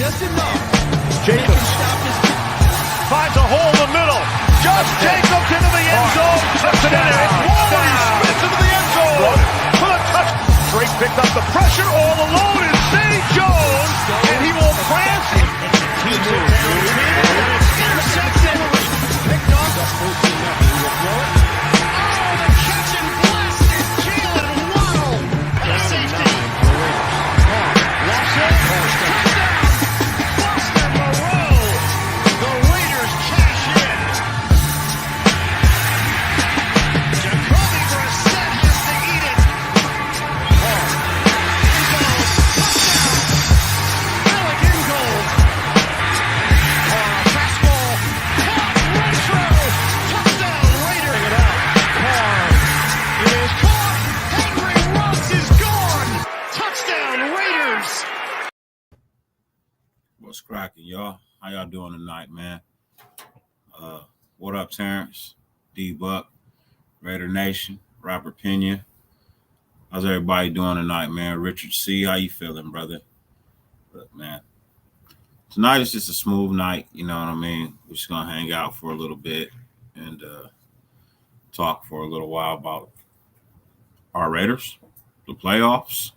just enough. Jacobs finds a hole in the middle. Josh Jacobs into the end zone. Tucks it in there. It's Wally Smith into the end zone for the touch. Drake picked up the pressure. All alone is Zay Jones, and he will prance. Intercepted. Picked off. What's cracking, y'all? How y'all doing tonight, man? What up, Terrence? D-Buck, Raider Nation, Robert Pena. How's everybody doing tonight, man? Richard C., how you feeling, brother? Look, man, tonight is just a smooth night, you know what I mean? We're just going to hang out for a little bit and talk for a little while about our Raiders, the playoffs,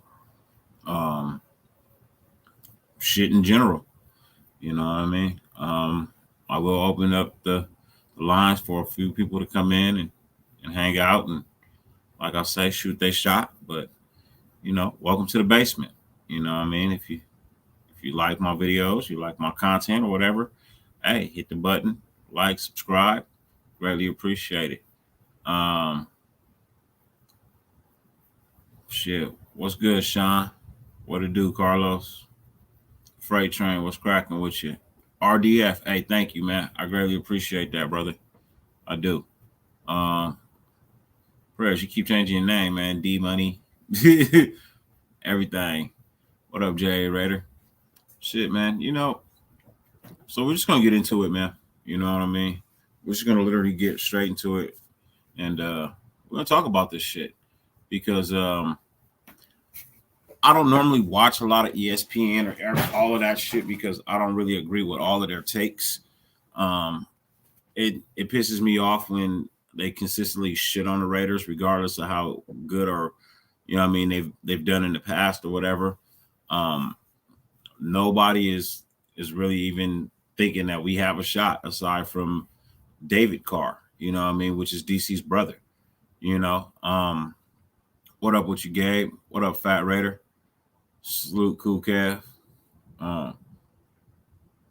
shit in general. You know what I mean? I will open up the lines for a few people to come in and hang out and, like I say, shoot their shot. But, you know, welcome to the basement. You know what I mean? If you like my videos, you like my content or whatever, hey, hit the button, like, subscribe. Greatly appreciate it. Shit. What's good, Sean? What it do, Carlos? Freight Train, what's cracking with you? RDF, hey, thank you, man. I greatly appreciate that, brother. I do. Prayers, you keep changing your name, man. D Money, everything. What up, Jay Raider? Shit, man. You know, so we're just gonna get into it, man. You know what I mean? We're just gonna literally get straight into it, and we're gonna talk about this shit because I don't normally watch a lot of ESPN or all of that shit because I don't really agree with all of their takes. It pisses me off when they consistently shit on the Raiders, regardless of how good or, you know what I mean, they've done in the past or whatever. Nobody is really even thinking that we have a shot aside from David Carr, you know what I mean, which is DC's brother, you know. What up with you, Gabe? What up, Fat Raider? Salute, Cool Calf.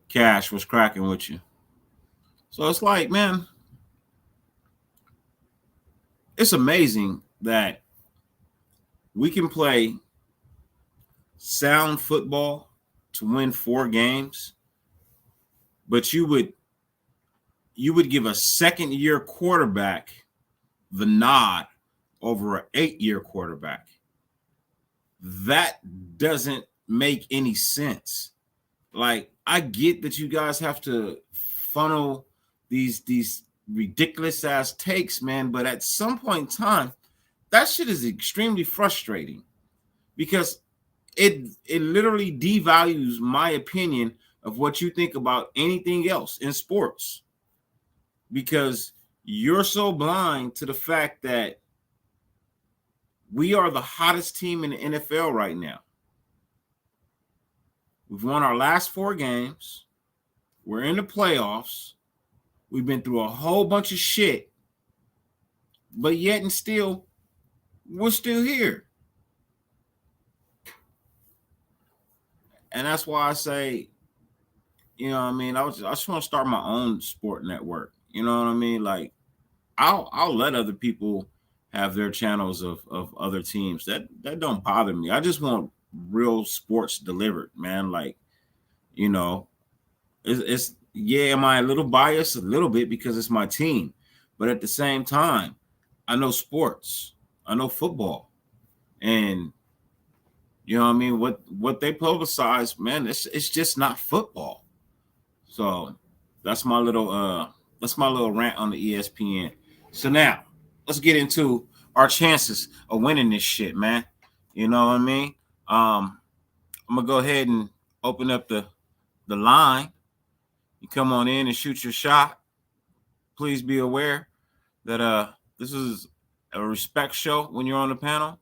Cash, what's cracking with you? So it's like, man, it's amazing that we can play sound football to win 4 games, but you would give a second-year quarterback the nod over an 8-year quarterback. That doesn't make any sense. Like, I get that you guys have to funnel these ridiculous ass takes, man, but at some point in time, that shit is extremely frustrating because it literally devalues my opinion of what you think about anything else in sports, because you're so blind to the fact that we are the hottest team in the NFL right now. We've won our last 4 games. We're in the playoffs. We've been through a whole bunch of shit, but yet and still, we're still here. And that's why I say, you know what I mean, I just want to start my own sport network. You know what I mean? Like, I'll let other people have their channels of other teams. That don't bother me. I just want real sports delivered, man. Like, you know, it's yeah, am I a little biased? A little bit, because it's my team. But at the same time, I know sports. I know football. And you know what I mean? What they publicize, man, it's just not football. So that's my little rant on the ESPN. So now let's get into our chances of winning this shit, man. You know what I mean? I'm gonna go ahead and open up the the line. You come on in and shoot your shot. Please be aware that this is a respect show when you're on the panel.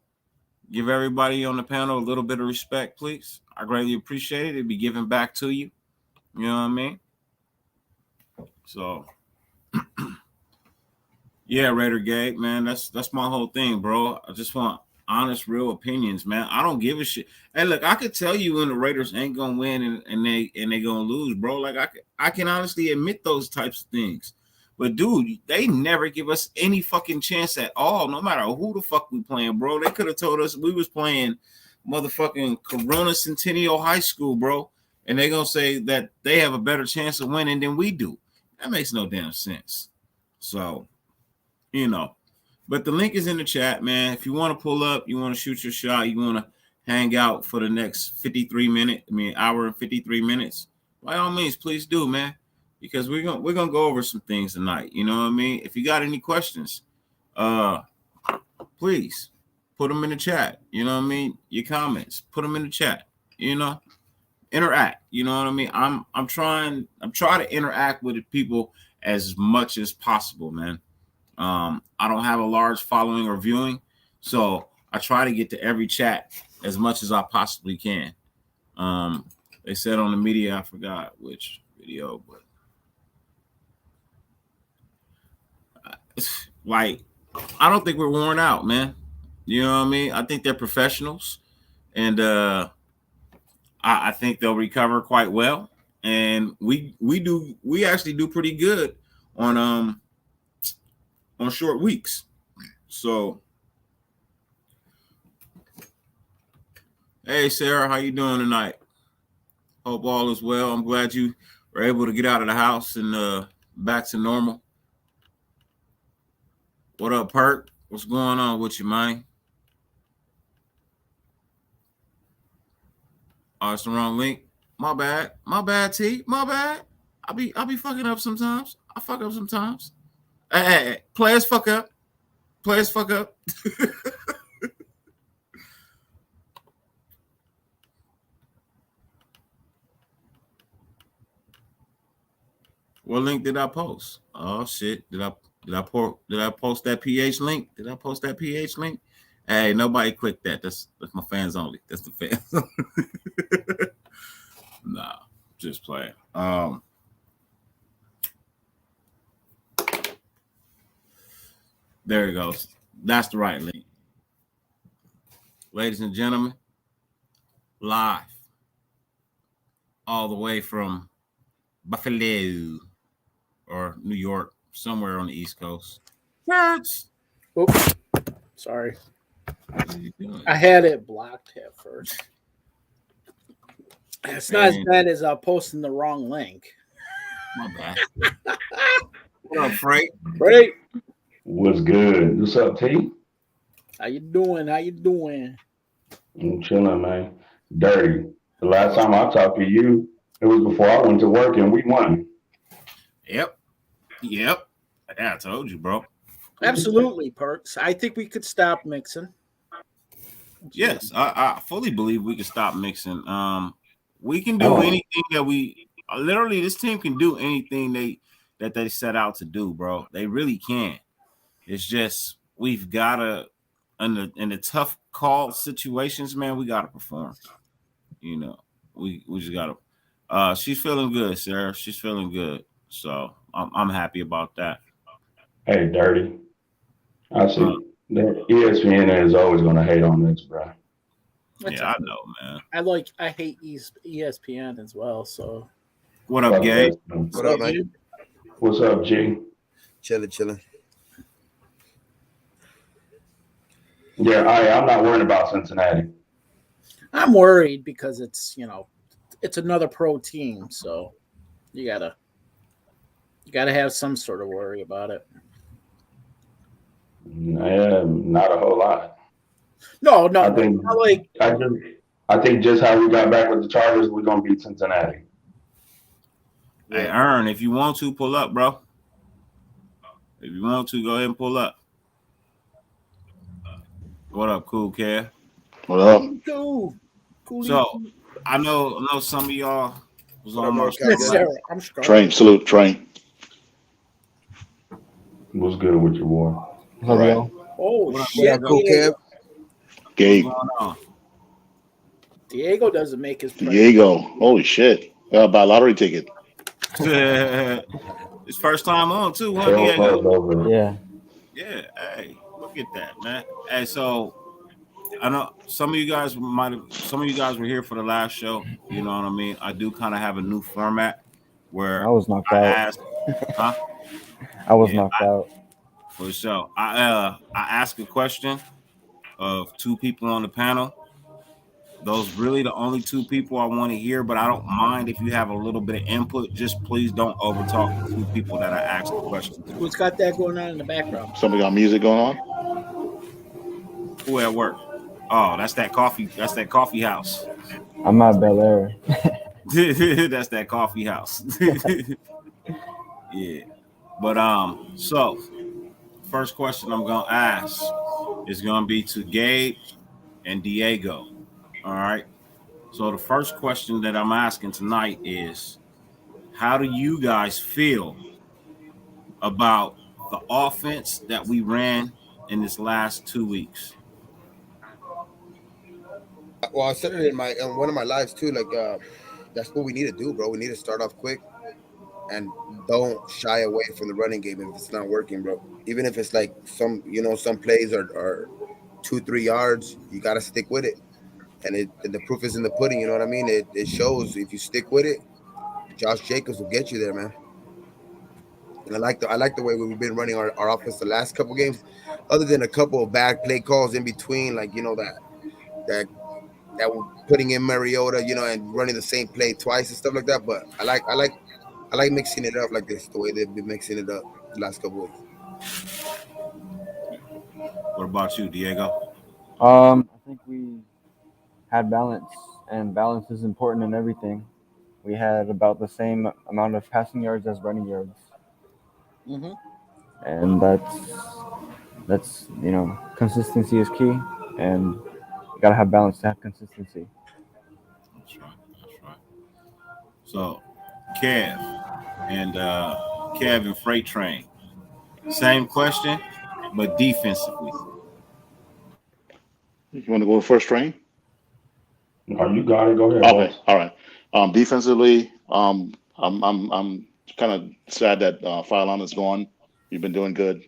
Give everybody on the panel a little bit of respect, please. I greatly appreciate it. It'd be given back to you. You know what I mean? So, yeah, Raider Gabe, man, that's my whole thing, bro. I just want honest, real opinions, man. I don't give a shit. Hey, look, I could tell you when the Raiders ain't gonna win and they gonna lose, bro. Like I can honestly admit those types of things. But dude, they never give us any fucking chance at all, no matter who the fuck we playing, bro. They could have told us we was playing motherfucking Corona Centennial High School, bro. And they're gonna say that they have a better chance of winning than we do. That makes no damn sense. So, you know. But the link is in the chat, man. If you want to pull up, you want to shoot your shot, you want to hang out for the next hour and 53 minutes, by all means, please do, man. Because we're gonna go over some things tonight. You know what I mean? If you got any questions, please put them in the chat. You know what I mean? Your comments, put them in the chat. You know, interact. You know what I mean? I'm trying to interact with the people as much as possible, man. I don't have a large following or viewing, so I try to get to every chat as much as I possibly can. They said on the media, I forgot which video, but like, I don't think we're worn out, man. You know what I mean? I think they're professionals, and I think they'll recover quite well. And we actually do pretty good on short weeks. So, hey Sarah, how you doing tonight? Hope all is well. I'm glad you were able to get out of the house and back to normal. What up, Perk? What's going on with you, man? Oh, it's the wrong link. My bad. My bad, T. My bad. I'll be fucking up sometimes. I fuck up sometimes. Hey, players fuck up. Players fuck up. What link did I post? Oh shit. Did I post that PH link? Did I post that PH link? Hey, nobody click that. That's my fans only. That's the fans. Nah, just playing. There it goes. That's the right link. Ladies and gentlemen, live all the way from Buffalo or New York, somewhere on the East Coast. Words. Oops. Sorry. I had it blocked at first. It's not as bad as posting the wrong link. My bad. What up, Frank? Great. What's good? What's up, T? How you doing? I'm chilling, man. Dirty. The last time I talked to you, it was before I went to work and we won. Yep. Yeah, I told you, bro. Absolutely, Perks. I think we could stop mixing. Yes, I fully believe we can stop mixing. We can do anything that we literally, this team can do anything that they set out to do, bro. They really can. It's just we've gotta in the tough call situations, man, we gotta perform. You know, we just gotta she's feeling good, Sarah. She's feeling good. So I'm happy about that. Hey, Dirty. I see. The ESPN is always gonna hate on this, bro. Yeah, I know, man. I hate ESPN as well. So, what up, Gabe? What up, man? What's up, G? Chilling. Yeah, I'm not worried about Cincinnati. I'm worried because it's another pro team, so you gotta have some sort of worry about it. Not a whole lot. No. I think just how we got back with the Chargers, we're gonna beat Cincinnati. Hey, Ern, if you want to pull up, bro. If you want to, go ahead and pull up. What up, Cool Care? What up? Cool. So I know some of y'all Was on my Sarah, I'm Scarlett. Train, salute, train. What's good with your boy? All right. Oh, What up, shit. Cool, Kev. What's Gabe, going on? Diego doesn't make his presence. Diego. Holy shit. Buy a lottery ticket. His first time on too, huh, Phil Diego? over. Yeah. Yeah, hey, look at that, man. Hey, so I know some of you guys were here for the last show. You know what I mean? I do kind of have a new format where I was knocked I out. ask, huh? I was Yeah, knocked out. For sure. I ask a question of two people on the panel. Those really the only two people I want to hear, but I don't mind if you have a little bit of input. Just please don't overtalk the two people that I asked the question to. Who's got that going on in the background? Somebody got music going on? Who at work? Oh, that's that coffee. That's that coffee house. I'm at Bel Air. That's that coffee house. Yeah. But so first question I'm gonna ask is gonna be to Gabe and Diego. All right. So the first question that I'm asking tonight is, how do you guys feel about the offense that we ran in this last 2 weeks? Well, I said it in one of my lives too. Like, that's what we need to do, bro. We need to start off quick and don't shy away from the running game if it's not working, bro. Even if it's like some plays are 2-3 yards, you got to stick with it. And the proof is in the pudding. You know what I mean? It shows if you stick with it. Josh Jacobs will get you there, man. And I like the way we've been running our offense the last couple games, other than a couple of bad play calls in between, like that we're putting in Mariota, and running the same play twice and stuff like that. But I like mixing it up like this, the way they've been mixing it up the last couple weeks. What about you, Diego? I think we had balance, and balance is important in everything. We had about the same amount of passing yards as running yards, Mm-hmm. and that's consistency is key, and you gotta have balance to have consistency. That's right. So Kev and Freight Train. Same question, but defensively. You want to go first, train? Oh, you got it. Go ahead. Okay, boss. all right. Defensively, I'm kind of sad that Phylon is gone. You've been doing good,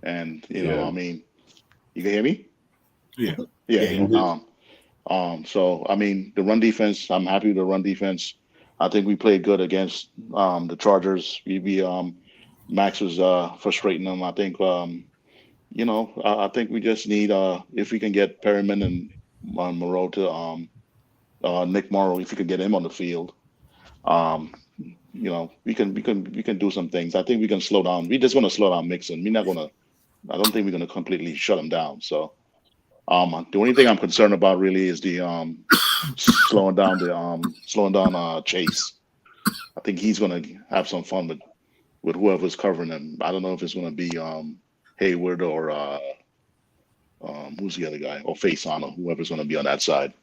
and you know, Yeah. I mean, you can hear me? Yeah. Yeah. Mhm. So I mean, the run defense, I'm happy with the run defense. I think we played good against the Chargers. Max was frustrating them. I think I think we just need if we can get Perryman and Moreau to Nick Morrow, if you could get him on the field, we can do some things. I think we can slow down. We're just going to slow down Mixon. I don't think we're going to completely shut him down. So the only thing I'm concerned about really is the slowing down Chase. I think he's going to have some fun with whoever's covering him. I don't know if it's going to be Hayward or who's the other guy, or Faison, or whoever's going to be on that side.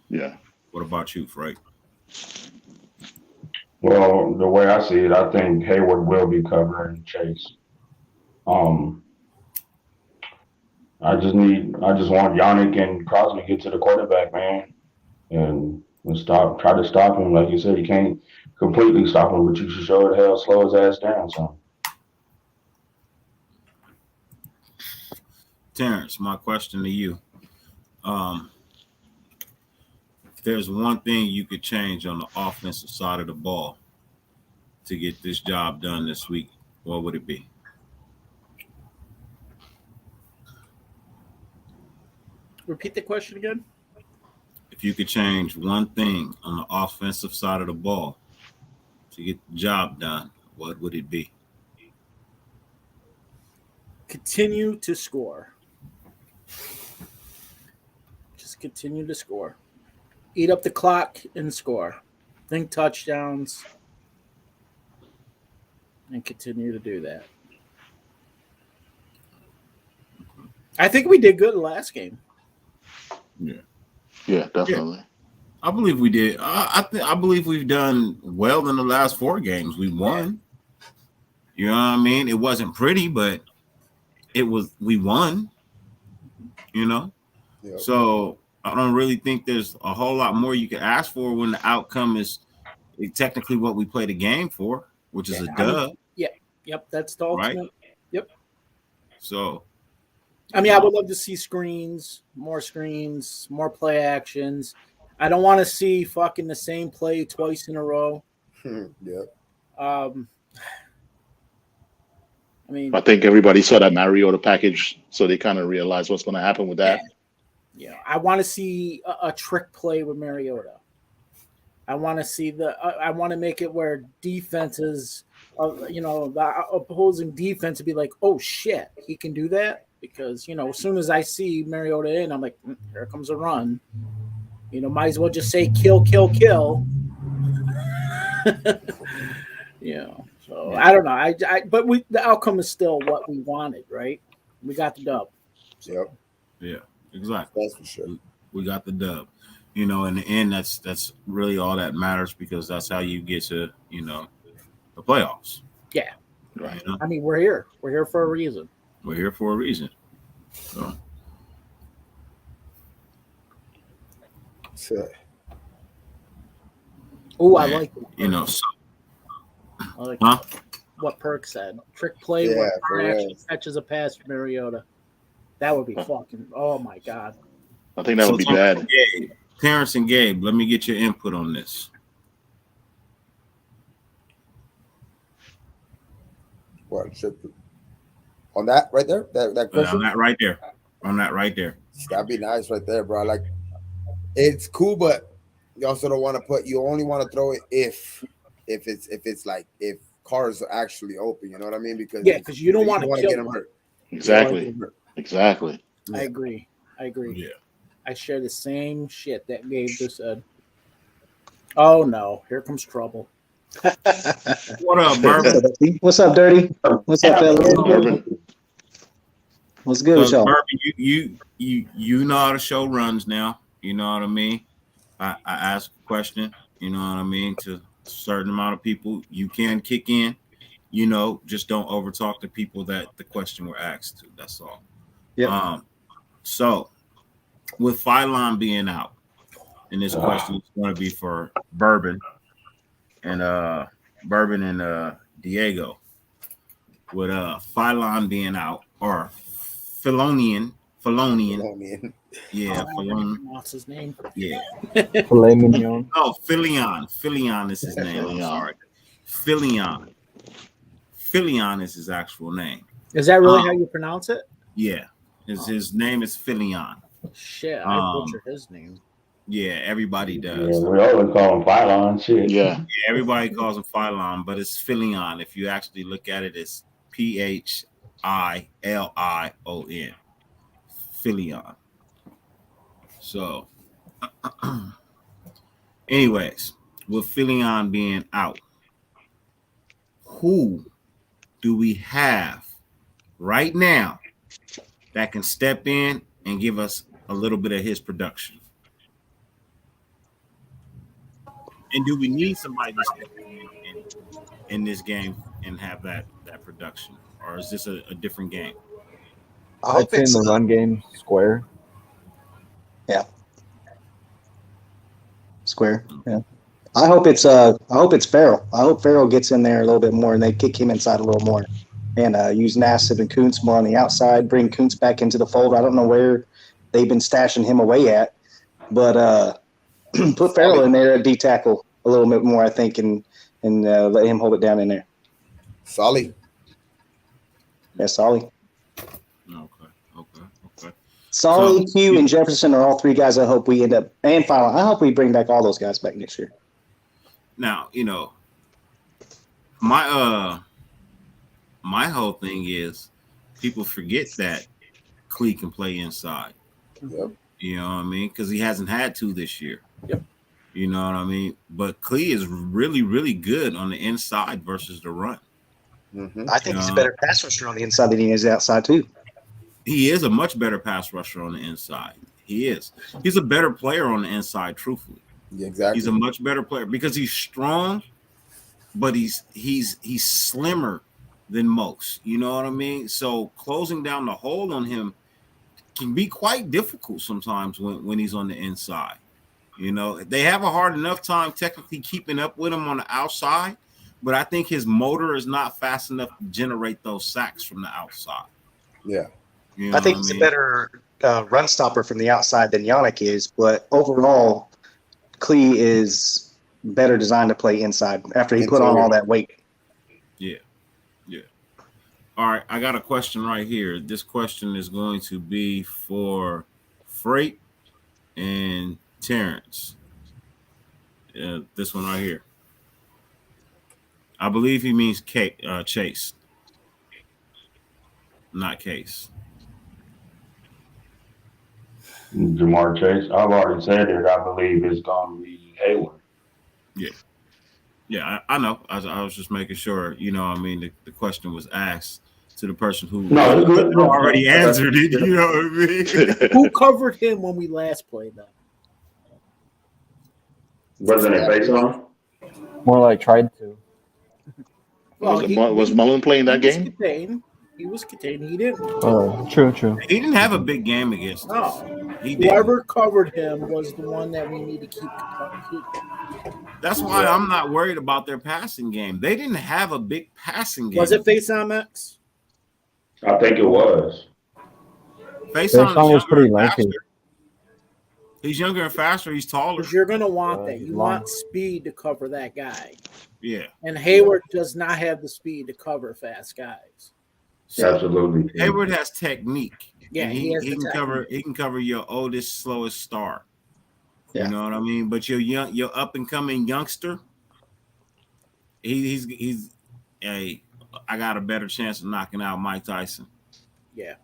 Yeah. What about you, Frank? Well, the way I see it, I think Hayward will be covering Chase. I just want Yannick and Crosby to get to the quarterback, man, and try to stop him. Like you said, you can't completely stop him, but you should show the hell slow his ass down. So. Terrence, my question to you. If there's one thing you could change on the offensive side of the ball to get this job done this week, what would it be? Repeat the question again. If you could change one thing on the offensive side of the ball to get the job done, what would it be? Continue to score. Just continue to score. Eat up the clock and score. Think touchdowns and continue to do that. I think we did good last game. Yeah, definitely. I believe we did. I believe we've done well in the last 4 games. We won. You know what I mean? It wasn't pretty, but we won. You know? Yep. So I don't really think there's a whole lot more you can ask for when the outcome is technically what we played a game for, which is a dub. Yep, that's the ultimate. Right? Yep. So, I mean, I would love to see screens, more play actions. I don't want to see fucking the same play twice in a row. Yep. I mean, I think everybody saw that Mariota package, so they kind of realized what's going to happen with that. yeah, I want to see a trick play with Mariota. I want to see I want to make it where defenses, the opposing defense would be like, oh shit, he can do that, because as soon as I see Mariota in, I'm like, here comes a run. Might as well just say kill. So I don't know. But the outcome is still what we wanted, right? We got the dub. Yep. Yeah, exactly. That's for sure. We got the dub. In the end, that's really all that matters, because that's how you get to, the playoffs. Yeah. Right. I mean, we're here. We're here for a reason. We're here for a reason. So. Oh, I like it. So, I like huh? what Perk said. Trick play Yeah, where for Perk real. actually catches a pass from Mariota. That would be fucking. Oh my god. I think that would be bad. Terrence and Gabe, let me get your input on this. What? On that right there? That question? On that right there. That'd be nice right there, bro. Like, it's cool, but you also don't want to you only want to throw it if cars are actually open. You know what I mean? Because you don't want to get them hurt. Exactly. I agree. Yeah. I share the same shit that Gabe just said. Oh no, here comes trouble. What up, Bourbon? What's up, Dirty? What's up, fellas? What's good with y'all? Bourbon, you know how the show runs now. You know what I mean? I ask a question, you know what I mean, to a certain amount of people. You can kick in, just don't overtalk the people that the question were asked to. That's all. Yeah. So with Phylon being out, and this question is going to be for Bourbon and Diego. With Phylon being out, or Philonian. Yeah, What's his name? Yeah. Filet mignon. No, Philion is his name. I'm sorry. Philion is his actual name. Is that really how you pronounce it? Yeah. His name is Philion. Shit, I butchered his name. Yeah, everybody does. Yeah, we always call him Phylon. Shit. Yeah. Everybody calls him Phylon, but it's Philion. If you actually look at it, it's Philion. Philion. So, anyways, with Philion being out, who do we have right now that can step in and give us a little bit of his production? And do we need somebody to step in this game and have that production? Or is this a different game? I'd say in the run game, Square. Yeah. Square. Yeah. I hope it's Farrell. I hope Farrell gets in there a little bit more and they kick him inside a little more, and use Nassib and Kuntz more on the outside. Bring Kuntz back into the fold. I don't know where they've been stashing him away at, but put Farrell in there at D tackle a little bit more, I think, and let him hold it down in there. Solly. Yeah, Solly. Okay. Solly, Q, and Jefferson are all 3 guys I hope we end up, and finally, I hope we bring back all those guys back next year. Now, my whole thing is people forget that Klee can play inside. Yep. You know what I mean? Because he hasn't had to this year. Yep. You know what I mean? But Klee is really, really good on the inside versus the run. Mm-hmm. I think he's a better pass rusher on the inside than he is outside, too. He is a much better pass rusher on the inside. He is. He's a better player on the inside, truthfully. Yeah, exactly. He's a much better player because he's strong, but he's slimmer than most. You know what I mean? So closing down the hole on him can be quite difficult sometimes when he's on the inside. You know, they have a hard enough time technically keeping up with him on the outside, but I think his motor is not fast enough to generate those sacks from the outside. Yeah. You know I think what he's mean? a better run stopper from the outside than Yannick is, but overall, Klee is better designed to play inside after he put on all that weight. Yeah. All right, I got a question right here. This question is going to be for Freight and Terrence. This one right here. I believe he means Chase, not Case. Jamar Chase. I've already said it. I believe it's going to be Hayward. Yeah, I know. I was just making sure. You know, I mean, the question was asked to the person who already answered it. You know what I mean? Who covered him when we last played them? Wasn't it face on? More like tried to. Was Mullen playing that game? He was contained. He didn't. True. He didn't have a big game against us. No. He did. Whoever covered him was the one that we need to keep. That's why I'm not worried about their passing game. They didn't have a big passing game. Was it face on Max? I think it was. Face on was pretty lengthy. He's younger and faster. He's taller. Because you're going to want that. You want speed to cover that guy. Yeah. And Hayward does not have the speed to cover fast guys. So Absolutely. Hayward has technique. Yeah, he has can technique. He can cover your oldest, slowest star. Yeah. You know what I mean? But your up and coming youngster, he's I got a better chance of knocking out Mike Tyson. Yeah.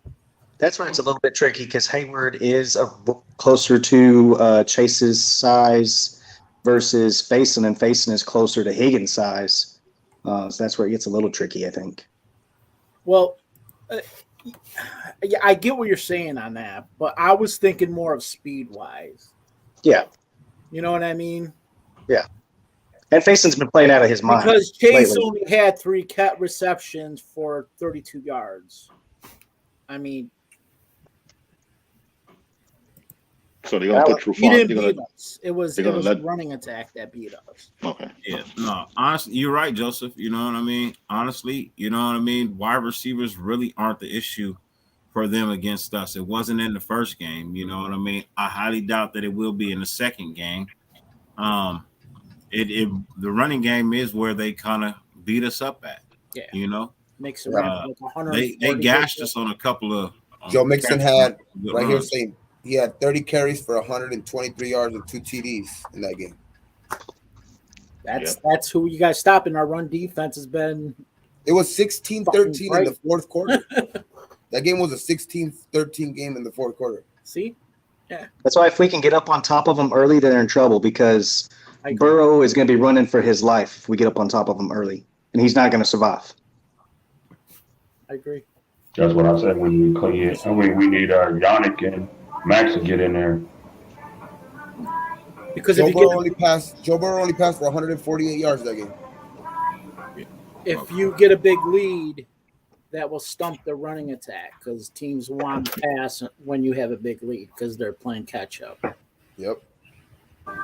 That's where it's a little bit tricky because Hayward is closer to Chase's size versus Faison, and Faison is closer to Higgins' size. So that's where it gets a little tricky, I think. Well, yeah, I get what you're saying on that, but I was thinking more of speed-wise. Yeah. You know what I mean? Yeah. And Faison's been playing out of his mind. Because Chase lately. only had 3 receptions for 32 yards. I mean, So they're gonna put he Trufant. didn't They're beat gonna, us. It was they're gonna a let- running attack that beat us. okay. Yeah, no, honestly, you're right, Joseph. You know what I mean? Honestly, you know what I mean? Wide receivers really aren't the issue for them against us. It wasn't in the first game. You know what I mean? I highly doubt that it will be in the second game. The running game is where they kind of beat us up at. Yeah. You know, Makes it like 100. they gashed us on a couple of. Joe Mixon had good right here runs. saying he had 30 carries for 123 yards and 2 TDs in that game. That's who you guys stopping. Our run defense has been. It was 16-13 in the fourth quarter. That game was a 16-13 game in the fourth quarter. See? That's why if we can get up on top of them early, then they're in trouble because I agree. Burrow is going to be running for his life if we get up on top of him early, and he's not going to survive. I agree. That's what I said when we clean it. I mean, we need Yannick and Max to get in there. Because Joe if Burrow you only passed for 148 yards that game. if you get a big lead, that will stump the running attack because teams want to pass when you have a big lead because they're playing catch up. Yep.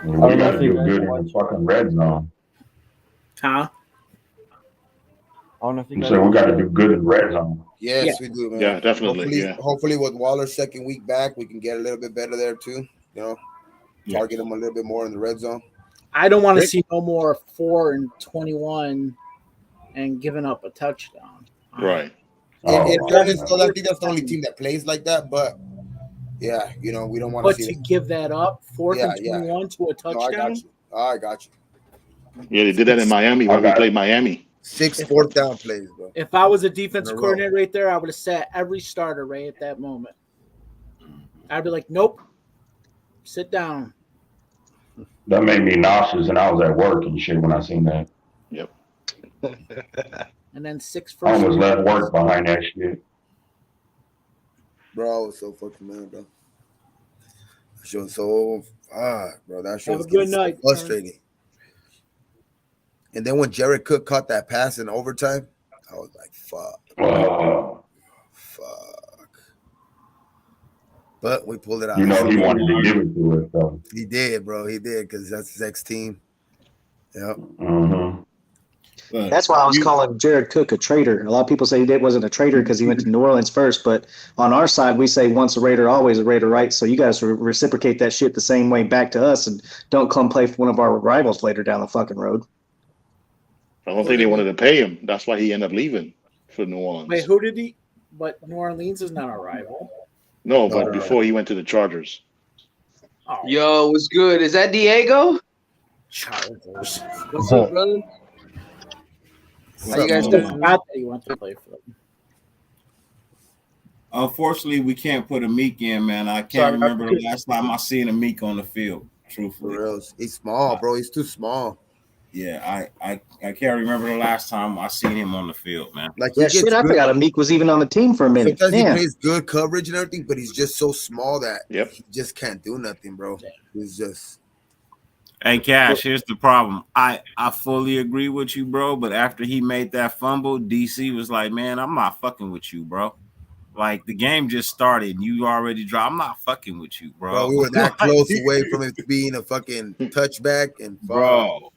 And we got to do good in the fucking red zone. Huh? I don't know if you I'm guys saying we got to do good in red zone. Yes, Yeah. we do, man. Yeah, definitely. Hopefully with Waller's second week back, we can get a little bit better there too. You know, target them a little bit more in the red zone. I don't want to Rick? see no more 4 and 21 and giving up a touchdown. Right. In fairness, though, I think that's the only team that plays like that. But yeah, you know, we don't want But to see to it. give that up, 4th and Yeah. 21 to a No, I touchdown. got you. I got you. Yeah, they did that in Miami when we played Miami. 6 fourth down plays, bro. If I was a defensive In a row. coordinator right there, I would have sat every starter right at that moment. I'd be like, nope, sit down. That made me nauseous, and I was at work and shit when I seen that. Yep. And then 6 I first. almost left work behind that shit. Bro, I was so fucking mad, bro. She was so bro. That shit Have was a good getting so night, frustrating. And then when Jared Cook caught that pass in overtime, I was like, fuck. But we pulled it out. You know he wanted to give it to us, though. He did, bro. He did, because that's his ex-team. Yep. Mm-hmm. But That's why I was calling Jared Cook a traitor. A lot of people say he wasn't a traitor because he went to New Orleans first, but on our side, we say once a Raider, always a Raider, right? So you guys reciprocate that shit the same way back to us and don't come play for one of our rivals later down the fucking road. I don't think they wanted to pay him. That's why he ended up leaving for New Orleans. Wait, who did he? But New Orleans is not a rival. No, but before he went to the Chargers. Oh, Yo, what's good? Is that Diego? Chargers. What's up, brother? How you guys I doing? forgot that he went to play for them. unfortunately, we can't put a Meek in, man. I can't remember the last time I seen a Meek on the field. Truthfully, For real. He's small, bro. He's too small. Yeah, I can't remember the last time I seen him on the field, man. Like Yeah, shit, I forgot Meek was even on the team for a minute. Sometimes he Damn. plays good coverage and everything, but he's just so small that Yep. he just can't do nothing, bro. He's just Hey, Cash, here's the problem. I fully agree with you, bro. But after he made that fumble, DC was like, man, I'm not fucking with you, bro. Like, the game just started and you already dropped. I'm not fucking with you, bro. bro. We were that close away from it being a fucking touchback, and Bro.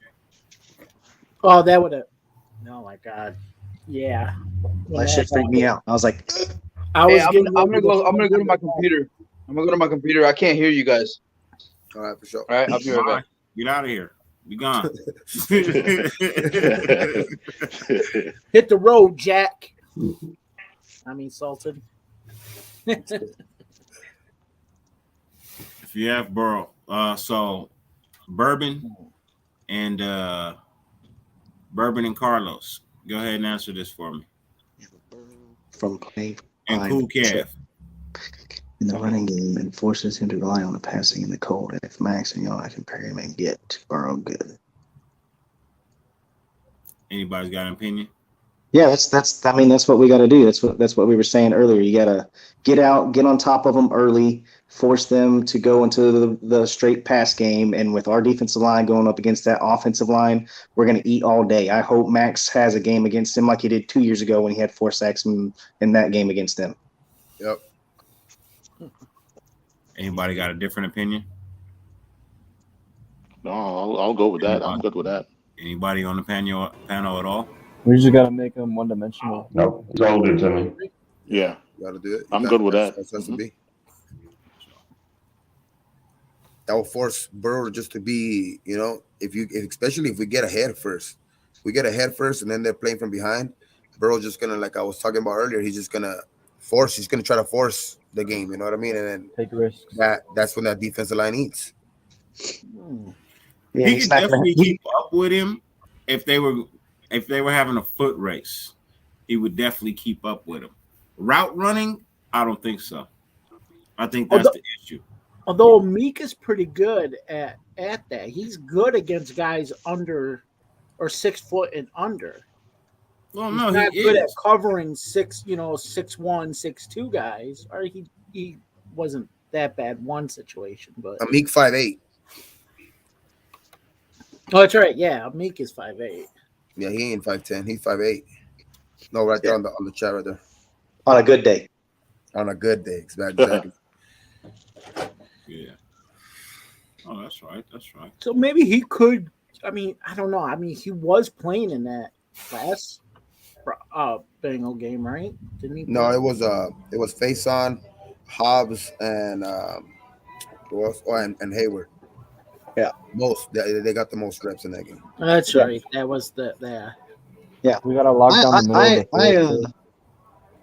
Oh, that would have. Oh my god. Yeah. That shit freaked me out. I was like, I was. Hey, I'm gonna go to my computer. I'm gonna go to my computer. I can't hear you guys. all right, for sure. All right, I'll be right back. Get out of here. Be gone. Hit the road, Jack. I'm insulted. If you have Burrow, so Bourbon and Carlos, go ahead and answer this for me. from playing And Cool Cav. in the running game and forces him to rely on the passing in the cold. And if Max and Yana can pair him and get to Burrow good. Anybody's got an opinion? Yeah, that's what we got to do. That's what we were saying earlier. You got to get on top of them early, force them to go into the straight pass game. And with our defensive line going up against that offensive line, we're going to eat all day. I hope Max has a game against him like he did 2 years ago when he had 4 sacks in that game against them. Yep. Anybody got a different opinion? No, I'll go with that. I'm good with that. Anybody on the panel at all? We just gotta make them one-dimensional. Nope. Sold it to me. Yeah. You got to do it. I'm good with that. That's to be. That will force Burrow just to be, especially if we get ahead first. We get ahead first, and then they're playing from behind. Burrow's just gonna, like I was talking about earlier, he's just gonna force. He's gonna try to force the game. You know what I mean? And then Take risks. that's when that defensive line eats. Yeah, He he's could not definitely gonna, keep up with him if they were having a foot race. He would definitely keep up with him. Route running, I don't think so. I think that's the issue. Although Meek is pretty good at that. He's good against guys under or 6 foot and under. Well, He's no, not he good is. at covering 6'1", 6'2" guys. Or he wasn't that bad one situation, but Meek 5'8". oh, that's right. Yeah, Meek is 5'8". Yeah, he ain't 5'10". He's 5'8". No, right there on the chat right there. on a good day. On a good day, exactly. Yeah. Oh, that's right. That's right. So maybe he could. I mean, I don't know. I mean, he was playing in that last Bengal game, right? Didn't he? No, it was face on, Hobbs and and Hayward. Yeah, they got the most reps in that game. That's right. That was the. Yeah, we gotta lock down the middle of the field.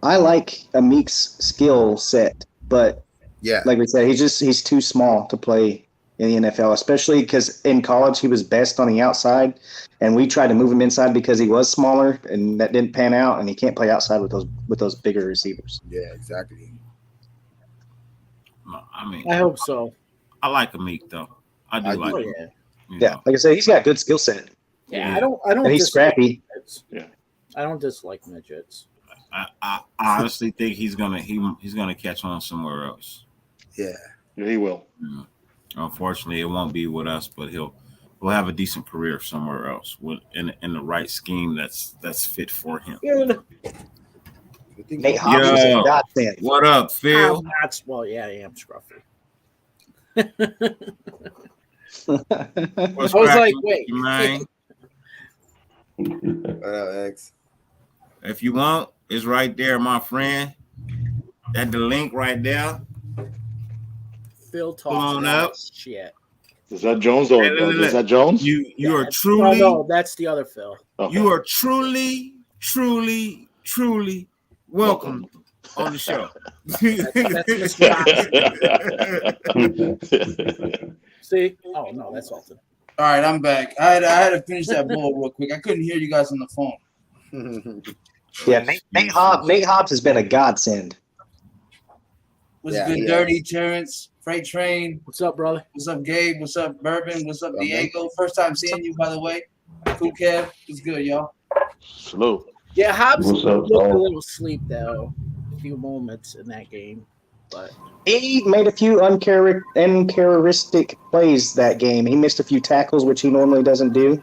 I like a Meek's skill set, but yeah, like we said, he's too small to play in the NFL, especially because in college he was best on the outside, and we tried to move him inside because he was smaller, and that didn't pan out, and he can't play outside with those bigger receivers. Yeah, exactly. No, I mean, I hope so. I like a Meek though. I do like him. Yeah. You Yeah, know. like I said, he's got good skill set. Yeah, I don't. And he's scrappy. Midgets. Yeah. I don't dislike midgets. I honestly think he's gonna catch on somewhere else. Yeah. Yeah, he will. Unfortunately, it won't be with us, but he'll have a decent career somewhere else in the right scheme that's fit for him. Nate Hobbs is a godsend. What up, Phil? Well, yeah, I am scruffy. What's I was like, cracking, wait. man? X. If you want, it's right there, my friend. At the link right there. Phil Come talks on about up. shit. Is that Jones or is that Jones? You are truly. No, that's the other Phil. Okay. You are truly welcome on the show. That's Mr. See? Oh no, that's Alton. All right, I'm back. I had to finish that bowl real quick. I couldn't hear you guys on the phone. Yeah, Nate Hobbs has been a godsend. What's good, Dirty, Terrence, Freight Train? What's up, brother? What's up, Gabe? What's up, Bourbon? What's up, Diego? First time seeing you, by the way. Cool, Kev. What's good, y'all? Salute. Yeah, Hobbs What's up, looked a Paul? little sleep though. A few moments in that game, but He made a few uncharacteristic plays that game. He missed a few tackles, which he normally doesn't do.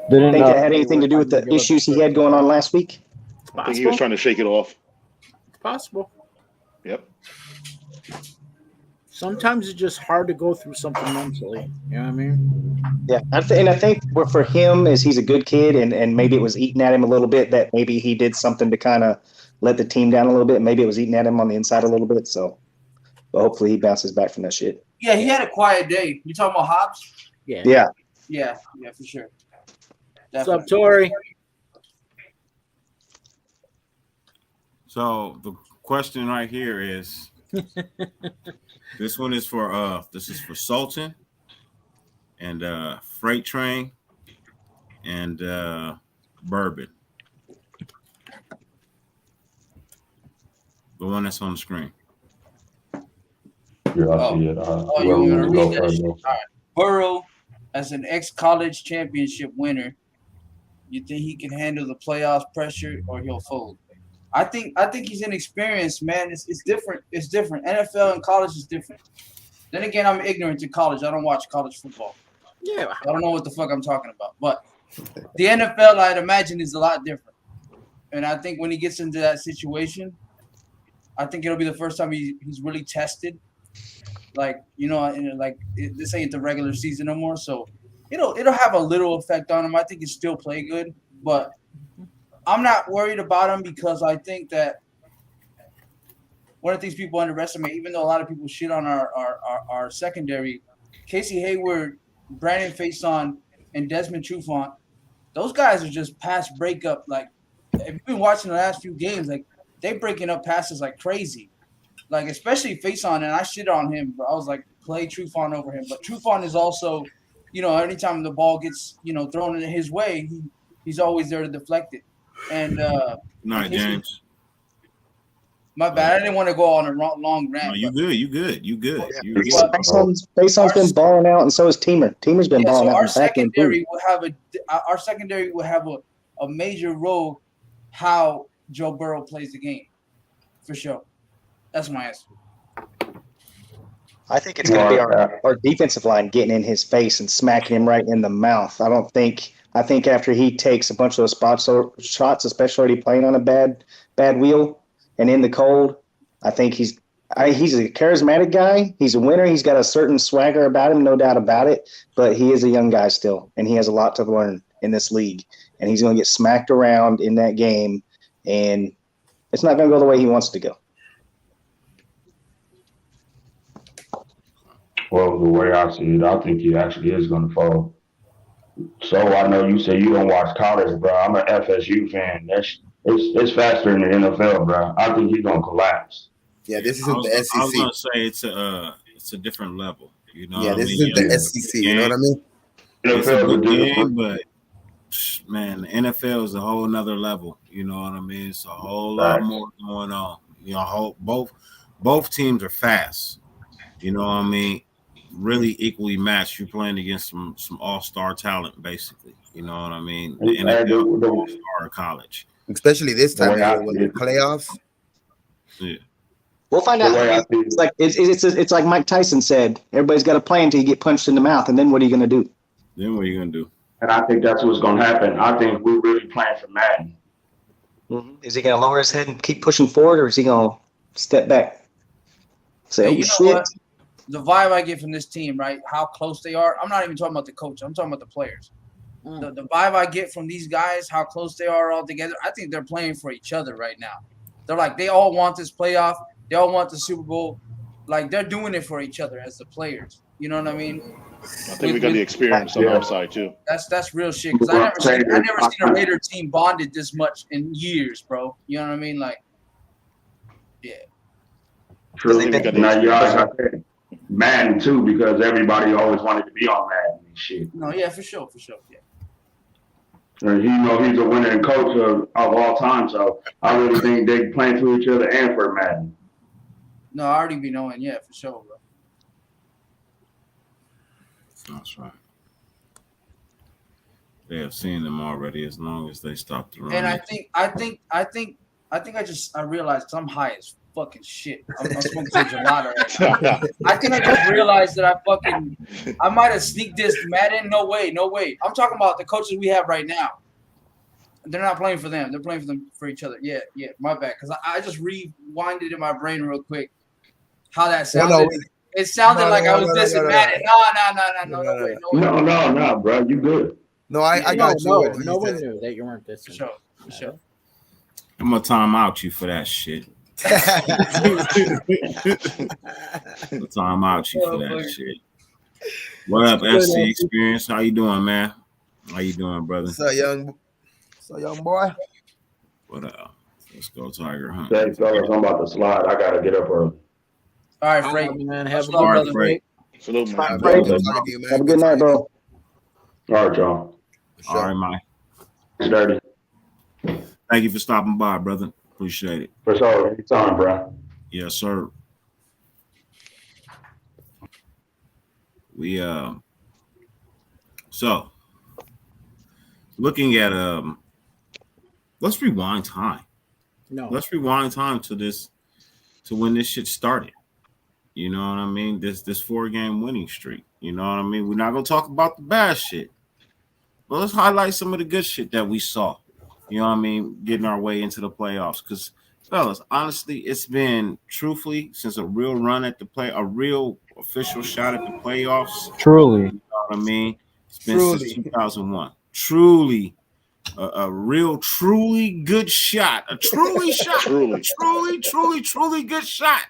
Didn't Think that had anything to do with the issues he had going on last week? it's I think he was possible. trying to shake it off. It's possible. Yep. Sometimes it's just hard to go through something mentally. You know what I mean? Yeah, I think for him is he's a good kid, and maybe it was eating at him a little bit that maybe he did something to kind of let the team down a little bit. Maybe it was eating at him on the inside a little bit. So, but hopefully he bounces back from that shit. Yeah, he had a quiet day. You talking about Hobbs? Yeah. Yeah, for sure. What's up, Tori? So the question right here is, this one is for Sultan and Freight Train and Bourbon. The one that's on the screen. Yeah, I see it. You Whoever want wants to to go read that first, shit? go. All right. Burrow, as an ex-college championship winner, you think he can handle the playoffs pressure or he'll fold? I think he's inexperienced, man. It's different. It's different. NFL and college is different. Then again, I'm ignorant to college. I don't watch college football. Yeah. I don't know what the fuck I'm talking about. But the NFL, I'd imagine, is a lot different. And I think when he gets into that situation, I think it'll be the first time he's really tested. Like, you know, this ain't the regular season no more. So it'll have a little effect on him. I think he'll still play good. But I'm not worried about him because I think that one of the things people underestimate, even though a lot of people shit on our secondary, Casey Hayward, Brandon Faison, and Desmond Trufant, those guys are just pass breakup. Like, if you've been watching the last few games, like, they breaking up passes like crazy. Like, especially Faison, and I shit on him, but I was like, play Trufant over him. But Trufant is also, you know, anytime the ball gets, you know, thrown in his way, he's always there to deflect it. And Night, James. My bad. I didn't want to go on a long rant. No, you good. Faison's been balling out, and so has Teamer. Teamer's been balling so out. our secondary will have a major role how Joe Burrow plays the game, for sure. That's my answer. I think it's going to be our defensive line getting in his face and smacking him right in the mouth. I think after he takes a bunch of those shots, especially already playing on a bad wheel and in the cold, I think he's a charismatic guy. He's a winner. He's got a certain swagger about him, no doubt about it. But he is a young guy still, and he has a lot to learn in this league. And he's going to get smacked around in that game, and it's not going to go the way he wants it to go. Well, the way I see it, I think he actually is going to fall. So I know you say you don't watch college, bro. I'm an FSU fan. It's faster in the NFL, bro. I think he's going to collapse. Yeah, this isn't the SEC. I was going to say it's a different level. You know, yeah, this isn't the SEC. You know what I mean? It's a good game, but man, the NFL is a whole nother level. You know what I mean? It's a whole lot more going on. You know, both teams are fast. You know what I mean? Really equally matched. You're playing against some all-star talent, basically. You know what I mean? The NFL, all-star college, especially this time of year when the playoffs. Yeah. We'll find out. The way I see it. It's like it's like Mike Tyson said. Everybody's got a plan until you get punched in the mouth, and then what are you going to do? Then what are you gonna do? And I think that's what's going to happen. I think we're really playing for Madden. Is he going to lower his head and keep pushing forward, or is he going to step back? Say, Hey, oh you know shit! what? The vibe I get from this team, right? How close they are. I'm not even talking about the coach. I'm talking about the players. The vibe I get from these guys, how close they are all together. I think they're playing for each other right now. They're like, they all want this playoff. They all want the Super Bowl. Like, they're doing it for each other as the players. You know what I mean? I think we got the experience on our side too. That's real shit. Because I never seen a Raider team bonded this much in years, bro. You know what I mean? Like, yeah. True. They've been- Now you guys got Madden too, because everybody always wanted to be on Madden and shit. No, yeah, for sure, yeah. And he's a winning coach of all time, so I really think they playing for each other and for Madden. No, I already be knowing, yeah, for sure, bro. That's right. They have seen them already as long as they stop the run. And I realized 'cause I'm high as fucking shit. I'm smoking some gelato right now. I think I just realized that I might have sneaked this Madden. No way. I'm talking about the coaches we have right now. They're not playing for them. They're playing for each other. Yeah, my bad. Because I just rewinded in my brain real quick how that sounded. It sounded like I was dissing Madden. No way. No, bro, you good. No, I got you. No one knew that you weren't this. For sure. I'm gonna time out you for that shit. Time out you for that shit. What up, FC Experience? How you doing, man? How you doing, brother? So young boy. What up? Let's go, Tiger Hunt. Hey, fellas, I'm about to slide. I gotta get up early. All right, Frank. Man, have a Slow, good brother. Frank. Salute, man. Frank, Talking to you, man. have a good night, bro. All right, y'all. All right, Mike. It's dirty. Thank you for stopping by, brother. Appreciate it. For sure. Anytime, bro. Yes, sir. We so looking at let's rewind time. No. Let's rewind time to when this shit started. You know what I mean? This 4-game winning streak. You know what I mean? We're not gonna talk about the bad shit, but let's highlight some of the good shit that we saw. You know what I mean? Getting our way into the playoffs. Because, fellas, honestly, it's been truthfully since a real run at a real official shot at the playoffs. Truly. You know what I mean? It's been since 2001. Truly. A real, truly good shot. A truly shot. Truly good shot.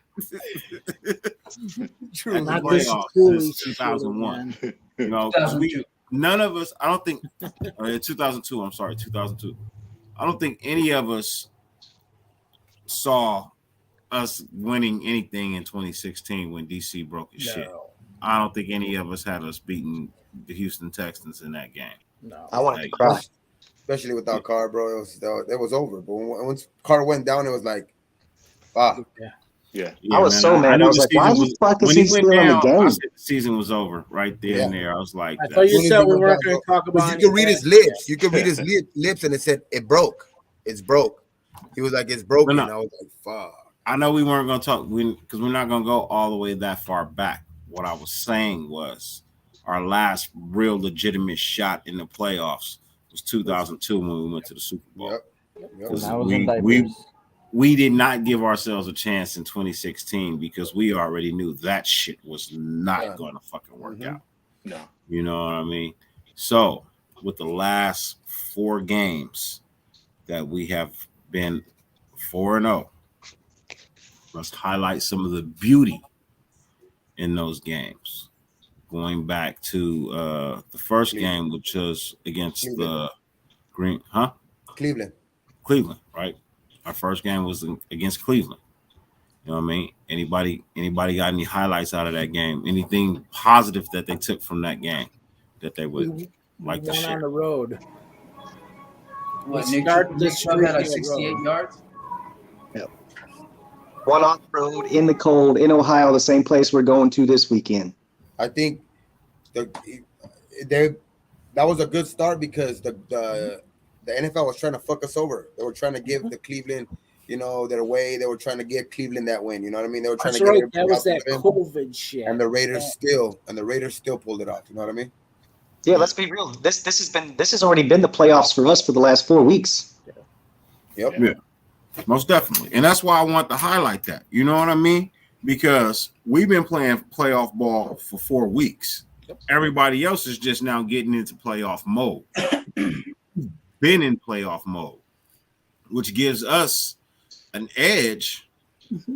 Truly. Not Playoffs this truly, since 2001. You know, 2002. none of us, I don't think, 2002, I'm sorry, 2002. I don't think any of us saw us winning anything in 2016 when DC broke his shit. I don't think any of us had us beating the Houston Texans in that game. No. I wanted to cry. Especially without Carr, bro. It was over. But once Carr went down, it was like, wow. Yeah. I was so mad. I was like, why the fuck is he still in the game? I said the season was over right there and there. I was like, I thought you said we weren't going to talk about it. You could read his lips. You could read his lips, and it said, it broke. It's broke. He was like, it's broken. No. And I was like, fuck. I know we weren't going to talk because we're not going to go all the way that far back. What I was saying was our last real legitimate shot in the playoffs was 2002 when we went to the Super Bowl. Yep. And I was in diapers. We did not give ourselves a chance in 2016 because we already knew that shit was not going to fucking work out. No. You know what I mean? So with the last 4 games that we have been 4-0, let's highlight some of the beauty in those games. Going back to the first game, which was against the Cleveland, right? Our first game was against Cleveland. You know what I mean? Anybody got any highlights out of that game? Anything positive that they took from that game that they would like to share? On the road. What, Nick Chubb had like 68 yards? Yep. One on the road, in the cold, in Ohio, the same place we're going to this weekend. I think that was a good start because the NFL was trying to fuck us over. They were trying to give the Cleveland their way. They were trying to give Cleveland that win. You know what I mean? They were trying That's to right. get That was that win, COVID shit. and the Raiders still pulled it off. You know what I mean? Yeah, let's be real. This has already been the playoffs for us for the last 4 weeks. Yep. Yeah, most definitely. And that's why I want to highlight that. You know what I mean? Because we've been playing playoff ball for 4 weeks. Everybody else is just now getting into playoff mode. Been in playoff mode, which gives us an edge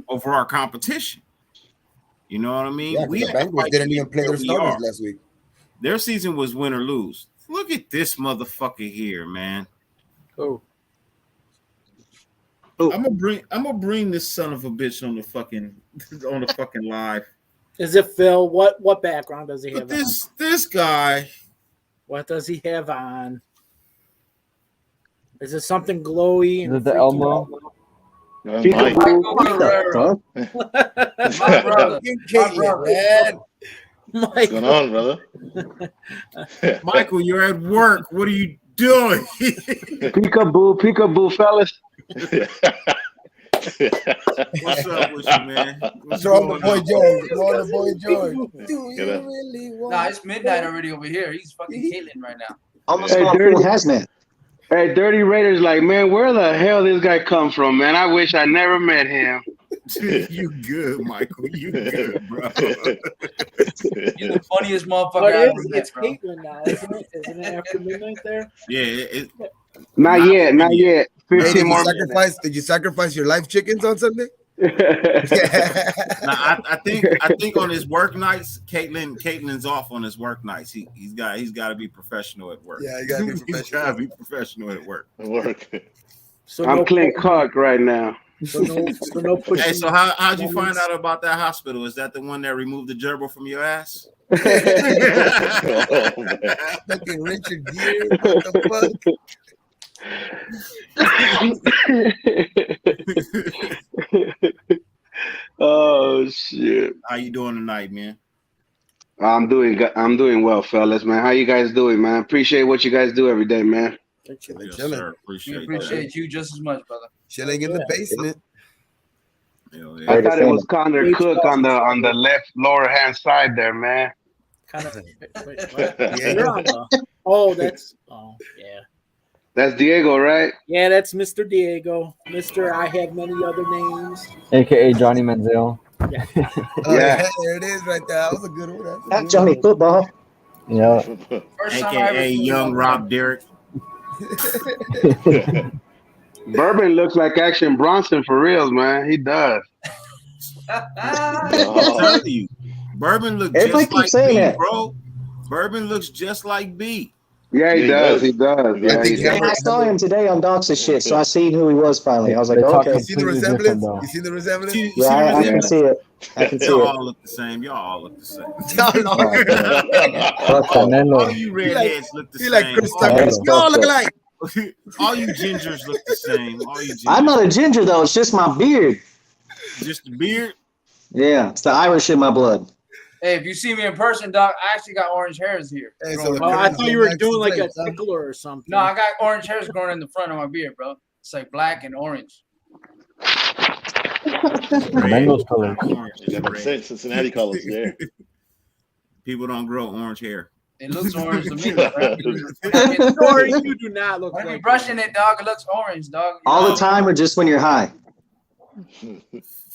over our competition. You know what I mean? Yeah, the Bengals didn't even play their starters last week. Their season was win or lose. Look at this motherfucker here, man. Oh. I'm gonna bring this son of a bitch on the fucking live. Is it Phil? What background does he have? But this guy. What does he have on? Is it something glowy? Is it the Elmo? Mike. My brother. Man. What's going on, brother? Michael, you're at work. What are you doing? Peekaboo, fellas. What's up with you, man? What's Throw going the boy on? George. Throw the boy George. Do you really want? Nah, it's midnight already over here. He's fucking Caitlyn right now. Almost Hey, going dirty. full hazmat. Hey, Dirty Raiders, like, man, where the hell this guy come from, man? I wish I never met him. You good, Michael? You good, bro? You're the funniest motherfucker But I ever met, it's bro. Caitlin now, isn't it? Isn't it after midnight there? Yeah, Not yet. Hey, 15 more minutes. did you sacrifice your life chickens on Sunday? now, I think on his work nights, Caitlin's off on his work nights. He's got to be professional at work. Yeah, you gotta be He's professional. got to be professional at work. So I'm no, Clint Clark right now. So no pushing. Hey, so how'd you find out about that hospital? Is that the one that removed the gerbil from your ass? Fucking Richard Gere. What the fuck? Oh shit! How you doing tonight, man? I'm doing well, fellas, man. How you guys doing, man? Appreciate what you guys do every day, man. Chilling, Yes, chilling. sir. We Appreciate appreciate you just as much, brother. Chilling in the basement. that. Hell I yeah. thought it was Connor Cook on the left lower hand side there, man. Kind of. Wait, what? Yeah. You're on the. Oh, that's. Oh, yeah. That's Diego, right? Yeah, that's Mr. Diego. Mr. I have many other names. AKA Johnny Manziel. Oh, Yeah. yeah, there it is right there. That was a good one. That's a Not good Johnny one. Football. Yeah. First time I ever AKA seen young him. Rob Derrick. Bourbon looks like Action Bronson for reals, man. He does. I'm telling you, Bourbon looks Everybody just like keeps saying B, that. bro. Bourbon looks just like B. Yeah, he Yeah, he does. does. He does. Yeah, I he think does. And I saw him today on Dox's shit, so I seen who he was finally. I was like, They oh, talk okay. You see the completely different, resemblance? though. You see the resemblance? See, Yeah, I see can see it. I can see y'all it. all look the same. Y'all all look the same. Fuck all Canelo. you redheads look the He same. like Chris all, Tucker. Yeah. Y'all look alike. all you gingers look the same. All you gingers. I'm not a ginger though. It's just my beard. Just the beard. Yeah, it's the Irish in my blood. Hey, if you see me in person, Doc, I actually got orange hairs here. Hey, so Growing the Oh, up. I thought you were Max doing like a Blake, huh? tickler or something. No, I got orange hairs growing in the front of my beard, bro. It's like black and orange. Bengals colors. Orange is red. Cincinnati colors there. People don't grow orange hair. It looks orange to me, bro. Or you do not look When you're like brushing it, dog, it looks orange, dog. All the time or just when you're high?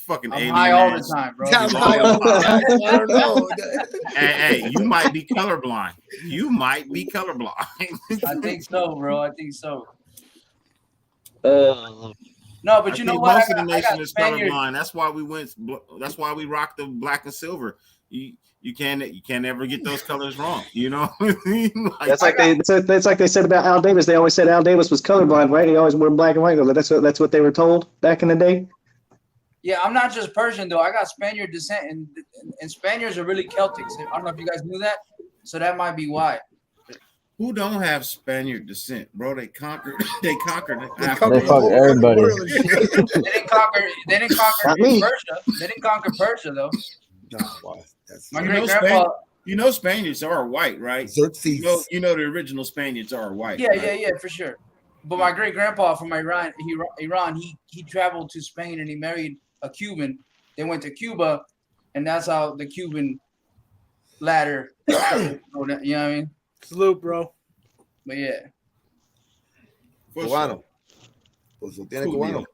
Fucking I'm alien high all the ass. time, bro. I'm high on I don't know. Hey, you might be colorblind. You might be colorblind. I think so, bro. I think so. Uh, No, but you know what? Most of the I nation got is Spaniard. colorblind. That's why we went. That's why we rock the black and silver. You can't ever get those colors wrong. You know. that's like they said about Al Davis. They always said Al Davis was colorblind, right? He always wore black and white. That's what they were told back in the day. Yeah, I'm not just Persian though. I got Spaniard descent, and Spaniards are really Celtics. I don't know if you guys knew that, so that might be why. Who don't have Spaniard descent, bro? They conquered. They conquered. They fuck everybody. They didn't conquer. They didn't conquer Not me. Persia. They didn't conquer Persia though. No, well, that's My You great know, grandpa. You know, Spaniards are white, right? Xerxes. You know the original Spaniards are white. Yeah, right? yeah, yeah, for sure. But my great grandpa from Iran, he traveled to Spain and he married a Cuban. They went to Cuba, and that's how the Cuban ladder. You know what I mean? Salute, bro. But yeah, Cubano. Pues tiene Cool cubano. deal.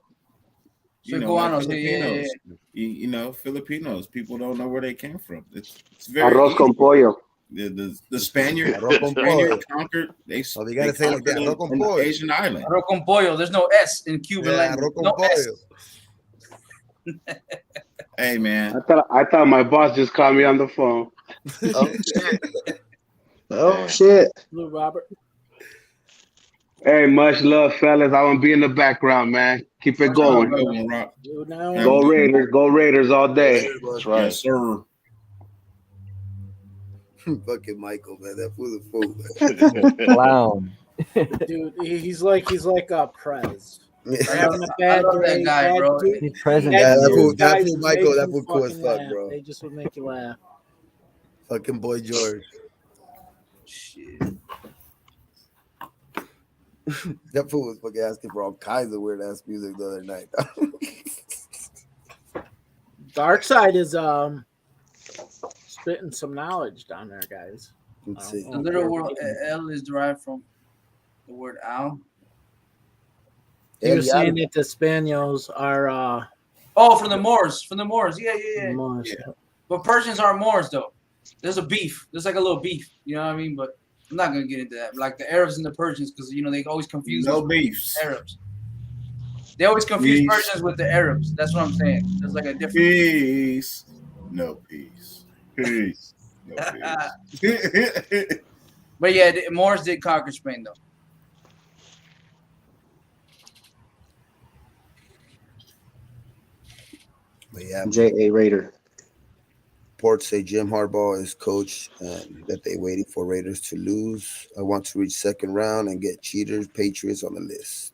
You Soy know, cubano, like sí, yeah. Filipinos. You know, Filipinos. People don't know where they came from. It's very Arroz easy. con pollo. The Spaniard, Arroz con Spaniard pollo. conquered. They Oh, you gotta say like that, conquered arroz con an pollo. Asian island. arroz con pollo. There's no S in Cuban Yeah, language. arroz con No S. pollo. Hey man, I thought my boss just called me on the phone. Oh shit! Oh shit! Salute, Robert. Hey, much love, fellas. I want to be in the background, man. Keep it have a going. good one, Rock. Dude, now Yeah. Go Raiders. Go Raiders all day. That's right. Yes, sir. Fucking Michael, man. That fool is a fool, man. Clown. dude, he's like Prez. Yeah, Having a bad love that day, guy, bad bro. dude. He's present. Bad that dude fool, guys Michael, make that you fool cool as fucking fuck, laugh. bro. They just would make you laugh. Fucking boy George. Shit. That fool was fucking asking for all kinds of weird ass music the other night. Dark Side is spitting some knowledge down there, guys. Let's see. The literal word L is derived from the word owl. He was saying that the Spaniels are Oh, from the Moors. From the Moors. Yeah. Moors. But Persians aren't Moors, though. There's a beef. There's like a little beef. You know what I mean? But I'm not going to get into that. Like the Arabs and the Persians, because, you know, they always confuse No us with beefs. Arabs. They always confuse Peace. Persians with the Arabs. That's what I'm saying. There's like a difference. Peace. No peace. Peace. No peace. But yeah, the Moors did conquer Spain, though. But yeah, J.A. Raider. reports say Jim Harbaugh is coach and that they waiting for Raiders to lose. I want to reach second round and get cheaters, Patriots on the list.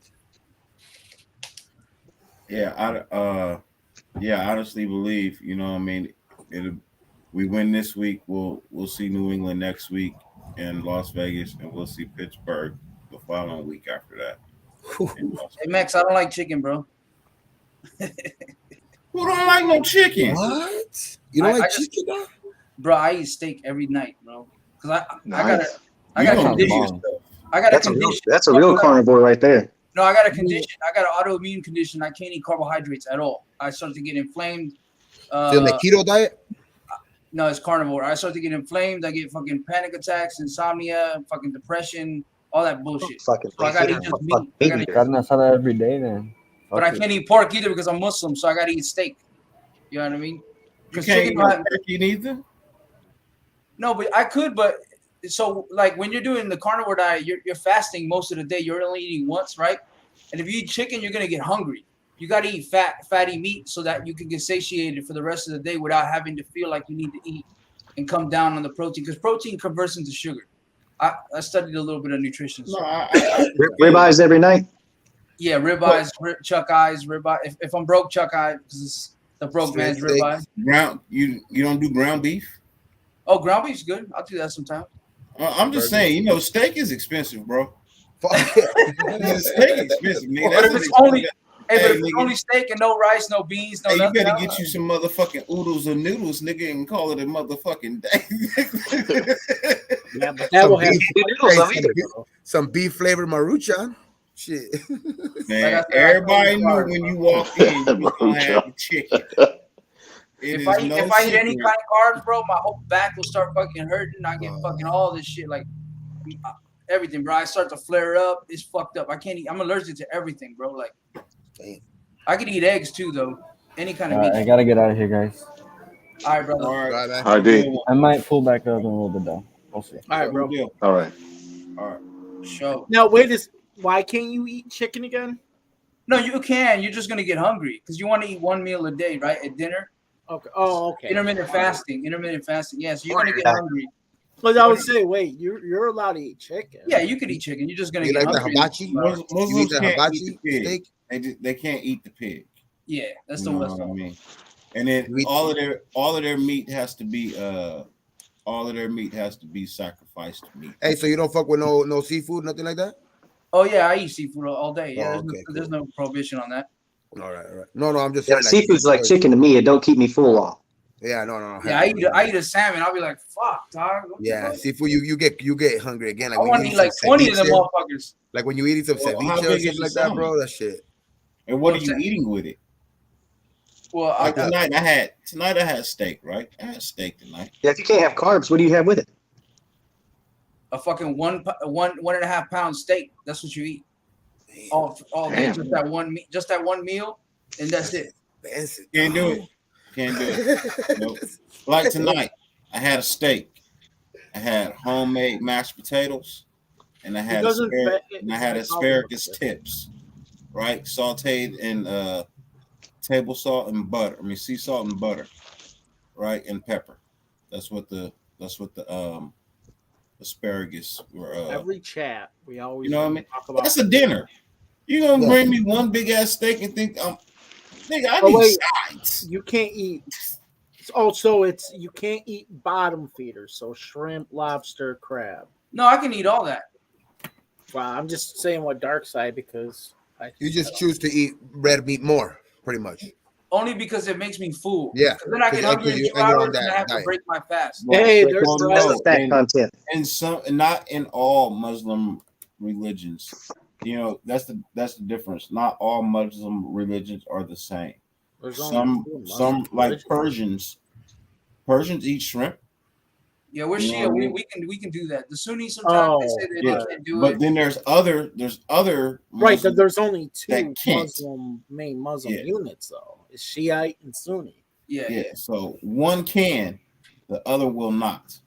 Yeah, I honestly believe, you know what I mean, we win this week, we'll see New England next week in Las Vegas, and we'll see Pittsburgh the following week after that. Hey, Max, I don't like chicken, bro. Who don't like no chicken? What? You don't I like just- chicken, dog? Bro, I eat steak every night, bro. Because I You got a don't condition. do yourself. I got a That's a condition. real carnivore right there. No, I got a condition. I got an autoimmune condition. I can't eat carbohydrates at all. I started to get inflamed. So the keto diet? No, it's carnivore. I start to get inflamed. I get fucking panic attacks, insomnia, fucking depression, all that bullshit. Fucking So I gotta eat just meat. I gotta- Carne asada every day, then. but I can't eat pork either because I'm Muslim, so I gotta eat steak. You know what I mean? You Because can't chicken eat don't no have, turkey neither? no, but I could. But so like when you're doing the carnivore diet, you're fasting most of the day. You're only eating once, right? And if you eat chicken, you're gonna get hungry. You gotta eat fatty meat so that you can get satiated for the rest of the day without having to feel like you need to eat and come down on the protein, because protein converts into sugar. I studied a little bit of nutrition. So. No, Ribeyes every night. Yeah, ribeyes, chuck eyes, ribeye. If I'm broke, chuck eye because it's the broke Straight man's steak. ribeye. ground. You don't do ground beef? Oh, ground beef's good. I'll do that sometime. I'm just saying, you know, steak is expensive, bro. Fuck. Steak expensive, nigga. But if it's only, but if it's nigga. only steak and no rice, no beans, no Hey, you nothing better else, get you some motherfucking oodles or noodles, nigga, and call it a motherfucking day. Yeah, but that will have Some beef flavored maruchan. Shit. Man, Like I said, everybody I knew told you, when you walked in, you was gonna have the chicken. It if I is eat, no if I eat any secret. kind of carbs, bro, my whole back will start fucking hurting. I get fucking all this shit, like everything, bro. I start to flare up. It's fucked up. I can't eat. I'm allergic to everything, bro. Like, Damn. I can eat eggs too, though. Any kind of I meat. gotta get out of here, guys. All right, brother. All right, Right, man. All right, D. I might pull back up in a little bit, though. We'll see. all right, bro. deal. All right. All right. Show. Now wait, why can't you eat chicken again? No, you can. You're just gonna get hungry because you want to eat one meal a day, right? At dinner. Okay. Oh, okay. Intermittent fasting. Yeah, so you're gonna get hungry. But I would say, wait, you're allowed to eat chicken. Yeah, you could eat chicken. You're just gonna You get like the hungry. hibachi? Muslims You eat the can't hibachi eat the pig. steak? They can't eat the pig. Yeah, that's the You know West. what I mean? And then We- all of their meat has to be sacrificed meat. Hey, so you don't fuck with no seafood, nothing like that? Oh yeah, I eat seafood all day. Yeah, Oh, okay, there's no prohibition on that. All right. No, I'm just Yeah, saying. seafood's like chicken to me. It don't keep me full long. Yeah, no. Yeah, I eat a salmon. I'll be like, fuck, dog. Yeah, seafood. You get hungry again. Like I want to eat like 20 of them motherfuckers. Like when you eat some Well, how ceviche or big is something the like that, salmon? bro. That shit. And what are What's you that? eating with it? Well, Like tonight I had steak, right? I had steak tonight. Yeah, if you can't have carbs, what do you have with it? a fucking one and a half pound steak. That's what you eat. All day, just that one meal, and that's it. Can't do it. Can't do it. Nope. Like tonight, I had a steak. I had homemade mashed potatoes, and I had asparagus tips, right? Sauteed in table salt and butter. I mean, sea salt and butter, right, and pepper. That's what the asparagus were. Every chat we always, you know what I mean? talk about. That's a dinner. You gonna bring me one big ass steak and think nigga, I Oh, need wait. sides. You can't eat. Also, you can't eat bottom feeders, so shrimp, lobster, crab. No, I can eat all that. Well, I'm just saying what dark side because You just choose to eat red meat more, pretty much. Only because it makes me full. Yeah. 'Cause then I get hungry in 2 and you're on hours and I that have to diet. break my fast. Hey, there's That's the fat content. And some, not in all Muslim religions. You know, that's the difference. Not all Muslim religions are the same. There's only Some two Muslim like religions. Persians eat shrimp. Yeah, we're You know Shia. what I mean? We can do that. The Sunnis sometimes they say that Yeah, they can't do but it. then there's other Right, Muslim there's only two that can't. main Muslim Yeah. units though. It's Shiite and Sunni. Yeah, so one can, the other will not.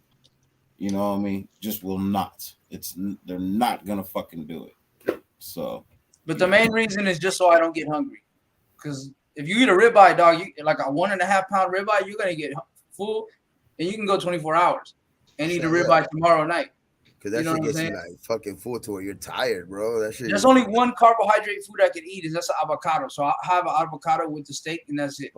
You know what I mean? Just will not. They're not gonna fucking do it. So, But the main reason is just so I don't get hungry. Because if you eat a ribeye, dog, you like a 1.5 pound ribeye, you're gonna get full, and you can go 24 hours and eat a ribeye tomorrow night. Because that You know shit what I'm gets you saying? like fucking full to where you're tired, bro. That shit. There's only one carbohydrate food I can eat, is that's an avocado. So I have an avocado with the steak, and that's it.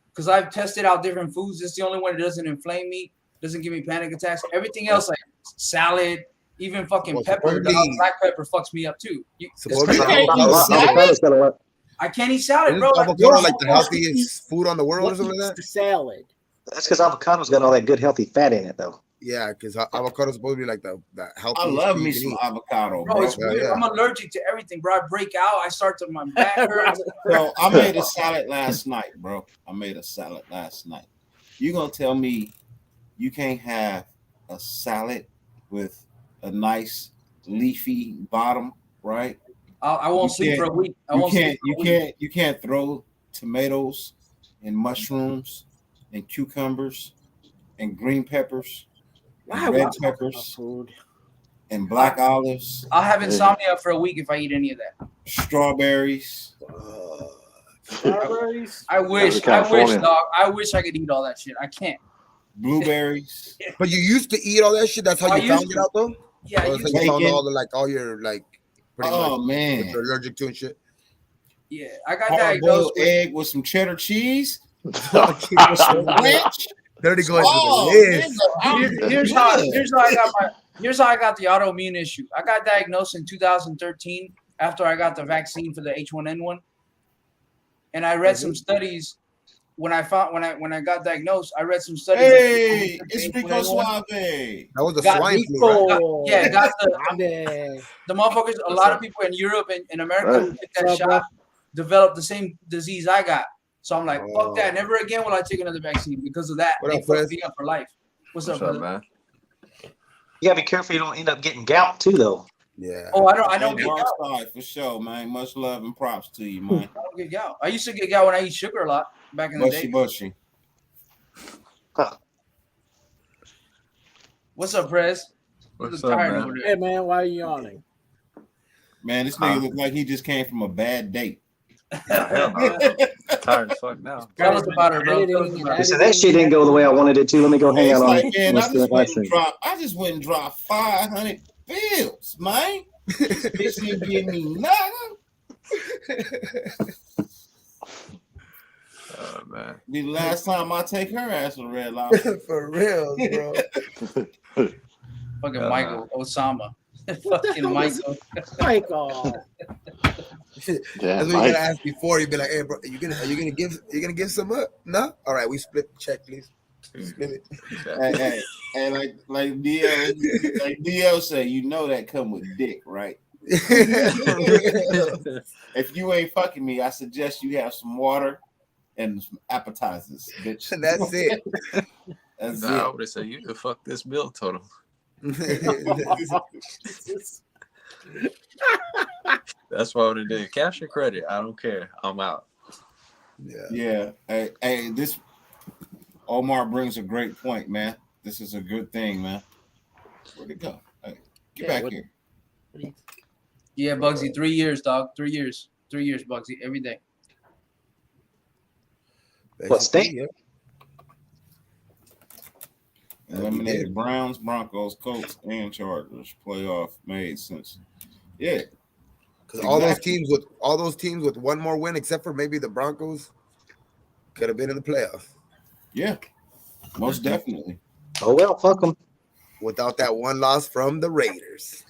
Because I've tested out different foods. It's the only one that doesn't inflame me, doesn't give me panic attacks. Everything else, like salad, even fucking Well, pepper, supposedly- black pepper fucks me up too. Supposedly Avocado's got a lot. I can't eat salad, Isn't bro. avocado like the healthiest food on the world or What something like eats that? the salad? That's because avocado's got all that good healthy fat in it, though. Yeah, because avocado's supposed to be like the healthiest. I love food me you can some eat. avocado, Bro, bro. it's weird. yeah. I'm allergic to everything, bro. I break out. I start to my back hurts. So I made a salad last night, bro. You gonna tell me you can't have a salad with a nice leafy bottom, right? I won't sleep for a week. I won't sleep for a week. You can't throw tomatoes and mushrooms and cucumbers and green peppers Why and red watch peppers food? and black olives, I'll have insomnia for a week if I eat any of that. strawberries. Strawberries? I wish, dog. I wish I could eat all that shit. I can't. Blueberries. But you used to eat all that shit. That's how I you found used it to. out, though. Yeah, Or I it's used like you found Bacon. all your pretty Oh much man. what you're allergic to and shit. yeah. I got Hard diagnosed boiled with egg with some cheddar cheese. Dirty going Oh, to the list. nigga, here's how I got the autoimmune issue. I got diagnosed in 2013 after I got the vaccine for the H1N1, and I read some studies when I got diagnosed. I read some studies. Hey, that it's the Rico H1N1 Suave. That was the Got swine flu, right? Yeah, got the the motherfuckers. A lot of people in Europe and in America who took that shot developed the same disease I got. So I'm like, fuck that. Never again will I take another vaccine because of that. What They up, fucked Fred? me up for life. What's up, brother? man? You gotta be careful you don't end up getting gout too, though. Yeah. Oh, I don't Hey, get Dark gout. Side, for sure, man. Much love and props to you, man. I don't get gout. I used to get gout when I eat sugar a lot back in the Bushy, day. bushy. What's up, Prez? What's You look up, tired man? over there. Hey man, why are you yawning? Man, this nigga look like he just came from a bad date. Hell no. Tired as fuck now. Tell us about it, bro. Tell us Editing about and it. So that shit didn't go the way I wanted it to. Let me go hang It's out on like, it. man, Let's do it last week. I just went and dropped 500 bills, man. This bitch didn't give me nothing. Oh man. Be the last time I take her ass to the Red Lobster. For real, bro. Fucking Michael Osama. Fucking Michael. Michael. Yeah, That's what you gotta ask before. You'd be like, "Hey, bro, are you gonna give some up? No, all right, we split the check, please. Split it." Hey, like DL said, you know that come with dick, right? If you ain't fucking me, I suggest you have some water and some appetizers, bitch. That's it. That's Nah, I it. would have said you could fuck this bill total. That's what I would have did. Cash or credit, I don't care. I'm out. Yeah. Hey, this Omar brings a great point, man. This is a good thing, man. Where'd it go? Hey, get back here. Yeah, Bugsy, 3 years, dog. 3 years. 3 years, Bugsy, every day. What state? Eliminated Browns, Broncos, Colts, and Chargers. Playoff made sense. Yeah. Because all those teams with one more win, except for maybe the Broncos, could have been in the playoffs. Yeah, most definitely. Oh well, fuck them. Without that one loss from the Raiders.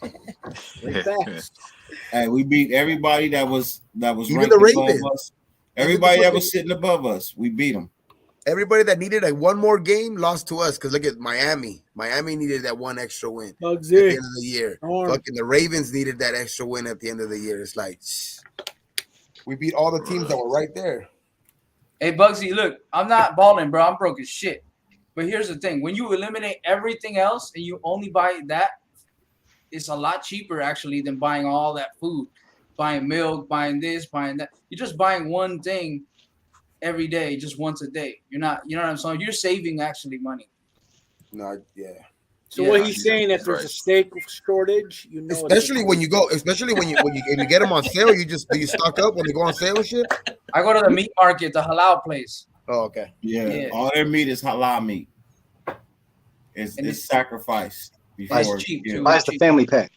Hey, we beat everybody that was Even ranked the above Ravens. us. Everybody that was sitting above us, we beat them. Everybody that needed like one more game lost to us. Because look at Miami. Miami needed that one extra win at the Bugsy. end of the year. Norm. Fucking the Ravens needed that extra win at the end of the year. It's like we beat all the teams that were right there. Hey, Bugsy, look, I'm not balling, bro. I'm broke as shit. But here's the thing. When you eliminate everything else and you only buy that, it's a lot cheaper, actually, than buying all that food. Buying milk, buying this, buying that. You're just buying one thing every day, just once a day. You're not, you know what I'm saying? You're saving, actually, money. No, yeah. So what he's saying, if there's a steak shortage, you know, Especially when you go, especially when you get them on sale, do you stock up when they go on sale and shit? I go to the meat market, the halal place. Oh, okay. Yeah, all their meat is halal meat. It's sacrificed before it's cheap too. Buys the family pack.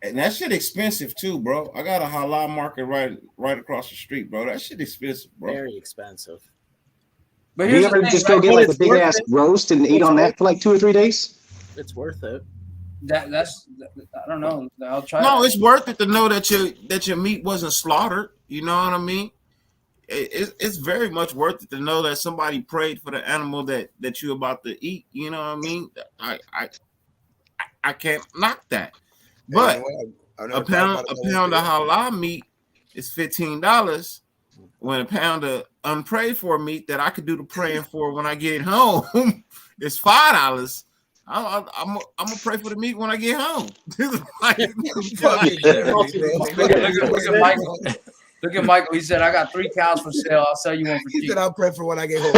And that shit expensive too, bro. I got a halal market right across the street, bro. That shit expensive, bro. very expensive. But Do you ever just go get like a big ass roast and eat on that for like 2 or 3 days? It's worth it. That's I don't know. I'll try. No, it's worth it to know that your meat wasn't slaughtered. You know what I mean? It's very much worth it to know that somebody prayed for the animal that you're about to eat. You know what I mean? I can't knock that. But a pound of halal meat is $15. When a pound of unprayed for meat that I could do the praying for when I get home is $5. I'm gonna pray for the meat when I get home. Look at Michael. Look at Michael. He said, "I got 3 cows for sale. I'll sell you one for cheap." He said, "I'll pray for when I get home."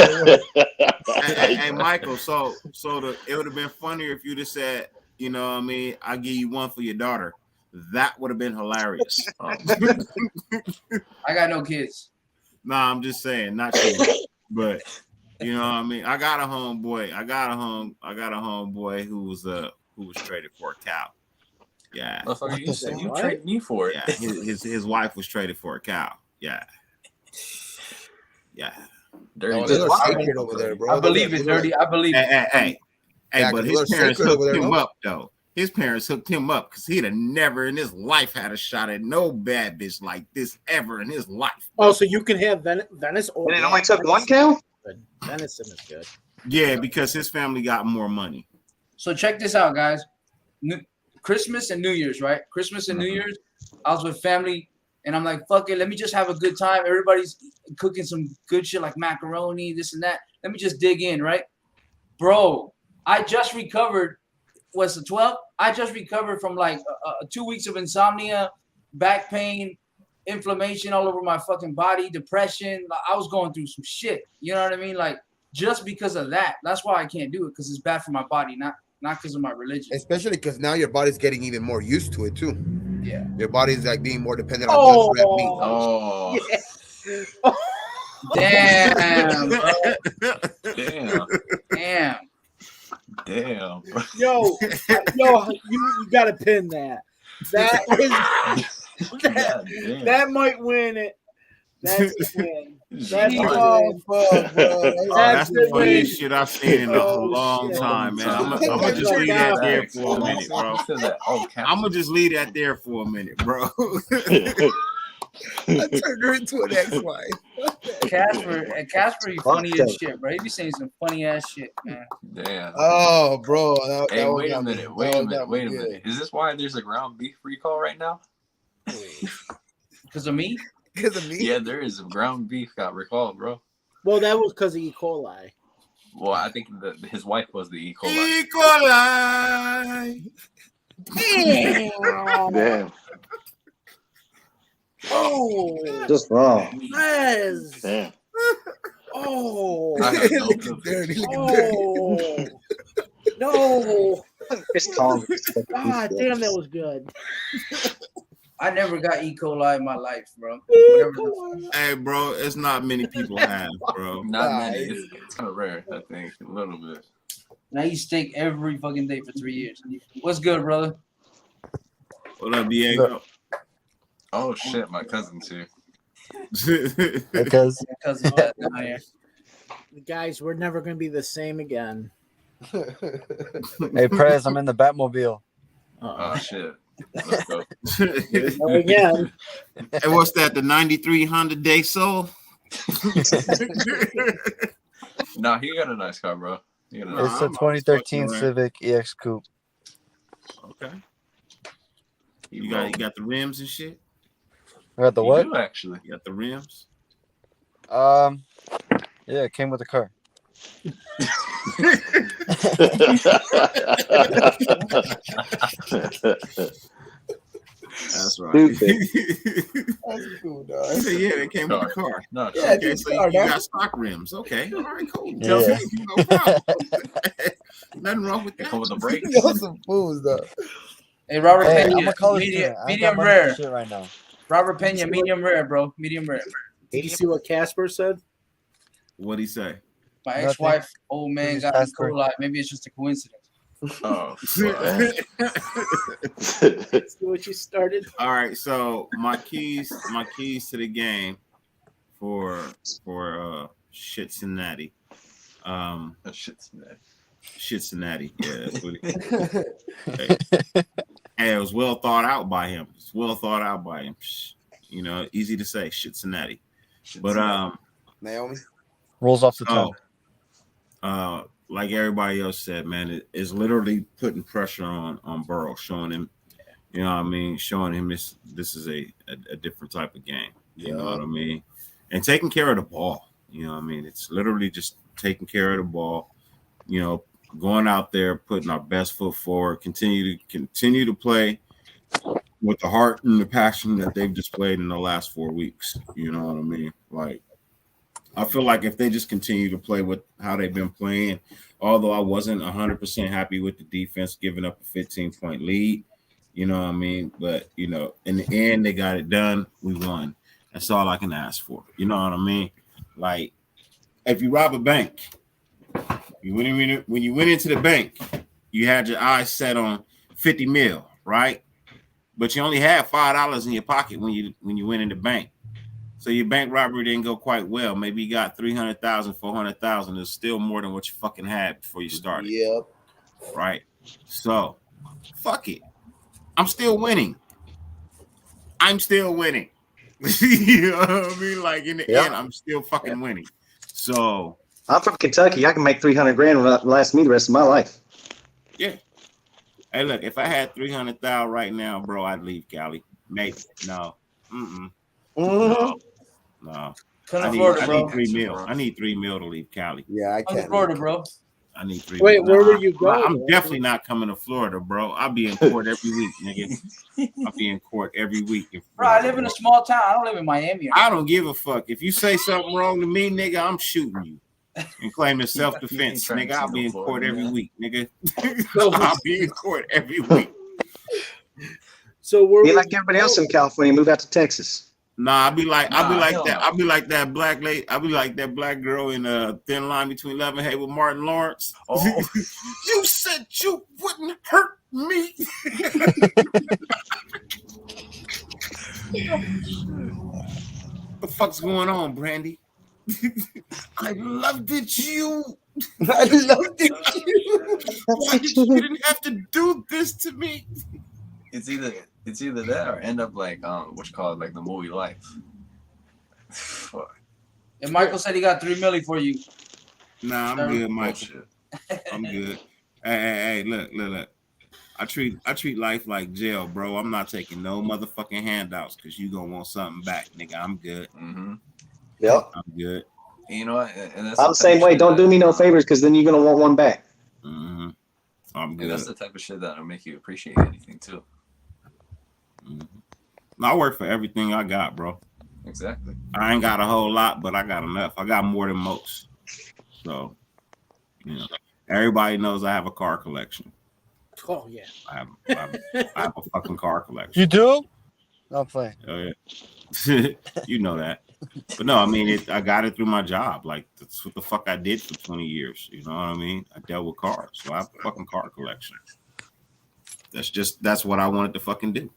Hey, Michael. So it would have been funnier if you'd have said, you know what I mean, I'll give you one for your daughter. That would have been hilarious. I got no kids. Nah, I'm just saying, not you, but you know what I mean. I got a homeboy who was traded for a cow. Yeah, motherfucker, you said you traded me for it. Yeah, his wife was traded for a cow. Yeah. Dirty. Over there, bro. I believe it, Dirty. I believe it. Hey, but his parents hooked him up though. His parents hooked him up because he'd have never in his life had a shot at no bad bitch like this ever in his life. Oh, so you can have Venice. And it only took 1 cow? Venison is good. Yeah, because his family got more money. So check this out, guys. Christmas and New Year's, right? Christmas and New Year's, I was with family, and I'm like, fuck it, let me just have a good time. Everybody's cooking some good shit like macaroni, this and that. Let me just dig in, right? Bro, I just recovered. Was the 12th? I just recovered from like 2 weeks of insomnia, back pain, inflammation all over my fucking body, depression. I was going through some shit. You know what I mean? Like, just because of that. That's why I can't do it, because it's bad for my body, not because of my religion. Especially because now your body's getting even more used to it too. Yeah. Your body's like being more dependent on just red meat. Oh. Yeah. Damn. Damn. Yo, you got to pin that. That might win it. That's the win. That's the Oh, win. fuck, bro. That's the the funniest win. shit I've seen in a Oh, long shit. time, man. I'm That's gonna just like leave that that. there for a minute, bro. Oh, I'm gonna just leave that there for a minute, bro. I turned her into an ex-wife. Casper, you funny as shit, bro. He be saying some funny ass shit, man. Damn. Oh, bro. Hey, that wait a got me- minute. that Wait a got minute. me Wait a good. minute. Is this why there's a ground beef recall right now? Because of me? Because of me? Yeah, there is. Ground beef got recalled, bro. Well, that was because of E. coli. Well, I think his wife was the E. coli. E. coli. Damn. Oh, Just wrong. Rez. Damn. Oh, I have no Look clue. at dirty. Look at dirty. oh, no. Just calm. God damn, that was good. I never got E. coli in my life, bro. Hey, bro, it's not many people have, bro. Not Nah, many. It's kind of rare, I think. A little bit. And I eat steak every fucking day for 3 years. What's good, brother? What up, Diego? Oh, shit. My cousin's here. Because Cousin Pat down here. Guys, we're never going to be the same again. hey, Prez, I'm in the Batmobile. Oh, shit. Let's go. Go again. And what's that? The 93 Honda Day Soul? Nah, he got a nice car, bro. He got a nice It's a I'm 2013 fucking around. Civic EX Coupe. Okay. You got the rims and shit? I got the You what? do, actually. You got the rims? Yeah, it came with the car. That's right. That's cool, dog. He said, yeah, they came with the car. No, Yeah, Okay, just so car, you dog. got stock rims. Okay, all right, cool. Yeah. No problem. Nothing wrong with they that. come with the brakes. Y'all some fools, though. Hey, Robert Hey, Pena, I'm a college medium, student. I ain't got medium money rare. for shit right now. Robert Pena, medium rare, bro. Medium rare. Did you see what Casper said? What'd he say? My Nothing. ex-wife, old man, Just got E. Casper. coli. Maybe it's just a coincidence. Oh, See what you started? All right, so my keys to the game for Cincinnati. Cincinnati. Yeah, that's what hey, it was well thought out by him. It's well thought out by him. You know, easy to say, Cincinnati. But Naomi? Rolls off the tongue. like everybody else said, man, it's literally putting pressure on Burrow, showing him, you know what I mean, showing him this is a different type of game. You know what I mean? And taking care of the ball. You know what I mean? It's literally just taking care of the ball, you know, going out there, putting our best foot forward, continue to play with the heart and the passion that they've displayed in the last 4 weeks. You know what I mean? Like, I feel like if they just continue to play with how they've been playing, although I wasn't 100% happy with the defense giving up a 15-point lead, you know what I mean? But, you know, in the end, they got it done. We won. That's all I can ask for. You know what I mean? Like, if you rob a bank, when you went into the bank, you had your eyes set on 50 mil, right? But you only had $5 in your pocket when you went in the bank. So your bank robbery didn't go quite well. Maybe you got 300,000, 400,000. It's still more than what you fucking had before you started. Yep. Right? So, fuck it. I'm still winning. You know what I mean? Like, in the end, I'm still fucking winning. So, I'm from Kentucky. I can make $300,000 last me the rest of my life. yeah. Hey, look, if I had 300,000 right now, bro, I'd leave Cali. Maybe. No. No. Come to I Florida, bro. need 3 mil. I need 3 mil to leave Cali. Yeah, I Come to can't. Florida, bro. I need 3 Wait, mil. where would you go? I'm definitely not coming to Florida, bro. I'll be in court every week, nigga. I'll be in court every week. Bro, I live in a small town. I don't live in Miami. I don't give a fuck. If you say something wrong to me, nigga, I'm shooting you. And claiming self-defense, nigga. I'll be in court every week, nigga. I'll be in court every week. So we're Be like everybody else in California, move out to Texas. Nah, I'll be like hell that. no. I'll be like that black lady. I'll be like that black girl in Thin Line Between Love and Hate with Martin Lawrence. Oh. You said you wouldn't hurt me. The fuck's going on, Brandy? I loved it, you. I loved it. Why did you didn't have to do this to me? It's either that or end up like what you call it, like the movie Life. Fuck. And Michael said he got $3 million for you. Nah, I'm good, Michael. I'm good. Hey, look. I treat life like jail, bro. I'm not taking no motherfucking handouts because you gonna want something back, nigga. I'm good. Mm-hmm. Yep. I'm good. And you know what? And that's I'm the same way. Don't do me no favors because then you're gonna want one back. Mm-hmm. I'm good. And that's the type of shit that'll make you appreciate anything too. Mm-hmm. I work for everything I got, bro. Exactly. I ain't got a whole lot, but I got enough. I got more than most. So, everybody knows I have a car collection. Oh yeah. I have a fucking car collection. You do? No, I'm playing. Oh yeah. You know that. But no, I mean I got it through my job. Like that's what the fuck I did for 20 years. You know what I mean? I dealt with cars. So I have a fucking car collection. That's what I wanted to fucking do.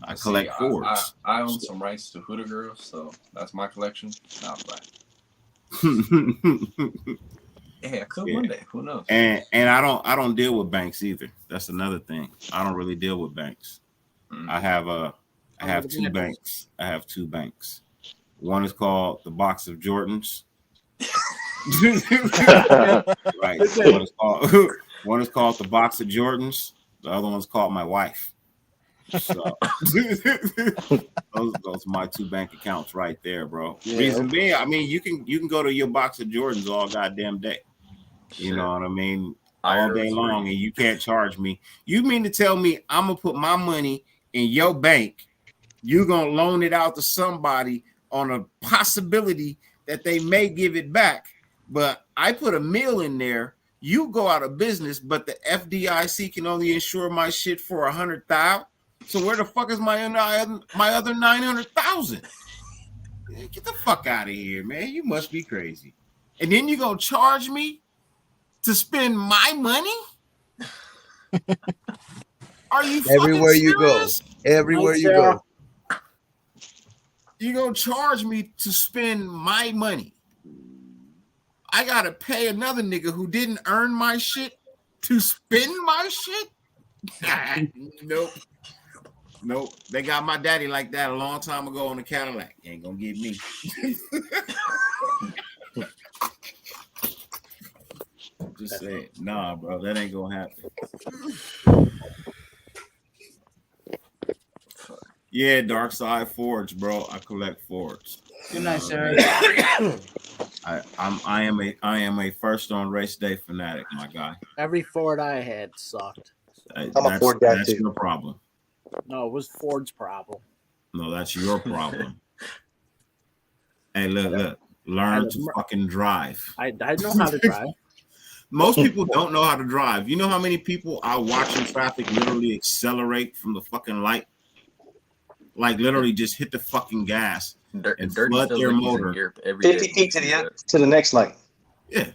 I collect Fords. I own some rights to Huda Girls, so that's my collection. Nah, yeah, I could one day. Who knows? And I don't deal with banks either. That's another thing. I don't really deal with banks. Mm-hmm. I have two banks. I have two banks. One is called the Box of Jordans. Right. One is called the Box of Jordans. The other one's called my wife. So those are my two bank accounts right there, bro. Yeah. Reason being, I mean, you can go to your Box of Jordans all goddamn day. You know what I mean? All day long, and you can't charge me. You mean to tell me I'm gonna put my money in your bank? You're gonna loan it out to somebody on a possibility that they may give it back, but I put $1 million in there. You go out of business, but the FDIC can only insure my shit for $100,000. So where the fuck is my other 900,000? Get the fuck out of here, man! You must be crazy. And then you gonna charge me to spend my money? Are you everywhere you go? Everywhere you go, you gonna charge me to spend my money? I gotta pay another nigga who didn't earn my shit to spend my shit? Nope. They got my daddy like that a long time ago on the Cadillac. Ain't gonna get me. Just saying, nah, bro, that ain't gonna happen. Yeah, Dark Side Forge, bro. I collect Fords. Good night, sir. I am a first on race day fanatic, my guy. Every Ford I had sucked. I'm a Ford guy That's too. your problem. No, it was Ford's problem. No, that's your problem. Hey, look. Learn to fucking drive. I know how to drive. Most people don't know how to drive. You know how many people I watch in traffic literally accelerate from the fucking light? Like literally just hit the fucking gas and flood their motor. 50 feet to the next light. Yeah.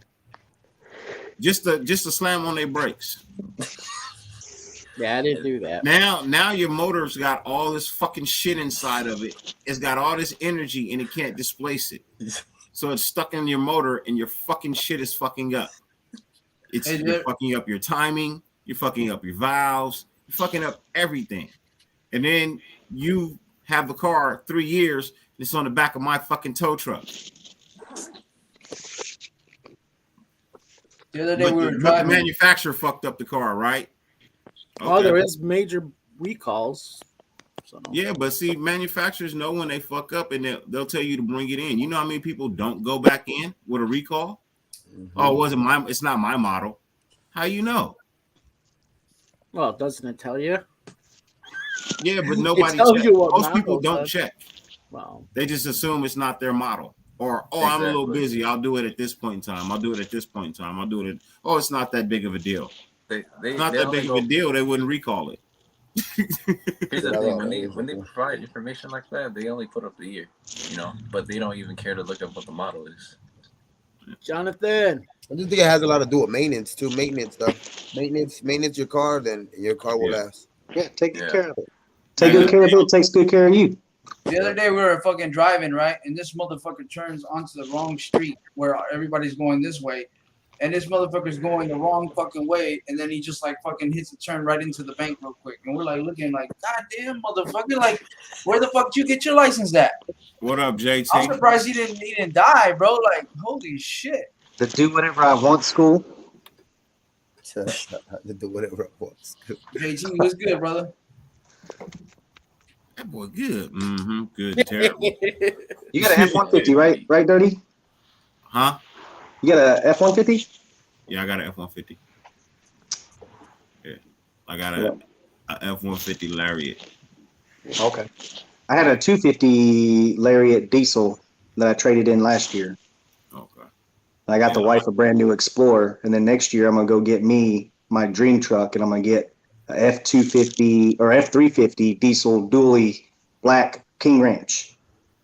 Just to slam on their brakes. Yeah, I didn't do that. Now your motor's got all this fucking shit inside of it. It's got all this energy and it can't displace it. So it's stuck in your motor and your fucking shit is fucking up. You're fucking up your timing. You're fucking up your valves. You're fucking up everything. And then you have the car 3 years and it's on the back of my fucking tow truck. The other day we were driving. The manufacturer fucked up the car, right? Okay. Well, there is major recalls. So. Yeah, but see, manufacturers know when they fuck up and they'll tell you to bring it in. You know how many people don't go back in with a recall? Mm-hmm. Oh, it's not my model. How you know? Well, doesn't it tell you? Yeah, but nobody checks. Most people don't check. Wow. They just assume it's not their model. Or, exactly. I'm a little busy. I'll do it at this point in time. It's not that big of a deal. It's not that big of a deal. They wouldn't recall it. Here's the thing: when they provide information like that, they only put up the year, but they don't even care to look up what the model is. Jonathan, I just think it has a lot to do with maintenance too. Maintenance stuff. Maintenance your car, then your car will last. Yeah, take good care of it. Take good care of it. Takes good care of you. The other day we were fucking driving, right? And this motherfucker turns onto the wrong street where everybody's going this way. And this motherfucker's going the wrong fucking way. And then he just like fucking hits a turn right into the bank real quick. And we're like looking like, God damn, motherfucker. Like, where the fuck did you get your license at? What up, JT? I'm surprised he didn't die, bro. Like, holy shit. The do whatever I want school. The do whatever I want. JT, what's good, brother? That boy good. Mm-hmm. Good. Terrible. You got an F-150, right? Right, Dirty? Huh? You got a F-150? Yeah, I got an F-150. Yeah. I got a F-150 Lariat. Okay. I had a 250 Lariat diesel that I traded in last year. Okay. And I got the wife a brand new Explorer, and then next year I'm gonna go get me my dream truck, and I'm gonna get a F-250 or F-350 diesel dually black King Ranch.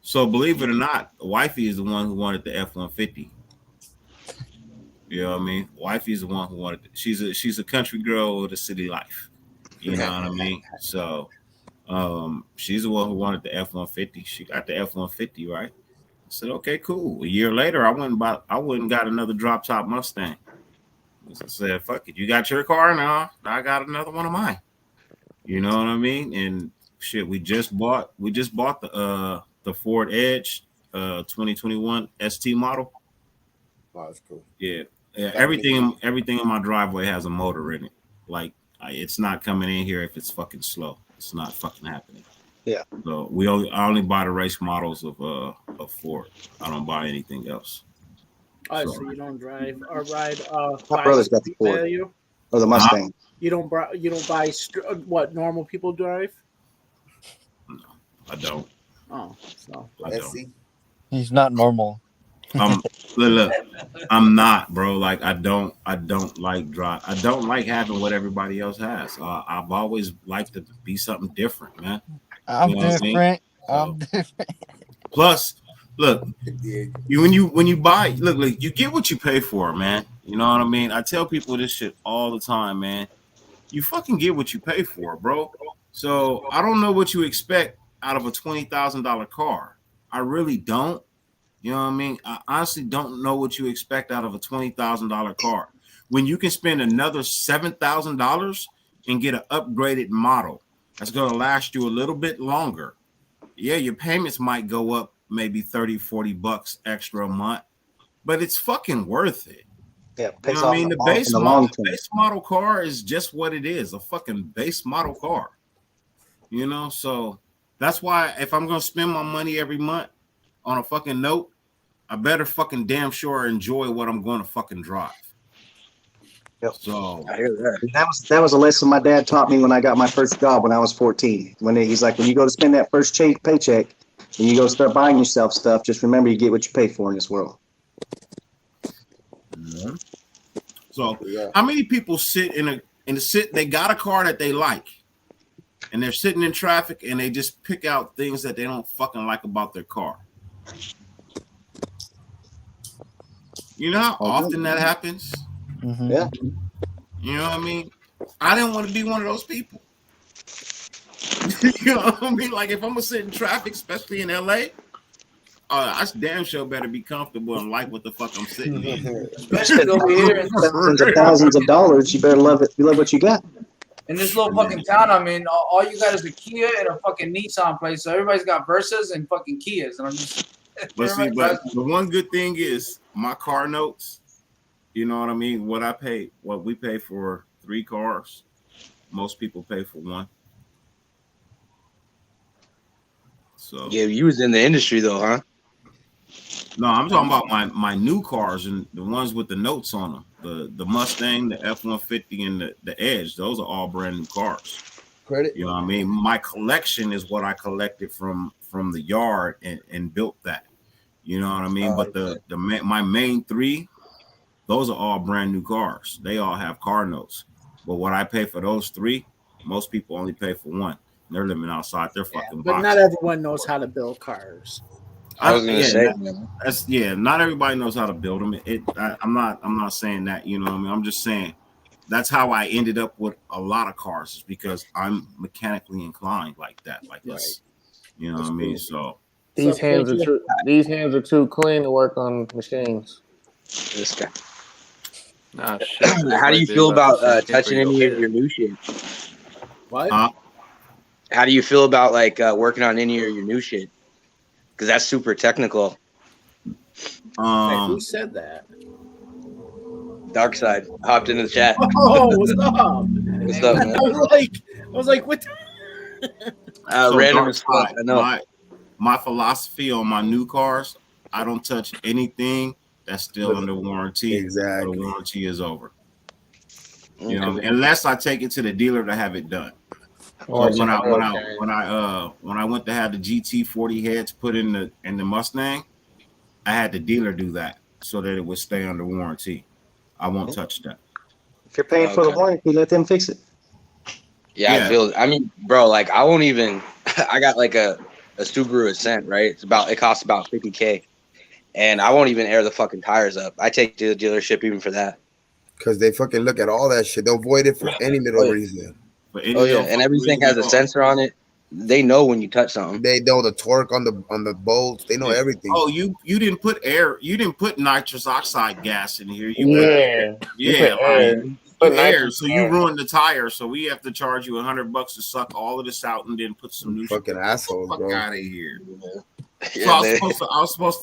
So believe it or not, wifey is the one who wanted the F-150. You know what I mean? Wifey's the one who wanted it. She's a country girl with a city life. You know what I mean? So she's the one who wanted the F-150. She got the F-150, right? I said, okay, cool. A year later, I went and got another drop top Mustang. I said, fuck it. You got your car now. I got another one of mine. You know what I mean? And shit, we just bought the Ford Edge 2021 ST model. Wow, that's cool. Yeah. Everything in my driveway has a motor in it. Like it's not coming in here if it's fucking slow. It's not fucking happening. Yeah. So I only buy the race models of Ford. I don't buy anything else. Oh, so you don't drive or ride? My brother's got the Ford or the Mustang. You don't buy what normal people drive? No, I don't. Oh, so I don't. He's not normal. Look, I'm not, bro. Like I don't like drive. I don't like having what everybody else has. I've always liked to be something different, man. I'm different. I'm different. Plus, look, when you buy, look, you get what you pay for, man. You know what I mean? I tell people this shit all the time, man. You fucking get what you pay for, bro. So I don't know what you expect out of a $20,000 car. I really don't. You know what I mean? I honestly don't know what you expect out of a $20,000 car. When you can spend another $7,000 and get an upgraded model that's going to last you a little bit longer. Yeah, your payments might go up maybe $30-$40 extra a month, but it's fucking worth it. Yeah, you know what I mean? The base model car is just what it is, a fucking base model car. You know, so that's why if I'm going to spend my money every month on a fucking note, I better fucking damn sure enjoy what I'm going to fucking drive. Yep. So I hear that. That was a lesson my dad taught me when I got my first job when I was 14. He's like, when you go to spend that first paycheck and you go start buying yourself stuff, just remember you get what you pay for in this world. Mm-hmm. So how many people sit they got a car that they like and they're sitting in traffic and they just pick out things that they don't fucking like about their car? You know how often that happens? Mm-hmm. Yeah. You know what I mean? I didn't want to be one of those people. You know what I mean? Like if I'm gonna sit in traffic, especially in LA, I damn sure better be comfortable and like what the fuck I'm sitting in. Especially over here. Thousands of dollars. You better love it. You love what you got. In this little fucking town, I mean, all you got is a Kia and a fucking Nissan place. So everybody's got Versas and fucking Kias, and I'm just. But the one good thing is my car notes. You know what I mean? What we pay for 3 cars, most people pay for 1. So yeah, you was in the industry though, huh? No, I'm talking about my new cars and the ones with the notes on them. The Mustang, the F-150, and the Edge. Those are all brand new cars. Credit. You know what I mean? My collection is what I collected from the yard and built that. You know what I mean? But my main 3, those are all brand new cars. They all have car notes. But what I pay for those 3, most people only pay for 1. They're living outside their fucking but box. not everyone knows how to build cars. I was gonna say, not everybody knows how to build them. I'm not saying that. You know what I mean? I'm just saying that's how I ended up with a lot of cars, is because I'm mechanically inclined like that, like this. You know what I mean? So these hands are too clean to work on machines. This guy. Nah, shit. How do you feel about touching any of your new shit? What? How do you feel about like working on any of your new shit? Because that's super technical. Who said that? Dark Side hopped into the chat. Oh, what's up? What's up, man? I was like, what? So random Dark as fuck. Side, I know. My philosophy on my new cars, I don't touch anything that's still under warranty. Exactly. The warranty is over. You know, unless I take it to the dealer to have it done. So when I went to have the GT40 heads put in the Mustang, I had the dealer do that so that it would stay under warranty. I won't touch that. If you're paying for the warranty, let them fix it. Yeah, I mean, bro, like I won't even. I got like a Subaru Ascent, right? It costs about $50K, and I won't even air the fucking tires up. I take to the dealership even for that. Because they fucking look at all that shit. They'll void it for any little reason. And everything has a sensor on it. They know when you touch something. They know the torque on the bolts. They know everything. Oh, you didn't put air. You didn't put nitrous oxide gas in here. You put air. So you ruined the tire. So we have to charge you $100 to suck all of this out and then put some new fucking assholes, fuck bro. out of here. Yeah, So I was supposed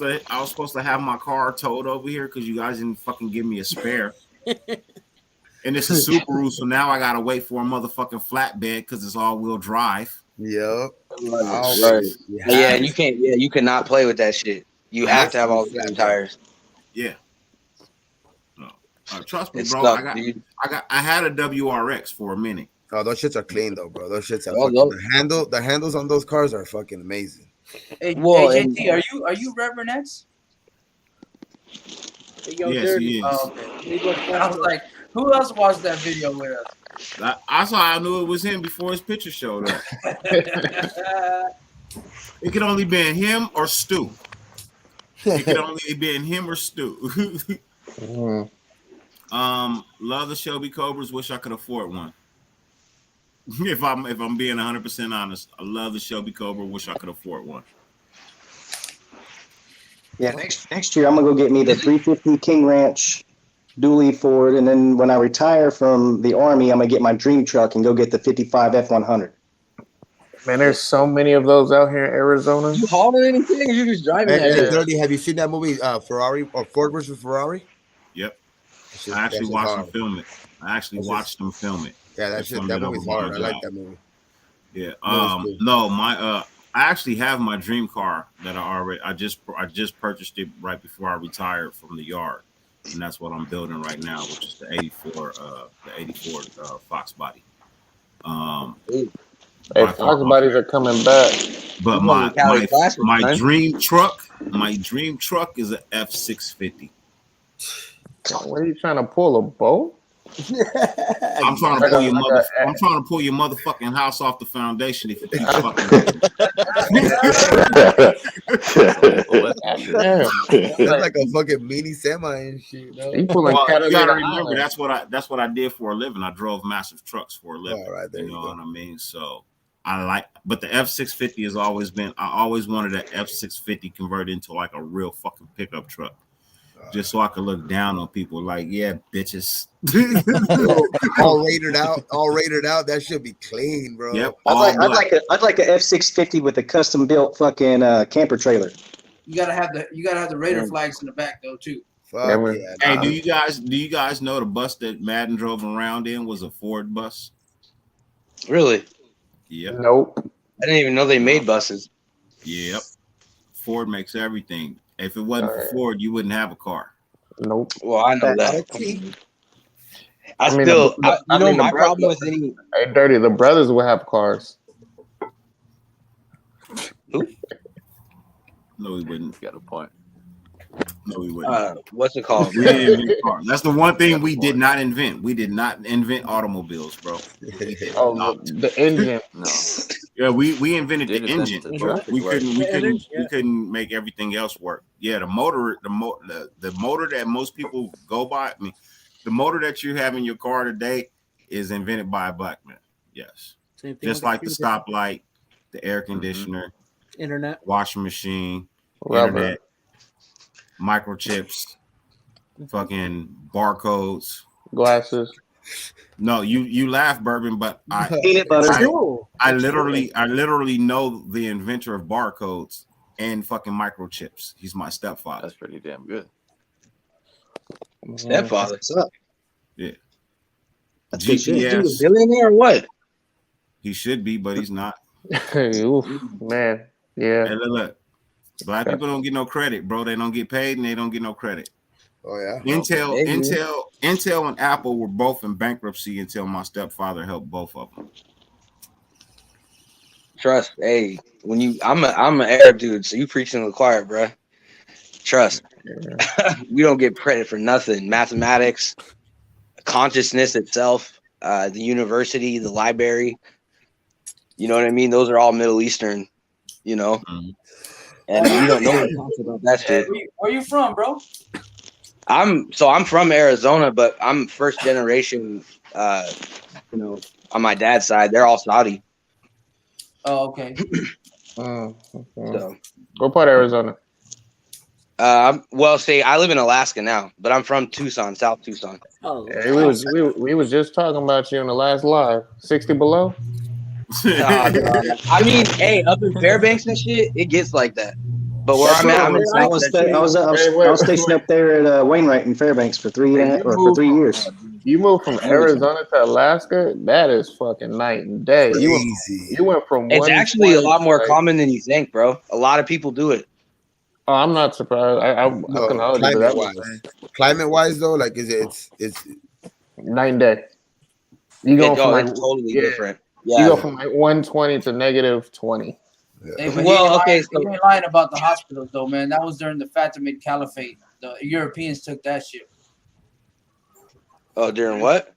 to have my car towed over here because you guys didn't fucking give me a spare. And it's a Subaru, so now I gotta wait for a motherfucking flatbed because it's all-wheel drive. Yep. Right. Yeah, and you can't. Yeah, you cannot play with that shit. You have to have all the tires. Yeah. No. Trust me, It bro. sucks, dude. I had a WRX for a minute. Oh, those shits are clean though, bro. Those shits are the handles on those cars are fucking amazing. Hey, JT, are you Reverend X? Yo, Yes, he is. Oh, okay. I was like, who else watched that video with us? That's how I knew it was him before his picture showed up. It could only be him or Stu. It could only be him or Stu. Love the Shelby Cobras. Wish I could afford one. If I'm being 100% honest, I love the Shelby Cobra. Wish I could afford one. Yeah, next year I'm gonna go get me the 350 King Ranch dually Ford, and then when I retire from the Army, I'm gonna get my dream truck and go get the 55 F100. Man, there's so many of those out here in Arizona. You hauling anything? You just driving? Dirty. Have you seen that movie, Ferrari or Ford versus Ferrari? Yep. I actually watched them film it. Watched them film it. Yeah, that movie's hard. I like that movie. Yeah. No, I actually have my dream car that I just purchased it right before I retired from the yard, and that's what I'm building right now, which is the 84 Fox body. Fox bodies are coming back. But my dream truck is a F650. What are you trying to pull, a boat? I'm trying to pull your motherfucking house off the foundation if you keep fucking. That's like a fucking mini semi and shit. No? You gotta remember that's what I did for a living. I drove massive trucks for a living. All right, you know what I mean? So but the F650 has always been. I always wanted an F650 converted into like a real fucking pickup truck. Just so I could look down on people like, yeah, bitches. all rated out. That should be clean, bro. Yep. I'd like a F650 with a custom built fucking camper trailer. You gotta have the Raider flags in the back though too. Hey, do you guys know the bus that Madden drove around in was a Ford bus? Really? Yep. Nope. I didn't even know they made buses. Yep. Ford makes everything. If it wasn't for Ford, you wouldn't have a car. Nope. Well, I know that. My problem with any. Hey, Dirty, the brothers will have cars. Who? No, we wouldn't. You got a point. No, we wouldn't. What's it called? We didn't invent cars. That's the one thing we did not invent. We did not invent automobiles, bro. The engine. No. Yeah, we invented the engine. We couldn't couldn't make everything else work. Yeah, the motor that most people go by. I mean, the motor that you have in your car today is invented by a black man. Yes, just like the stoplight, the air conditioner, Internet. washing machine, Rubber. internet, microchips, fucking barcodes, Glasses. No, you laugh, Bourbon, but Peanut butter. I literally know the inventor of barcodes and fucking microchips. He's my stepfather. That's pretty damn good. Stepfather. What's up? Yeah. That's good shit. Dude, a billionaire or what? He should be, but he's not. Oof, man. Yeah. Hey, look. Black people don't get no credit, bro. They don't get paid and they don't get no credit. Oh yeah. Intel and Apple were both in bankruptcy until my stepfather helped both of them. Trust. Hey, I'm an Arab dude, so you preaching to the choir, bro. Trust. We don't get credit for nothing. Mathematics, consciousness itself, the university, the library. You know what I mean? Those are all Middle Eastern, you know. Mm-hmm. And we don't know what talks about that shit. Where you from, bro? I'm from Arizona, but I'm first generation. On my dad's side, they're all Saudi. Oh, okay. Okay. So, What part of Arizona? well, see, I live in Alaska now, but I'm from Tucson, South Tucson. Oh, Hey, we was just talking about you in the last live. 60 below. I mean, hey, up in Fairbanks and shit, it gets like that. But where I'm at, I'm in I was stationed up there at Wainwright in Fairbanks for 3 years. You moved from Arizona to Alaska. That is fucking night and day. You went from. It's actually a lot more common than you think, bro. A lot of people do it. Oh, I'm not surprised. I can hold you to that. Climate-wise, though, like it's night and day. You go from it's totally different. Yeah. You go from like 120 to negative 20. Hey, but he ain't lying about the hospitals, though, man. That was during the Fatimid Caliphate. The Europeans took that shit. Oh, during what?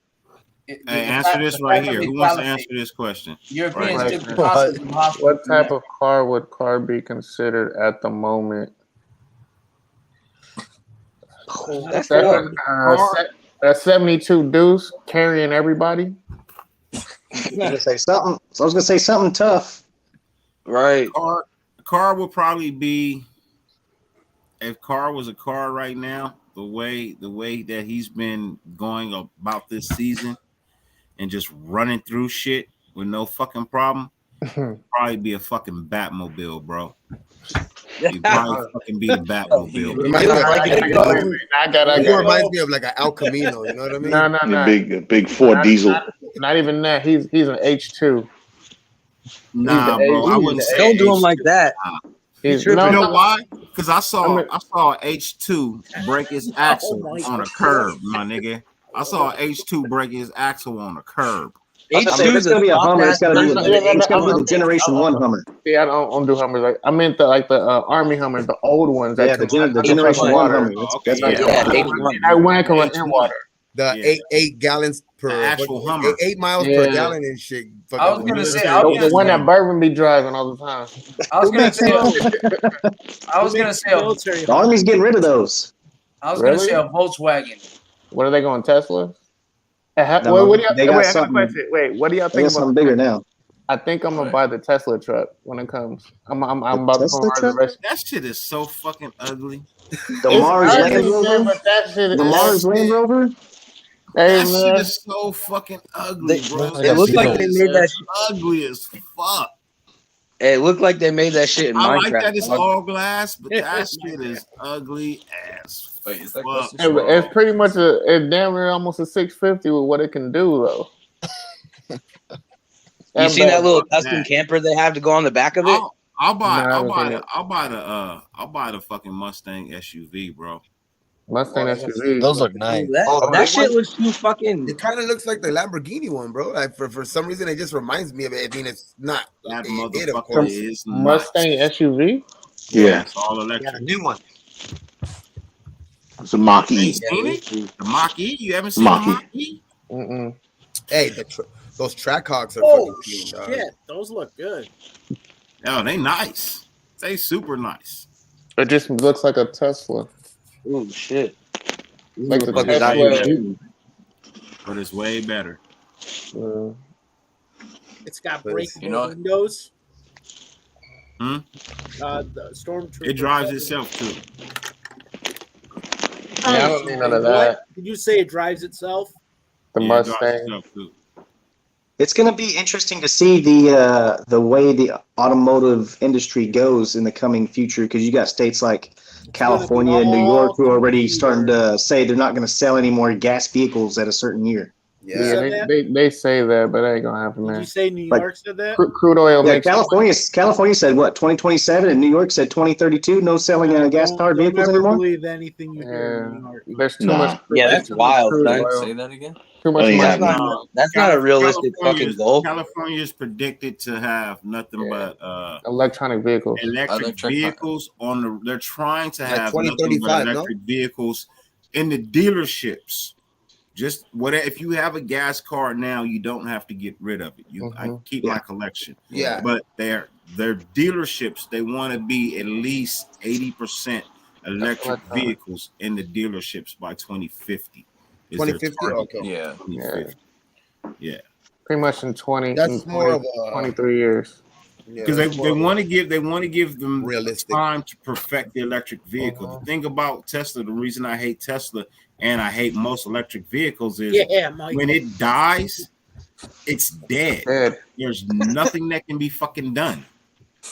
Hey, answer this right here. Who wants to answer this question? Europeans took the process of hospitals. What type of car would car be considered at the moment? That's that 72 Deuce carrying everybody. I was gonna say something. So I was gonna say something tough. Right. Car would probably be, if car was a car right now, the way that he's been going about this season and just running through shit with no fucking problem, probably be a fucking Batmobile, bro. You'd probably fucking be the Batmobile. It reminds me of like an El Camino, you know what I mean? No. Big Ford diesel. Not even that. He's an H2. Nah, bro, I wouldn't say don't do him like that. You know why? Because I saw H2 break his axle on a curb, my nigga. I saw H2 break his axle on a curb. It's gonna be a Hummer. It's gonna be the Generation 1 Hummer. Yeah, I don't do Hummers. Like I meant the Army Hummers, the old ones. Yeah, the Generation 1 Hummer. I went to in water. The 8 gallons per actual Hummer, 8 miles per gallon and shit. I was gonna say the one that Bourbon be driving all the time. I was gonna say the Army's getting rid of those. I was gonna say a Volkswagen. What are they going, Tesla? No, what do y'all, they got wait, something. What do y'all think about something bigger now? I think I'm gonna buy the Tesla truck when it comes. I'm about to put my reservation. That shit is so fucking ugly. The Mars Land Rover. The Mars Land Rover. Hey, that man. shit is so fucking ugly, bro. It looked like they made that ugly as fuck. It looked like they made that shit in I Minecraft. like that it's all glass, but that shit is ugly as fuck. It's pretty much it's damn near almost a 650 with what it can do though. You seen that little custom camper they have to go on the back of it? I'll buy the fucking Mustang SUV, bro. Mustang SUV. Those look nice. That shit looks too fucking. It kind of looks like the Lamborghini one, bro. Like for some reason, it just reminds me of it. I mean, it's not. That it, of motherfucker course. is Mustang SUV. Yeah, it's all electric. A new one. It's a Mach-E. The Mach-E? You haven't seen the Mach-E? Mm-mm. Hey, those Trackhawks are fucking clean, dog. Shit, those look good. Oh, they nice. They super nice. It just looks like a Tesla. Oh shit! Like the Fucking Tesla. But it's way better. It's got breakable You know- windows. The Stormtrooper. It drives itself too. Yeah, I don't need none of What? that. Did you say it drives itself? The Yeah, it drives Mustang. itself too. It's going to be interesting to see the way the automotive industry goes in the coming future, because you got states like California and New York who are already starting to say they're not going to sell any more gas vehicles at a certain year. Yeah, they say that, but it ain't gonna happen, man. Did you say New Like, York said that? Crude oil Yeah, makes California said what, 2027, and New York said 2032. No selling gas powered Don't vehicles ever anymore. believe anything you hear in New York. There's too Nah. much. Yeah, there's that's too much wild, crude son. oil. Say that again. Too much That ain't money. happening. That's not a realistic fucking goal. California is predicted to have nothing but Electronic vehicles. electric vehicles on the. They're trying to Like have nothing but 2035, no? electric vehicles in the dealerships. Just what if you have a gas car now, you don't have to get rid of it. I keep my collection. Yeah. But their dealerships, they want to be at least 80% electric vehicles in the dealerships by 2050. Is their 2050? target. Okay. Yeah. 2050. Yeah. Pretty much in 20. That's in more 20, of a 23 years. Because they want to give them realistic time to perfect the electric vehicle. The thing about Tesla, the reason I hate Tesla and I hate most electric vehicles is when it dies, it's dead. There's nothing that can be fucking done.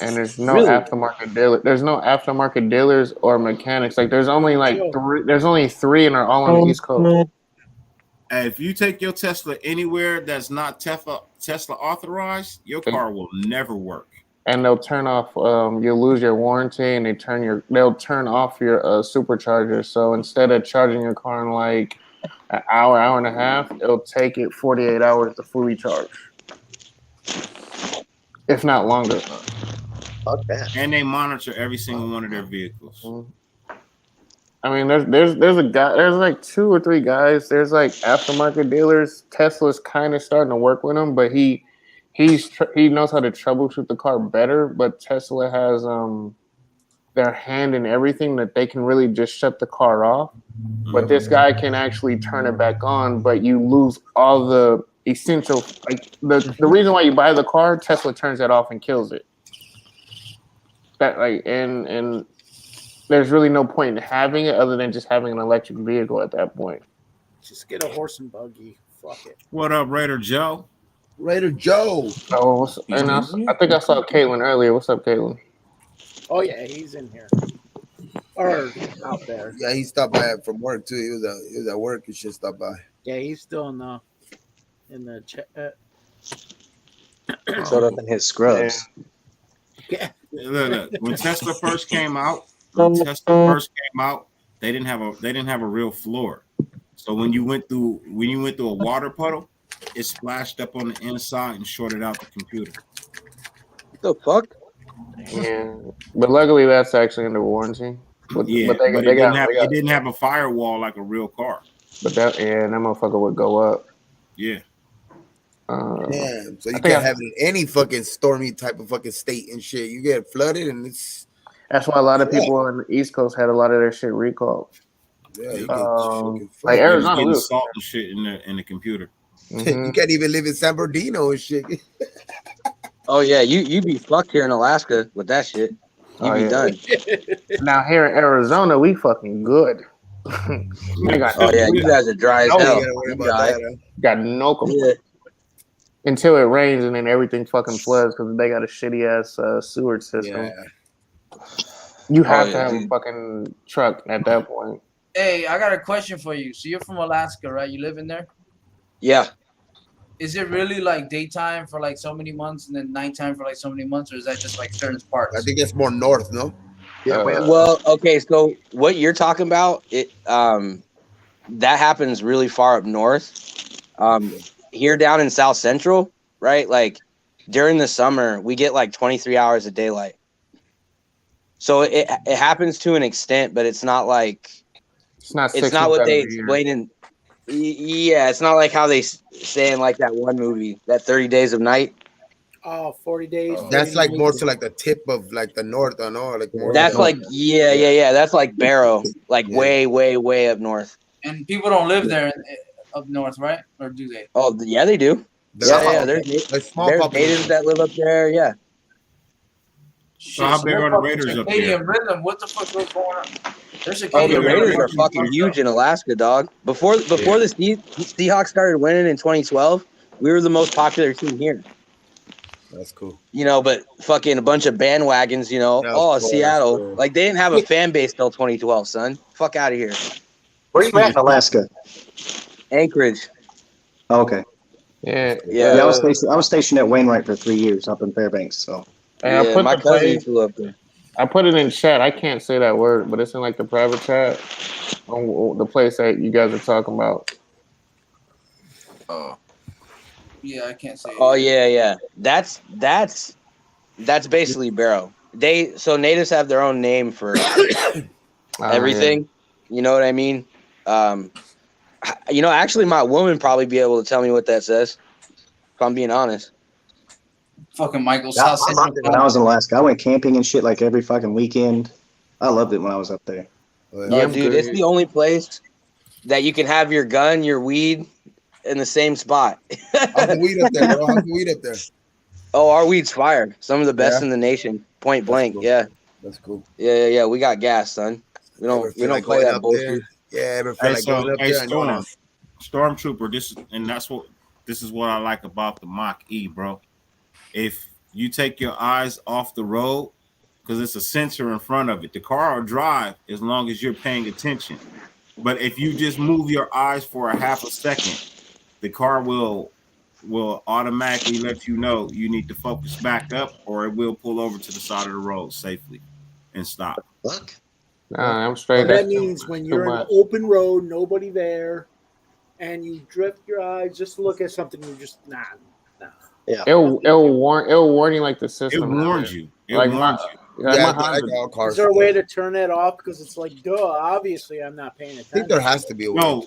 And there's no aftermarket dealer. There's no aftermarket dealers or mechanics. Like there's only three. There's only three, and they're all on the East Coast. If you take your Tesla anywhere that's not Tesla authorized, your car will never work. And they'll turn off. You'll lose your warranty, and they'll turn off your supercharger. So instead of charging your car in like an hour and a half, it'll take it 48 hours to fully charge, if not longer. Fuck that. And they monitor every single one of their vehicles. I mean, there's a guy. There's like 2 or 3 guys. There's like aftermarket dealers. Tesla's kind of starting to work with them, but he knows how to troubleshoot the car better. But Tesla has their hand in everything, that they can really just shut the car off. But this guy can actually turn it back on. But you lose all the essential, like the reason why you buy the car, Tesla turns that off and kills it. That like and there's really no point in having it other than just having an electric vehicle at that point. Just get a horse and buggy. Fuck it. What up, Raider Joe? Raider Joe. Oh, I think I saw Caitlin earlier. What's up, Caitlin? Oh yeah, he's in here. Or out there. Yeah, he stopped by from work too. He was at work. He should stop by. Yeah, he's still in the chat. Showed up in his scrubs. Yeah. Look, when Tesla first came out, they didn't have a real floor. So when you went through a water puddle, it splashed up on the inside and shorted out the computer. What the fuck? Yeah, but luckily that's actually under warranty. But it didn't have a firewall like a real car. But that motherfucker would go up. Yeah. Damn. So you can't have it in any fucking stormy type of fucking state and shit. You get flooded and it's. That's why a lot of people on the East Coast had a lot of their shit recalled. Yeah, you like Arizona, getting salt and shit in the computer. You can't even live in San Bernardino and shit. Oh yeah, you be fucked here in Alaska with that shit. You be done. Now here in Arizona, we fucking good. Oh yeah, you guys are dry as hell. Got no complaint. Until it rains and then everything fucking floods because they got a shitty ass sewer system. Yeah. You have to have a fucking truck at that point. Hey, I got a question for you. So you're from Alaska, right? You live in there? Yeah. Is it really like daytime for like so many months and then nighttime for like so many months, or is that just like certain parts? I think it's more north, no? Yeah. Well, okay. So what you're talking about, that happens really far up north. Here down in South Central, right? Like during the summer, we get like 23 hours of daylight. So it happens to an extent, but it's not like it's not what they explain in. Yeah, it's not like how they say in like that one movie, that 30 Days of Night. Oh, 40 days. That's like more to like the tip of like the north, I know. Like more. That's like yeah. That's like Barrow, like way up north. And people don't live there up north, right? Or do they? Oh yeah, they do. Yeah. There's natives that live up there. Yeah. So how big are the Raiders up there? Circadian rhythm. What the fuck is going on? There's Oh, the circadian Raiders rhythm. are fucking huge in Alaska, dog. Before the Seahawks started winning in 2012, we were the most popular team here. That's cool. You know, but fucking a bunch of bandwagons, you know. Yeah, Oh, of course, Seattle. bro. Like, they didn't have a fan base till 2012, son. Fuck out of here. Where you at in Alaska? Anchorage. Oh, okay. Yeah. Yeah. I was stationed at Wainwright for 3 years up in Fairbanks. So And I put my the cousin play, used to live there. I put it in chat. I can't say that word, but it's in like the private chat on the place that you guys are talking about. Oh. Yeah, I can't say. Oh yeah. That's basically Barrow. So natives have their own name for everything. You know what I mean? You know, actually, my woman probably be able to tell me what that says. If I'm being honest. Fucking Michael I South. loved it when I was in Alaska. I went camping and shit like every fucking weekend. I loved it when I was up there. Yeah, dude, it's the only place that you can have your gun, your weed in the same spot. How's the weed up there, bro? How's the weed up there? Oh, our weed's fire. Some of the best in the nation. Point blank. cool. Yeah. That's cool. Yeah. We got gas, son. We don't like play going that up bullshit. there? Yeah, ever feel like going up there? and going Stormtrooper, this is what I like about the Mach E, bro. If you take your eyes off the road, because it's a sensor in front of it, the car will drive as long as you're paying attention. But if you just move your eyes for a half a second, the car will automatically let you know you need to focus back up, or it will pull over to the side of the road safely and stop. Look. Nah, I'm straight. That means when you're in an open road, nobody there, and you drift your eyes, just look at something, you just nah. Yeah. It'll warn you like the system. It warns you. It Like warns my- you. Yeah, my Honda- all cars. Is there a way to turn that off? Because it's like, duh, obviously I'm not paying attention. I think there has to be a way. No,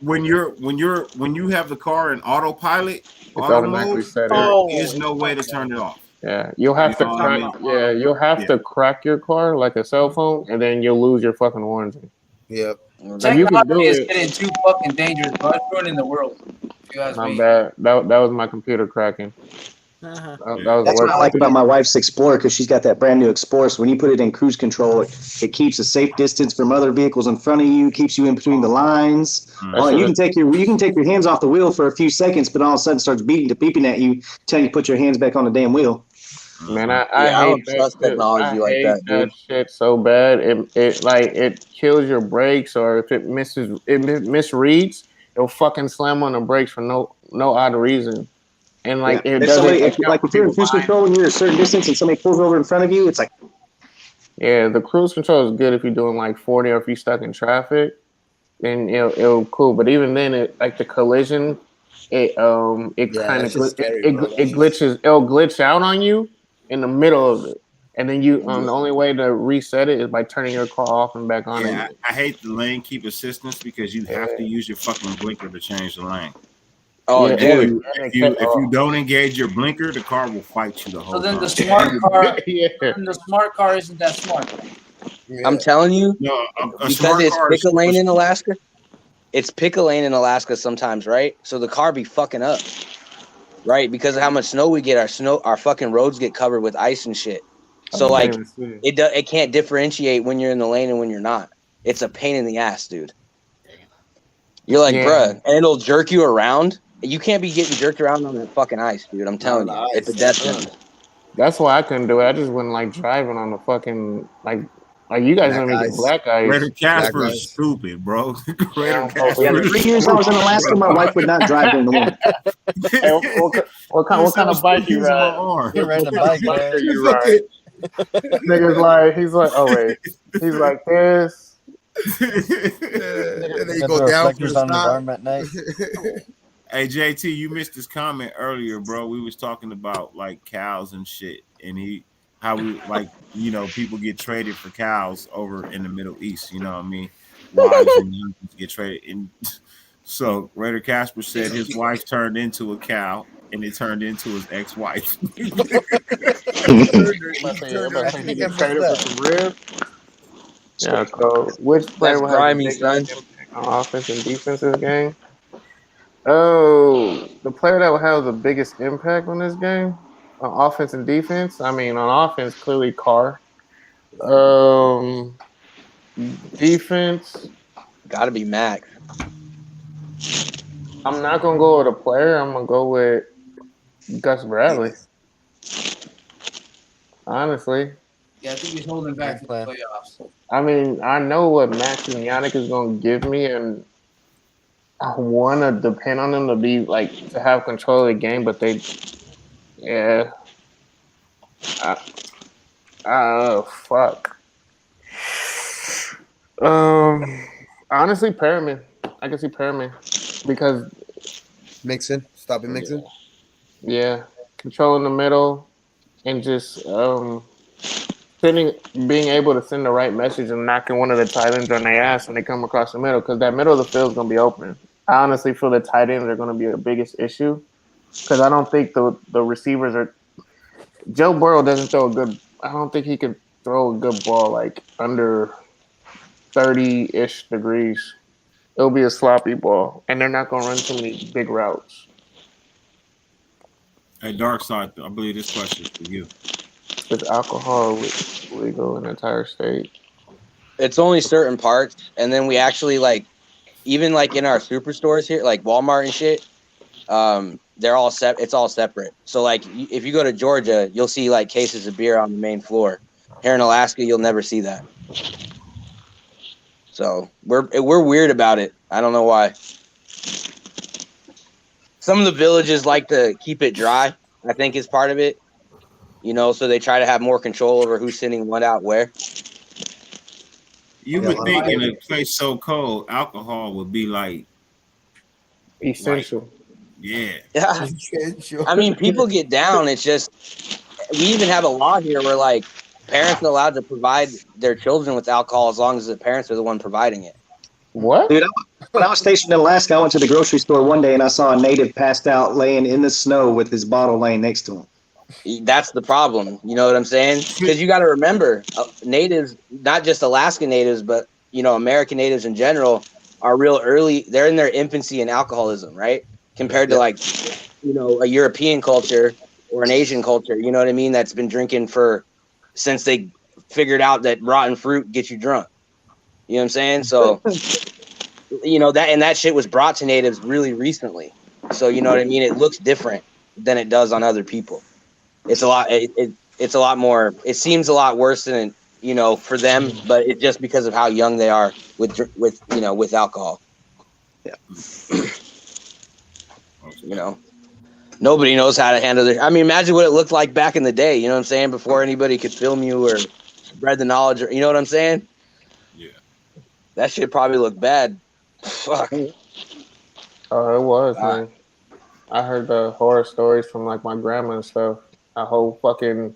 when you have the car in autopilot, automatically set it. there's no way to turn it off. Yeah, you'll have to You know what I crack. mean? Yeah, you'll have to crack your car like a cell phone, and then you'll lose your fucking warranty. Yep. Like you can do Technology is it. getting too fucking dangerous, bro. It's ruining the world. If you ask My me. bad. That was my computer cracking. Uh-huh. That was That's the what I worst. like about my wife's Explorer, because she's got that brand new Explorer. So when you put it in cruise control, it keeps a safe distance from other vehicles in front of you, keeps you in between the lines. Oh, you can take your hands off the wheel for a few seconds, but all of a sudden starts beeping at you, telling you to put your hands back on the damn wheel. Man, I don't hate that trust shit. technology I like hate that, dude. shit so bad. It kills your brakes, or if it misreads, it'll fucking slam on the brakes for no odd reason. And like it If doesn't. if you're in cruise control and you're a certain distance and somebody pulls over in front of you, it's like, Yeah, the cruise control is good if you're doing like 40, or if you're stuck in traffic, then it'll cool. But even then, like the collision, it kind of that's just scary, bro. it glitches. It'll glitch out on you in the middle of it, and then the only way to reset it is by turning your car off and back on Yeah, again. I hate the lane keep assistance because you have to use your fucking blinker to change the lane. Oh, Yeah, dude. If you don't engage your blinker, the car will fight you the whole So then time. the smart car, Yeah. then the smart car isn't that smart. I'm telling you, No, a because smart it's car is pick a lane in Alaska. It's pick a lane in Alaska sometimes, right? So the car be fucking up, right? Because of how much snow we get, our fucking roads get covered with ice and shit. So like, it can't differentiate when you're in the lane and when you're not. It's a pain in the ass, dude. You're like, bruh, and it'll jerk you around. You can't be getting jerked around on that fucking ice, dude. I'm telling you, it's a death sentence. That's why I couldn't do it. I just wouldn't like driving on the fucking like you guys don't even get black eyes. Raider Casper is stupid, bro. Raider Casper. yeah, the 3 years I was in Alaska, my wife would not drive during the winter. Hey, what kind of bike you ride? You're riding a bike, man. You ride? Nigga's like, he's like, oh wait, he's like this. And then you Got go the down for reflectors the on your stop. arm at night. Hey JT, you missed this comment earlier, bro. We was talking about like cows and shit, and how we like, people get traded for cows over in the Middle East. You know what I mean? Wives and husbands get traded. And so Raider Casper said his wife turned into a cow, and it turned into his ex-wife. Yeah, so which player will have grimy, the son. biggest impact on offense and defense this game? Oh, the player that will have the biggest impact on this game? On offense and defense, I mean, on offense, clearly Carr. Defense, Got to be Mac. I'm not gonna go with a player. I'm gonna go with Gus Bradley. Honestly, Yeah, I think he's holding back for the playoffs. I mean, I know what Max and Yannick is gonna give me, and I want to depend on them to be like to have control of the game, but they, yeah. Fuck. Honestly, Perriman. I can see Perriman because Mixon, stopping Mixon. Yeah, controlling the middle and just being able to send the right message and knocking one of the tight ends on their ass when they come across the middle, because that middle of the field is gonna be open. I honestly feel the tight ends are gonna be the biggest issue because I don't think the receivers are. Joe Burrow doesn't throw a good. I don't think he can throw a good ball like under 30-ish degrees. It'll be a sloppy ball, and they're not gonna run too many big routes. Hey, Dark Side, I believe this question is for you. Is alcohol legal in the entire state? It's only certain parts, and then we actually even in our superstores here, like Walmart and shit. They're all it's all separate. So if you go to Georgia, you'll see cases of beer on the main floor. Here in Alaska, you'll never see that. So we're weird about it. I don't know why. Some of the villages like to keep it dry, I think is part of it. So they try to have more control over who's sending what out where. You would think in a place so cold, alcohol would be essential. Yeah. I mean, people get down. It's just we even have a law here where parents are allowed to provide their children with alcohol as long as the parents are the one providing it. What? Dude, when I was stationed in Alaska, I went to the grocery store one day and I saw a native passed out laying in the snow with his bottle laying next to him. That's the problem. You know what I'm saying? Because you got to remember, natives, not just Alaska natives, but American natives in general, are real early. They're in their infancy in alcoholism, right? Compared to a European culture or an Asian culture. You know what I mean? That's been drinking since they figured out that rotten fruit gets you drunk. You know what I'm saying? So, that shit was brought to natives really recently. So, you know what I mean? It looks different than it does on other people. It's a lot. It's a lot more. It seems a lot worse than for them, but it's just because of how young they are with alcohol. Yeah. Nobody knows how to handle it. I mean, imagine what it looked like back in the day. You know what I'm saying? Before anybody could film you or spread the knowledge. You know what I'm saying? Yeah. That shit probably looked bad. Fuck. Oh, it was, man. I heard the horror stories from my grandma and stuff. A whole fucking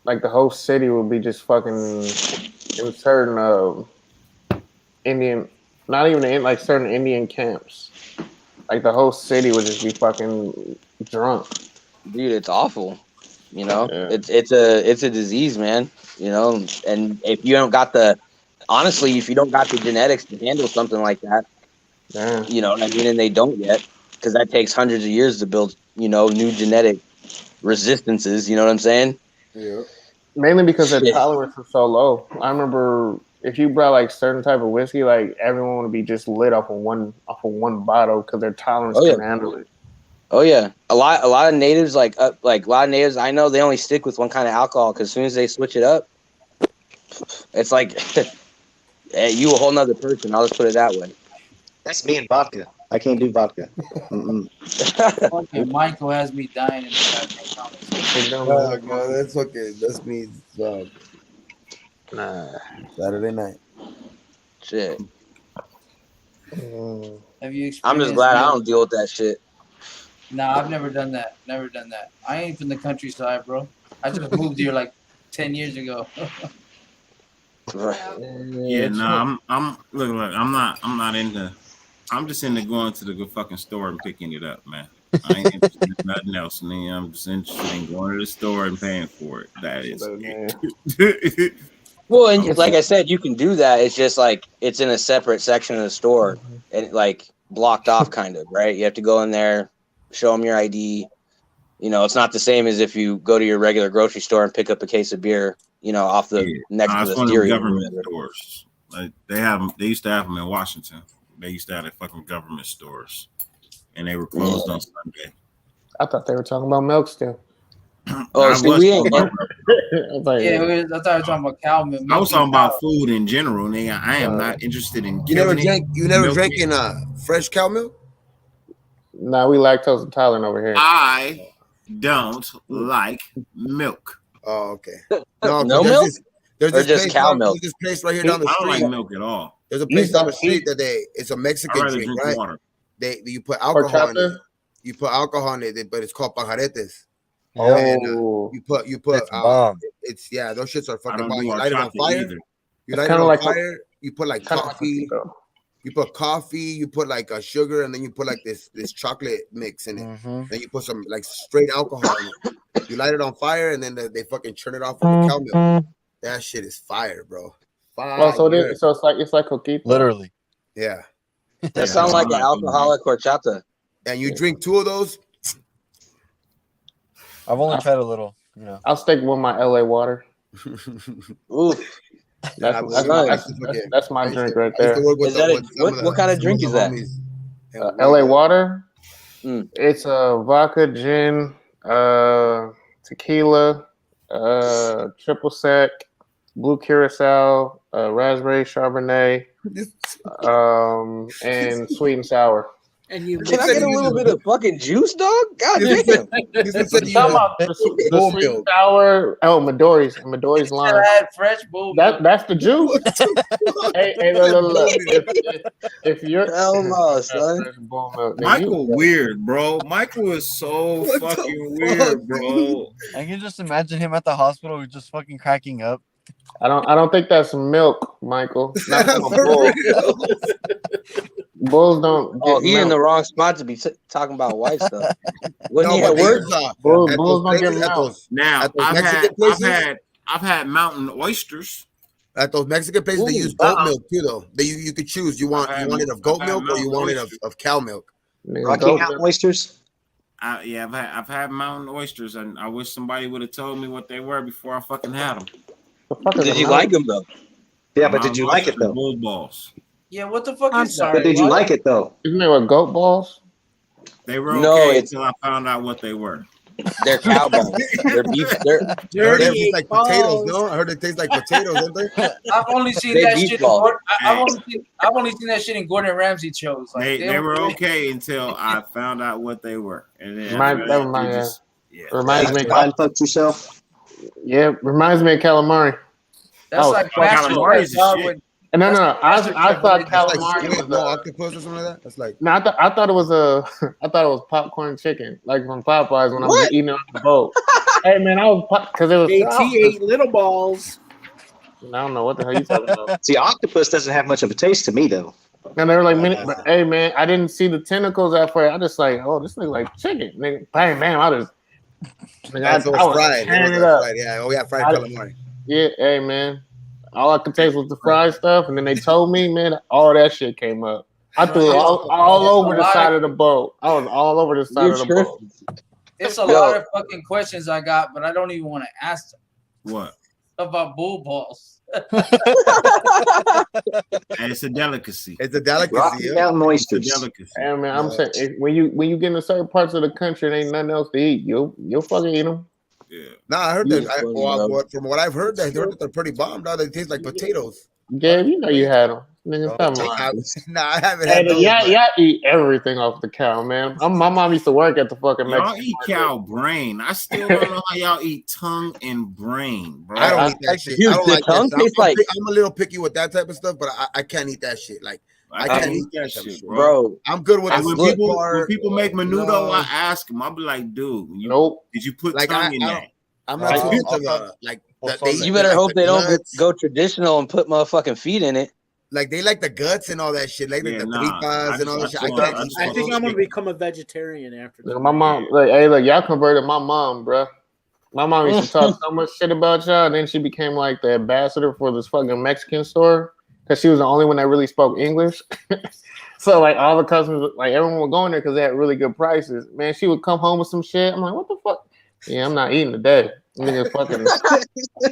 the whole city would be just fucking in certain Indian, not even in certain Indian camps. The whole city would just be fucking drunk. Dude, it's awful. It's a disease, man. And if you don't got if you don't got the genetics to handle something like that, you know what I mean, and they don't yet, because that takes hundreds of years to build, new genetic resistances. You know what I'm saying? Yeah. Mainly because their tolerance is so low. I remember if you brought certain type of whiskey, everyone would be just lit off of one bottle because their tolerance can handle it. Oh yeah, a lot of natives a lot of natives I know, they only stick with one kind of alcohol because as soon as they switch it up, it's you a whole nother person. I'll just put it that way. That's me and vodka. I can't do vodka. Okay, Michael has me dying in the background. No, that's okay. That's me. Saturday night. Shit. Have you? I'm just glad I don't deal with that shit. Nah, I've never done that. Never done that. I ain't from the countryside, bro. I just moved here 10 years ago. Yeah, no, I'm not into. I'm just into going to the fucking store and picking it up, man. I ain't interested in nothing else, man. I'm just interested in going to the store and paying for it. That is it. Well, and like I said, you can do that. It's just it's in a separate section of the store and blocked off, kind of, right? You have to go in there, show them your ID. You know, it's not the same as if you go to your regular grocery store and pick up a case of beer, you know, off the next to the one of stereo. government stores. Like they used to have them in Washington. They used to have the fucking government stores, and they were closed on Sunday. I thought they were talking about milk still. Oh, see, we ain't. I thought you were talking about cow milk. I was talking about food in general, nigga. I am not interested in. You never drank in fresh cow milk? Nah, we lactose intolerant over here. I don't like milk. Oh, okay. No there's milk? There's Or this just place cow down- milk? There's this place right here down the I don't street. like milk at all. There's a place down the street that it's a I'd Mexican rather drink, drink right? water. You put alcohol in it. Horchata? You put alcohol in it, but it's called pajaretes. Oh. And, you put That's bomb. it's those shits are I fucking don't bomb. do You light it on horchata fire. either. You It's light it kinda on like fire. You put like Kinda like coffee. Mexico. You put coffee. You put like a sugar, and then you put like this chocolate mix in it. Mm-hmm. Then you put some like straight alcohol in it. You light it on fire, and then they fucking turn it off with the cow milk. That shit is fire, bro. Fire. Oh, so it's like coquito. Literally. Yeah. That sounds like an alcoholic horchata. And you drink 2 of those. I've only tried a little. You know. I'll stick with my LA water. Ooh, That's my drink right there. Is that what kind of drink is that? LA water. Mm. It's vodka, gin, tequila, triple sec, blue curacao, raspberry chardonnay, and sweet and sour. And you Can I get a little bit of fucking juice, dog? God damn. The sweet and sour. Oh, Midori's lime. Fresh bull. That's the juice. hey, look. If you're hell no, son. Michael weird, bro. Michael is so fucking weird, bro. I can just imagine him at the hospital just fucking cracking up. I don't think that's milk, Michael. Not from a bull. Bulls don't. Oh, get he in milk. the wrong spot to be talking about white stuff. Wasn't No, he at but they work? use, at Bulls those don't get places, milk. Now at those Mexican places? I've had mountain oysters. At those Mexican places, they Ooh, use goat milk too, though. You could choose. You want it of goat I've had milk or you want it of cow milk. Rocky Mountain oysters. I've had mountain oysters, and I wish somebody would have told me what they were before I fucking had them. Did you like them though? Yeah, but did you like it though? Bull balls. Yeah, what the fuck I'm is sorry. But did you like it though? Isn't it with goat balls? They were No, okay it's- until I found out what they were. They're cow bones. They're beef. I heard Dirty it tastes like potatoes, balls. no? I heard it tastes like potatoes, don't they? I've only seen They that beef shit. balls. I've only seen that shit in Gordon Ramsay shows. Like, They were okay until I found out what they were, and then Reminds me. Mind fucked yourself. Yeah, reminds me of calamari. That's Oh, like calamari is dog shit. with- No. I thought That's like calamari squid, was no a, octopus or something like that. That's like no. I thought it was I thought it was popcorn chicken, like from Popeyes when I was What? eating it on the boat. Hey man, I was because it was. JT ate little balls. I don't know what the hell you talking about. See, octopus doesn't have much of a taste to me though. And they were like, but hey man, I didn't see the tentacles at first. I just like, oh, this looks like chicken, nigga. Hey man, I just. that's I was was fried. tearing It it was up. fried. Yeah, oh yeah, fried I- calamari. Yeah, hey man. All I could taste was the fried stuff, and then they told me, man, all that shit came up. I threw it all over the side of the boat. I was all over the side of the boat. It's a lot of fucking questions I got, but I don't even want to ask them What? about bull balls. And it's a delicacy. It's a delicacy. Rocky Yeah. Mountain It's a oysters. delicacy. Hey man, I'm saying when you get into certain parts of the country and ain't nothing else to eat, you'll fucking eat them. Yeah. Nah, I heard that. Yes, From what I've heard, I heard that they're pretty bomb. Now they taste like potatoes. Gabe, you know you had them. Nigga, come on. I haven't Hey, had those. y'all eat everything off the cow, man. My mom used to work at the fucking Y'all Mexican eat market. cow brain. I still don't know how y'all eat tongue and brain, bro. I don't eat that shit. Dude, I don't the like tongue that. tastes like- I'm a little picky with that type of stuff, but I can't eat that shit. Like I can't eat that shit, bro. I'm good with And the when split people, part. when people make menudo, No. I ask them. I'll be like, dude, Nope. did you put Like, tongue in I that? don't- I'm not too much of a like. You better hope they don't go traditional and put motherfucking feet in it. Like they like the guts and all that shit, like the tripas and all that shit. I can't eat I all think those I'm gonna shit. become a vegetarian after Look, this. my mom, like, hey, look, y'all converted my mom, bro. My mom used to talk so much shit about y'all, and then she became like the ambassador for this fucking Mexican store because she was the only one that really spoke English. So like all the customers, like everyone was going there because they had really good prices. Man, she would come home with some shit. I'm like, what the fuck? Yeah, I'm not eating today. Nigga, fucking.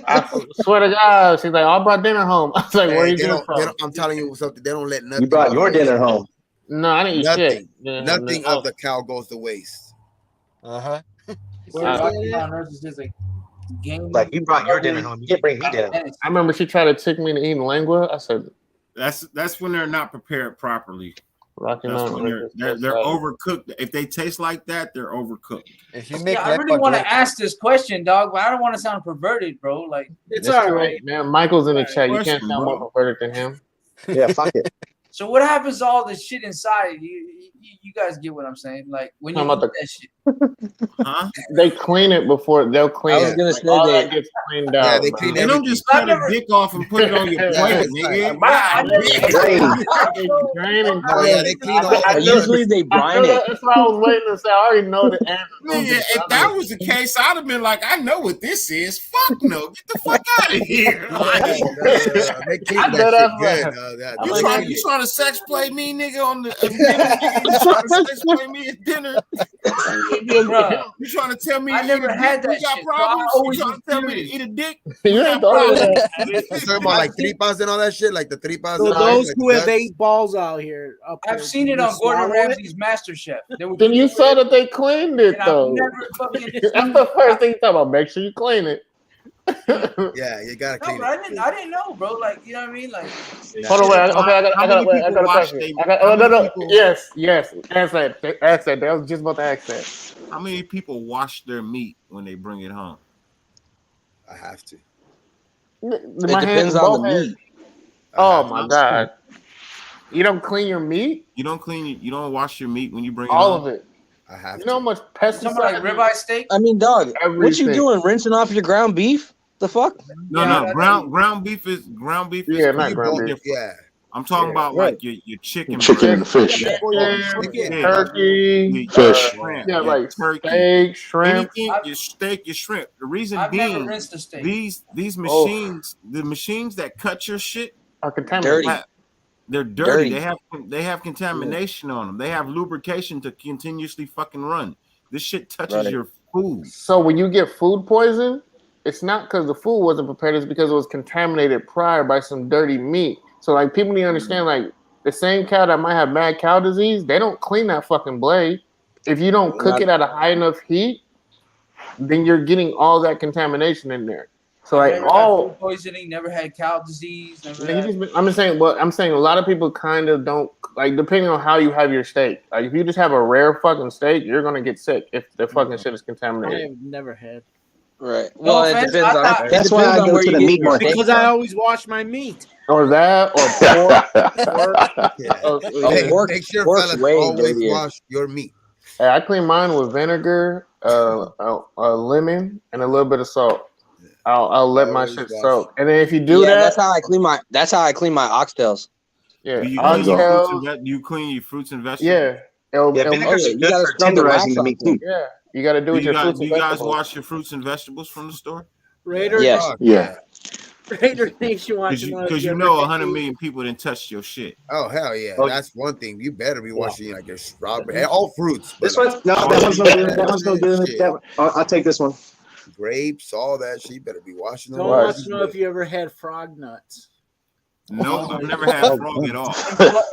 I swear to God, she's like, I brought dinner home. I was like, where are you getting from? I'm telling you something. They don't let nothing. You brought your dinner home. No, I didn't eat shit. Nothing of the cow goes to waste. Uh-huh. Like you brought your dinner home. You didn't bring me dinner. I remember she tried to trick me into eating lingua. I said, that's when they're not prepared properly. Rocky That's Mountain. when they're overcooked. If they taste like that, they're overcooked. If you make I really want to ask this question, dog, but I don't want to sound perverted, bro. Like It's all right, man. Michael's in the chat. You Question, can't sound bro. more perverted than him. Yeah, fuck it. So what happens to all the shit inside? You guys get what I'm saying? Like when you Talking eat about that shit. Huh? They clean it before they'll clean I was it. gonna Like, say all that- that gets cleaned out. Yeah, they bro. clean They don't just cut a dick off and put it on your plate, nigga. They clean all. Usually they brine it. That's what I was waiting to say. I already know the answer. Nigga, if that was the case, I'd have been like, I know what this is. Fuck no, get the fuck out of here. Like, They keep I that know that's shit right. good. you trying to sex play me, nigga, on the dinner? You trying to sex play me at dinner? Bruh, You trying to tell me I never had that you got shit, problems? so I always You trying to was tell me to curious. eat a dick? You You ain't got thought of problems. that. You talking about like tripas and all that shit, like the tripas. So and all those that, who like have guts? 8 balls out here, up I've there, seen do it you on Gordon swallow it? Ramsay's MasterChef. They would Then do you it, saw that they cleaned it and I've though. never fucking That's the first thing you talk about. Make sure you clean it. Yeah, you gotta No, clean but it. I didn't know, bro. Like, you know what I mean? Like, Hold on, wait. Okay, I got How a many people watch question. they- I got. how Oh no, many no. people- Yes. Ask that. I was just about to ask that. How many people wash their meat when they bring it home? I have to. It depends on the meat. Oh my god! You don't clean your meat? You don't wash your meat when you bring it All home? of it. I have You know how to. much something like pesticide? ribeye steak. I mean, dog, what you Everything. doing? Rinsing off your ground beef? The fuck? No, Yeah, ground beef is Yeah, not You ground both- beef. yeah. I'm talking about right. like your chicken, Chicken breast, and fish. Chicken, Chicken. turkey, your Fish. shrimp, yeah, your like turkey, steak, shrimp. anything, your steak, your shrimp. The reason I've never being, rinsed a steak. these machines, the machines that cut your shit, Are contaminated. Dirty. they're dirty. Dirty. They have contamination on them. They have lubrication to continuously fucking run. This shit touches Right. your food. So when you get food poison, it's not because the food wasn't prepared, it's because it was contaminated prior by some dirty meat. So like people need to understand, like the same cow that might have mad cow disease, they don't clean that fucking blade. If you don't cook it at a high enough heat, then you're getting all that contamination in there. So like Never had food poisoning. Never had cow disease. Never had. I'm just saying. Well, I'm saying a lot of people kind of don't like, depending on how you have your steak. Like if you just have a rare fucking steak, you're gonna get sick if the fucking shit is I contaminated. have never had. Right. No Well, it offense, depends I on. thought- That's why I depends on go where to you the get meat your market. steak Because I always wash my meat. Or that, or pork. Yeah. Oh, pork- Make sure, pork's fellas, way always dirtier. wash your meat. Hey, I clean mine with vinegar, a lemon, and a little bit of salt. I'll let my Always shit wash. soak, and then if you do Yeah, that, that's how I clean my. That's how I clean my oxtails. yeah, Do you I'll clean your tell- fruits and you clean your fruits and vegetables? yeah, it'll- Yeah, it'll- vinegar's Oh, yeah, you good gotta for scrub the wax tenderizing the off meat them. too. yeah, you got to do Do with you your guys, fruits do and you guys vegetables. wash your fruits and vegetables from the store? Raider, Yes. Yeah. Raider thinks you want to know. if Because you ever know had 100 meat. million people didn't touch your shit. Oh hell yeah, Oh, that's one thing. You better be washing like your strawberry, all fruits. This but, one's no, that one's no good. That one's no good. Shit. That one, I'll take this one. grapes, all that shit. You better be washing them. Don't Right. want to know if you ever had frog nuts. No, I've never had frog at all.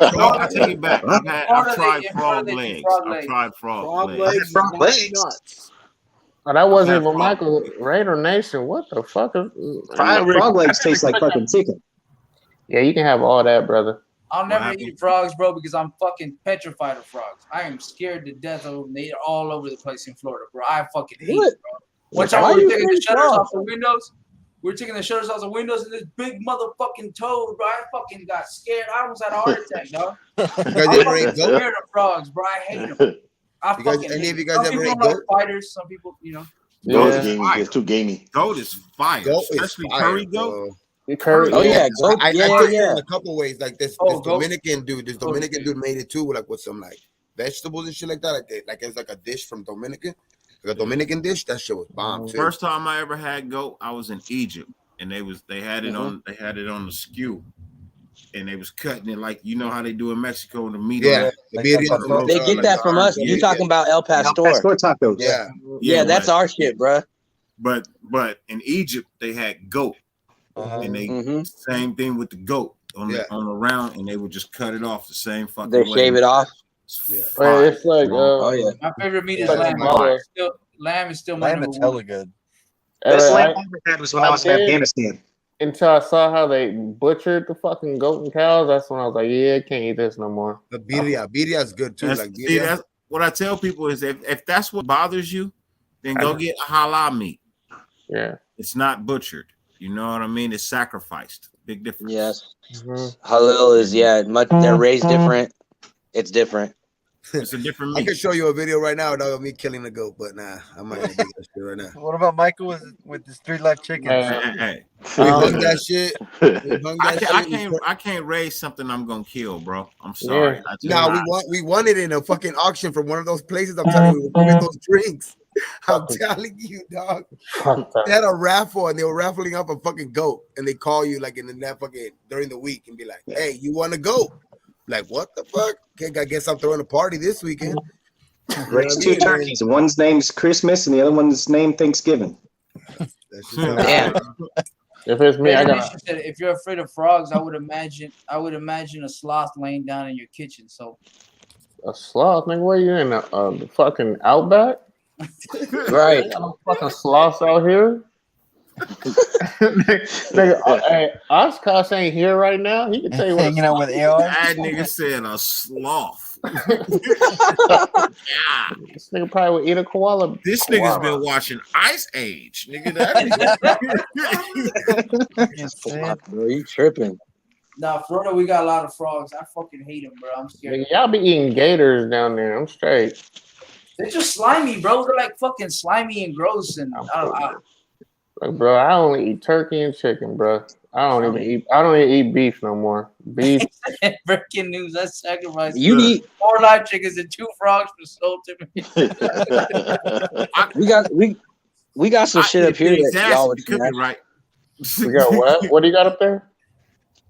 In No, I take it back. I've Florida, tried in frog Florida, they do legs. frog I've legs. tried frog Frog legs. legs, Frog not legs? nuts. Oh, that wasn't I've had even frog Michael legs. Raider Nation. What the fuck? Frog legs taste like fucking chicken. Yeah, you can have all that, brother. I'll never happened? eat frogs, bro, because I'm fucking petrified of frogs. I am scared to death of them. They're all over the place in Florida, bro. I fucking hate What? it, bro. One Why time we you were taking the hate shutters frogs? off the windows. We were taking the shutters off the windows, and this big motherfucking toad, bro. I fucking got scared. I almost had a heart attack, dog. You guys I'm ever fucking ate goat? scared of frogs, bro. I hate them. I You guys- fucking any hate of you them. guys Some ever people ate like goat? fighters. Some people, you know. Goat's Yeah. gamey. It's too gamey. Goat is fire, Goat is especially fire, curry bro. goat. Curry. Oh yeah, goat. I Yeah, taste it yeah. in a couple ways. Like this Oh, goat. Dominican dude, this Goat is Dominican good. dude made it too, like with some like vegetables and shit like that. Like it's like a dish from Dominican, like a Dominican dish. That shit was bomb too. First time I ever had goat, I was in Egypt, and they had it Uh-huh. on the skew. and they was cutting it like you know how they do in Mexico in the meat. Yeah, on They get that from us. You talking about El Pastor? Pastor tacos. Yeah, that's but- our shit, bro. But in Egypt they had goat, and they same thing with the goat on the round, and they would just cut it off the same fucking They way. shave it off. It's like Oh yeah. My favorite meat is Like lamb. tomorrow. Lamb is still my Lamb number is one. hella good. Best I- lamb I ever had was when I was in did Afghanistan. until I saw how they butchered the fucking goat and cows. That's when I was like, yeah, I can't eat this no more. The birria is good too. That's, Like see, birria. that's what I tell people is if that's what bothers you, then go get halal meat. Yeah. It's not butchered. You know what I mean? It's sacrificed. Big difference. Yes. Halal is much. They're raised different. It's different. It's a different I meat. can show you a video right now of me killing a goat, but nah, I might not do that shit right now. What about Michael with his 3 live chickens? Hey. We hung that shit. We hung that shit. I can't raise something I'm gonna kill, bro. I'm sorry. I just Nah, not. we won it in a fucking auction from one of those places. I'm telling you, we get those drinks. I'm telling you, dog. They had a raffle and they were raffling up a fucking goat, and they call you like in that fucking during the week and be like, "Hey, you want a goat?" Like, what the fuck? Okay, I guess I'm throwing a party this weekend. Raise 2 turkeys. One's name's Christmas and the other one's named Thanksgiving. Damn. If it's me, I got. Nisha said, if you're afraid of frogs, I would imagine a sloth laying down in your kitchen. So A sloth, nigga. What are you in the fucking outback? Right. Ain't got no fucking sloths out here. Nigga, hey, Oshkosh ain't here right now. He can tell you what. Hanging out with AR. That nigga said a sloth. This nigga probably would eat a koala. This nigga's been watching Ice Age, nigga. That Bro, you tripping? nah, Florida, we got a lot of frogs. I fucking hate them, bro. I'm scared. Nigga, y'all be eating gators down there. I'm straight. They're just slimy, bro. They're like fucking slimy and gross. And Like, bro, I only eat turkey and chicken, bro. I don't even eat beef no more. Beef. breaking news. I sacrificed You eat 4 live chickens and 2 frogs for soul to me. we got some shit up here that y'all would could smash. be right. We got what? What do you got up there?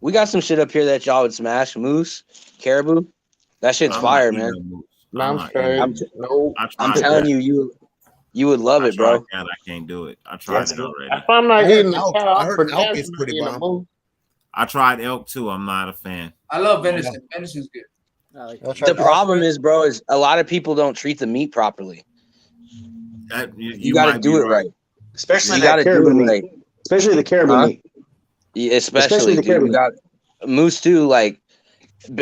We got some shit up here that y'all would smash. Moose, caribou. That shit's I'm fire, not man. eating moose. No, I'm not straight. eating No. I'm telling you would love it, bro. I can't do it. I tried it already. If I'm not eating the elk. cow, I I'm heard for elk damn is sure pretty eating a bomb. moose. I tried elk too. I'm not a fan. I love venison. Venison's good. The problem is, bro, is a lot of people don't treat the meat properly. You got to might do be it right. Especially You that gotta do caribou it meat. right. Especially the caribou Huh? meat. Yeah, Especially especially the dude, caribou. you got moose too. Like,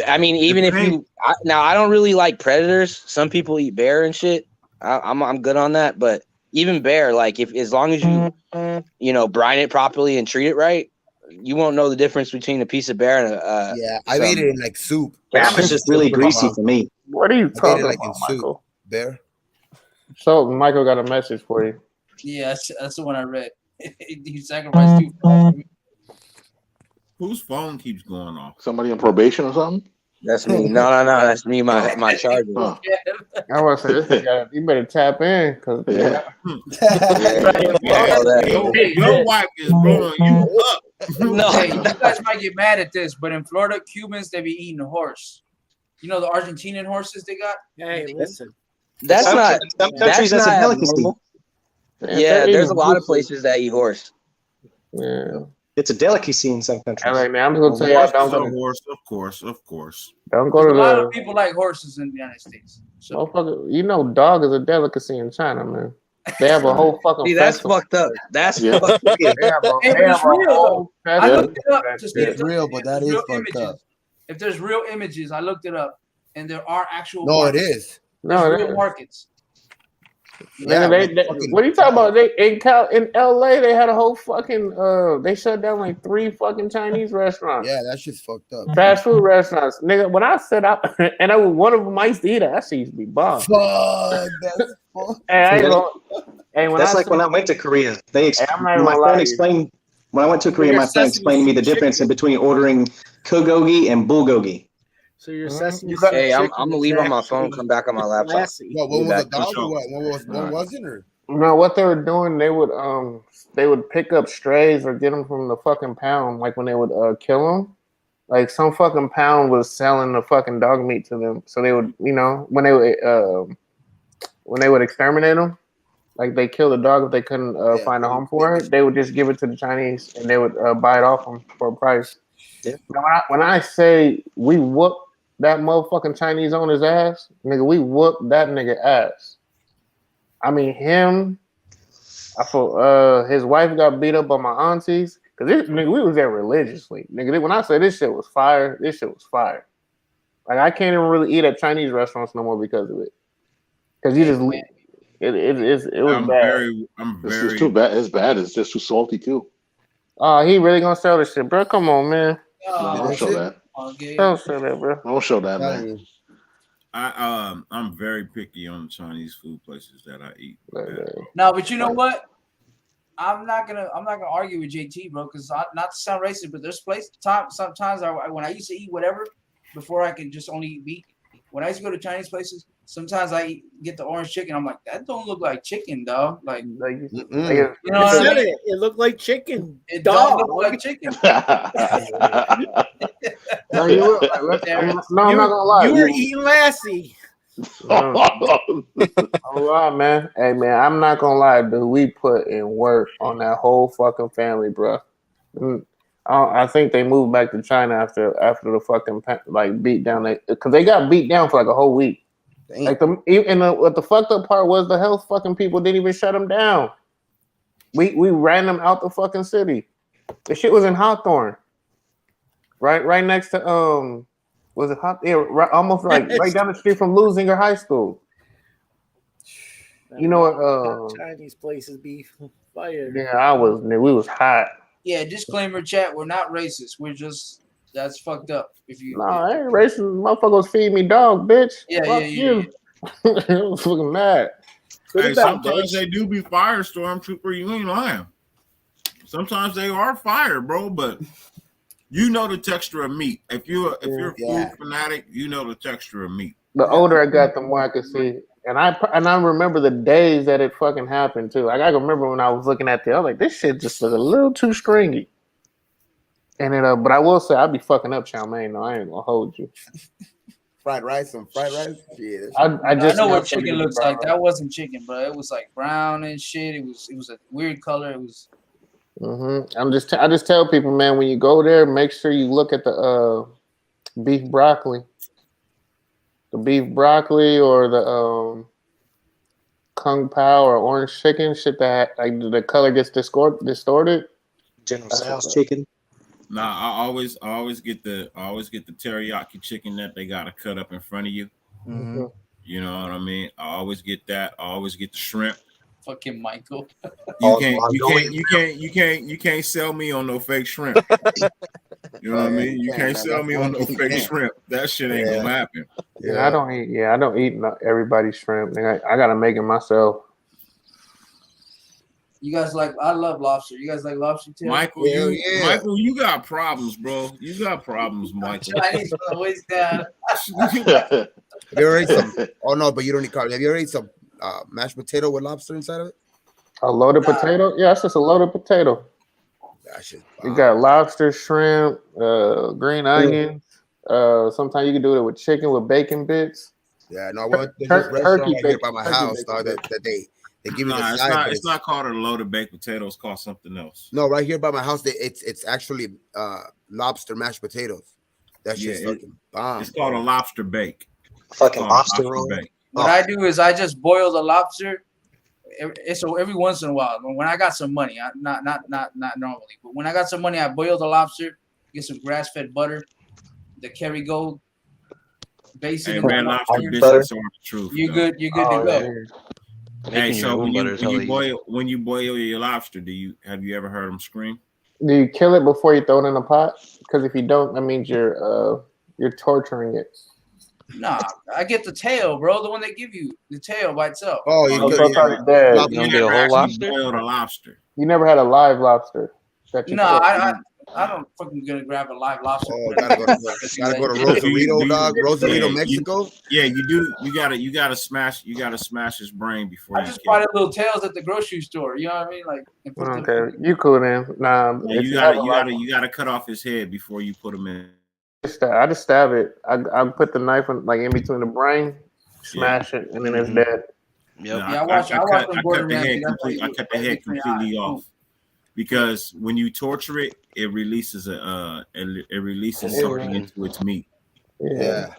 I mean, even if you now, I don't really like predators. Some people eat bear and shit. I'm good on that, but even bear, like if as long as you brine it properly and treat it right, you won't know the difference between a piece of bear and a Yeah, I made it in like soup. It's just really greasy for me. What are you I made talking it like about, in soup. Michael? Bear. So Michael got a message for you. Yeah, that's the one I read. He sacrificed 2 frogs for me. Whose phone keeps going off? Somebody on probation or something? That's me. No, that's me. My charger. Huh. I want to say this guy, you better tap in because Yeah. Your wife is blowing you up. No. Hey, you guys might get mad at this, but in Florida, Cubans they be eating horse. You know the Argentinian horses they got? Hey, listen. That's Some- not. some countries that's that's a not delicacy. abnormal. Yeah, Yeah, they're there's a eating lot of horses. places that eat horse. Yeah. It's a delicacy in some countries. All right, man. I'm just gonna tell y'all Of course. don't go A to lot of the people like horses in the United States. So motherfucker. You know, dog is a delicacy in China, man. They have a whole fucking See, that's festival. fucked up. That's Yeah. fucked up. They have a, Hey, they but have it's a real, whole I festival. looked it up to see if It's real, but that there's is real fucked images. up. If there's real images, I looked it up, and there are actual. No, it markets. is. No, There's they- real markets. Yeah, Nigga, what are you talking about? They in LA they had a whole fucking they shut down like 3 fucking Chinese restaurants. Yeah, that shit's fucked up. Fast food restaurants. Nigga, when I set up and I was one of them I used to eat it, that shit used to be bomb. Fuck, that's fuck. Hey, I ain't gonna, hey, when That's I like when I went to Korea. I'm not even My gonna lie friend to you. explained when I went to Korea. Your My friend sesame explained to me the seed difference in chicken. between ordering bulgogi and bulgogi. So your Mhm. sesame You got- seed Hey, I'm chicken gonna is leave on my actually phone. Come back on my laptop. classy. What was back. a dog or what? What wasn't or? No, what they were doing, they would pick up strays or get them from the fucking pound, like when they would kill them. Like some fucking pound was selling the fucking dog meat to them, so they would, when they would exterminate them, like they kill the dog if they couldn't find a home for it, they would just give it to the Chinese and they would buy it off them for a price. Yeah. When I say we whooped that motherfucking Chinese owner's ass, nigga, we whooped that nigga ass. I mean him. I thought his wife got beat up by my aunties. Cause nigga, we was there religiously. Nigga, when I say this shit was fire, this shit was fire. Like I can't even really eat at Chinese restaurants no more because of it. Cause you just it was bad. It's too bad. It's bad. It's just too salty too. He really gonna sell this shit, bro? Come on, man. Don't show that. Don't show that, bro. Don't show that, man. I'm very picky on Chinese food places that I eat. No, but you know what? I'm not gonna argue with JT, bro, because not to sound racist, but there's sometimes when I used to eat whatever before I could just only eat meat. When I used to go to Chinese places, sometimes I get the orange chicken. I'm like, that don't look like chicken, dog. Like you know what I mean? It looked like chicken. It dog. don't look like chicken. I'm not gonna lie. You were eating Lassie. All right, man. Hey, man, I'm not gonna lie, dude. We put in work on that whole fucking family, bro. I think they moved back to China after the fucking beat down. Because they got beat down for like a whole week. Dang. Like what the fucked up part was, the health fucking people didn't even shut them down. We ran them out the fucking city. The shit was in Hawthorne, right next to was it hot? Yeah, right, almost like right down the street from Lusinger High School. You know what? Chinese places be fire. Yeah, we was hot. Yeah, disclaimer, chat. We're not racist. We're just that's fucked up. If you I ain't racist. Motherfuckers feed me dog, bitch. Yeah, Fuck you. I was fucking mad. Hey, sometimes they do be fire, Stormtrooper. You ain't lying. Sometimes they are fire, bro. But you know the texture of meat. If you're a food fanatic, you know the texture of meat. The older I got, the more I could see. And I remember the days that it fucking happened too. Like I can remember when I was looking at I was like, this shit just was a little too stringy. And then, but I will say I'd be fucking up chow mein. No, I ain't gonna hold you. Fried rice. Yeah. I know what chicken looks like. That wasn't chicken, bro. It was like brown and shit. It was a weird color. It was. I just tell people, man, when you go there, make sure you look at the beef broccoli. The beef broccoli or the kung pao or orange chicken, shit that like the color gets distorted. General Tso's chicken. Nah, I always get the teriyaki chicken that they gotta cut up in front of you. Mm-hmm. You know what I mean? I always get that. I always get the shrimp. Fucking Michael. You can't sell me on no fake shrimp. You know what I mean? You can't sell me on no fake shrimp. That shit ain't gonna happen. Yeah, I don't eat everybody's shrimp. I gotta make it myself. You guys I love lobster. You guys like lobster too? Michael, Michael, you got problems, bro. You got problems, Michael. Chinese always down. Have you ever ate some? Oh no, but you don't need carbs. Have you ever ate some mashed potato with lobster inside of it? A loaded potato? Yeah, it's just a loaded potato. You got lobster, shrimp, green onions. Sometimes you can do it with chicken with bacon bits. Yeah, no, there's this restaurant right here by my house that they give you the side. It's not called a loaded baked potato. It's called something else. No, right here by my house, it's actually lobster mashed potatoes. That shit's fucking bomb. It's called a lobster bake. Fucking lobster roll. What I do is I just boil the lobster. So every once in a while, when I got some money, not normally, but when I got some money, I boil the lobster, get some grass-fed butter, the Kerrygold, base it in the lobster. You're good to go. Hey, so when you boil your lobster, have you ever heard them scream? Do you kill it before you throw it in the pot? Because if you don't, that means you're torturing it. Nah, I get the tail, bro. The one they give you, the tail by itself. Oh, you get a whole lobster? Boiled a lobster. You never had a live lobster? I don't fucking gonna grab a live lobster. Oh, gotta go to Rosarito, dog. Rosarito, Mexico. Yeah, you do. You gotta smash his brain before. I just buy the little tails at the grocery store. You know what I mean? Like, okay, you cool then? Nah, you gotta cut off his head before you put him in I just stab it. I put the knife in between the brain, smash it, and then it's dead. No, Yeah, I watched cut Gordon the Ramsay. head completely. I cut the head completely off because when you torture it, it releases something into its meat. Yeah.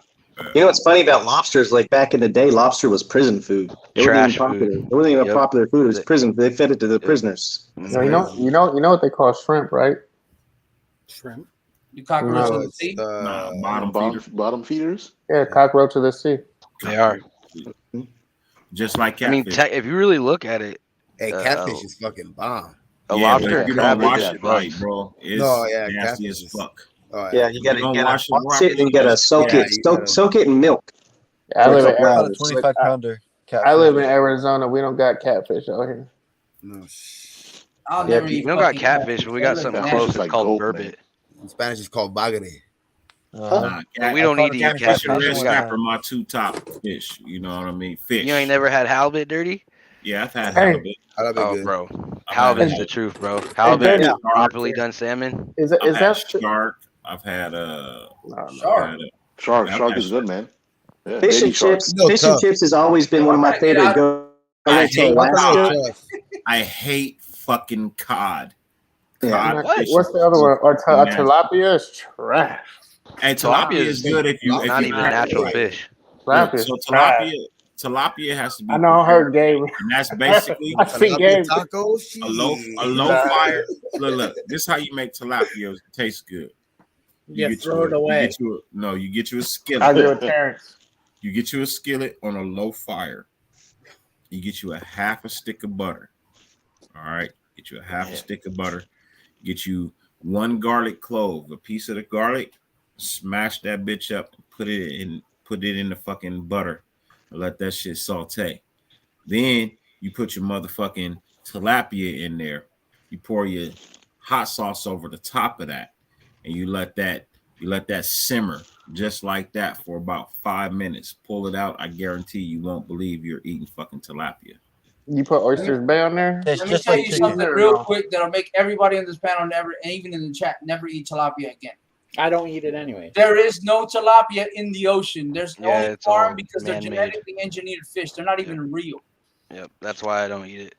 You know what's funny about lobsters? Like back in the day, lobster was prison food. It wasn't even popular. It wasn't even popular food. It was prison. They fed it to the prisoners. No, you know what they call shrimp, right? Shrimp. You cockroach in the sea? Bottom feeders. Yeah, cockroach of the sea. They are. Just like I mean, catfish. if you really look at it, Hey, catfish is fucking bomb. a Yeah, lobster but if and you crab don't wash is it right, bro, it's nasty catfish as is- fuck. Oh, Yeah, you gotta, don't you gotta wash it wash it and you gotta soak Yeah, it. you Soak, gotta- soak it in milk. I For a live in couple About a hours. 25 pounder. I live in Arizona. We don't got catfish out here. No, I'll Yeah, never we eat. we don't got fucking catfish, but we got That something looks close. nasty. It's called goat, man. burbot. in Spanish it's called bagre. Nah, We don't caught need a to eat 25 catfish. catch and red We snapper, got, my two top fish. You know what I mean? Fish. you ain't never had halibut, Dirty? Yeah, I've had Hey. halibut. That'll be Oh, good. bro, I've halibut's had the truth, bro. Halibut Dirty. is properly done salmon. Is I've had that shark. I've had Shark. Shark I've had is good, man. Yeah, Fish baby and shark. chips. No Fish and tough. chips has always been one of my favorite. I went to hate Alaska. cod. I hate fucking cod. Yeah. Cod What? fish What's the is other one? Or nasty. tilapia is trash. And tilapia is good if you. Not if even you natural right. fish. Tilapia Look, is so trash. tilapia has to be. I know I heard Gabe. And that's basically I see Tilapia Gabe. tacos. a low Nah. fire. Look, this is how you make tilapia taste good. You throw it away. You get you a I skillet. agree with Terrence. You get you a skillet on a low fire. You get you a half a stick of butter. All right. Get you a half a stick of butter. Get you one garlic clove, a piece of the garlic, smash that bitch up and put it in the fucking butter and let that shit saute. Then you put your motherfucking tilapia in there. You pour your hot sauce over the top of that, and you let that simmer just like that for about 5 minutes. Pull it out. I guarantee you won't believe you're eating fucking tilapia. You put oysters bay on there? It's Let me just tell like you chicken. something real quick that'll make everybody on this panel never, and even in the chat, never eat tilapia again. I don't eat it anyway. There is no tilapia in the ocean. There's no Yeah, it's farm all because they're man-made. genetically engineered fish. They're not even real. Yep, that's why I don't eat it.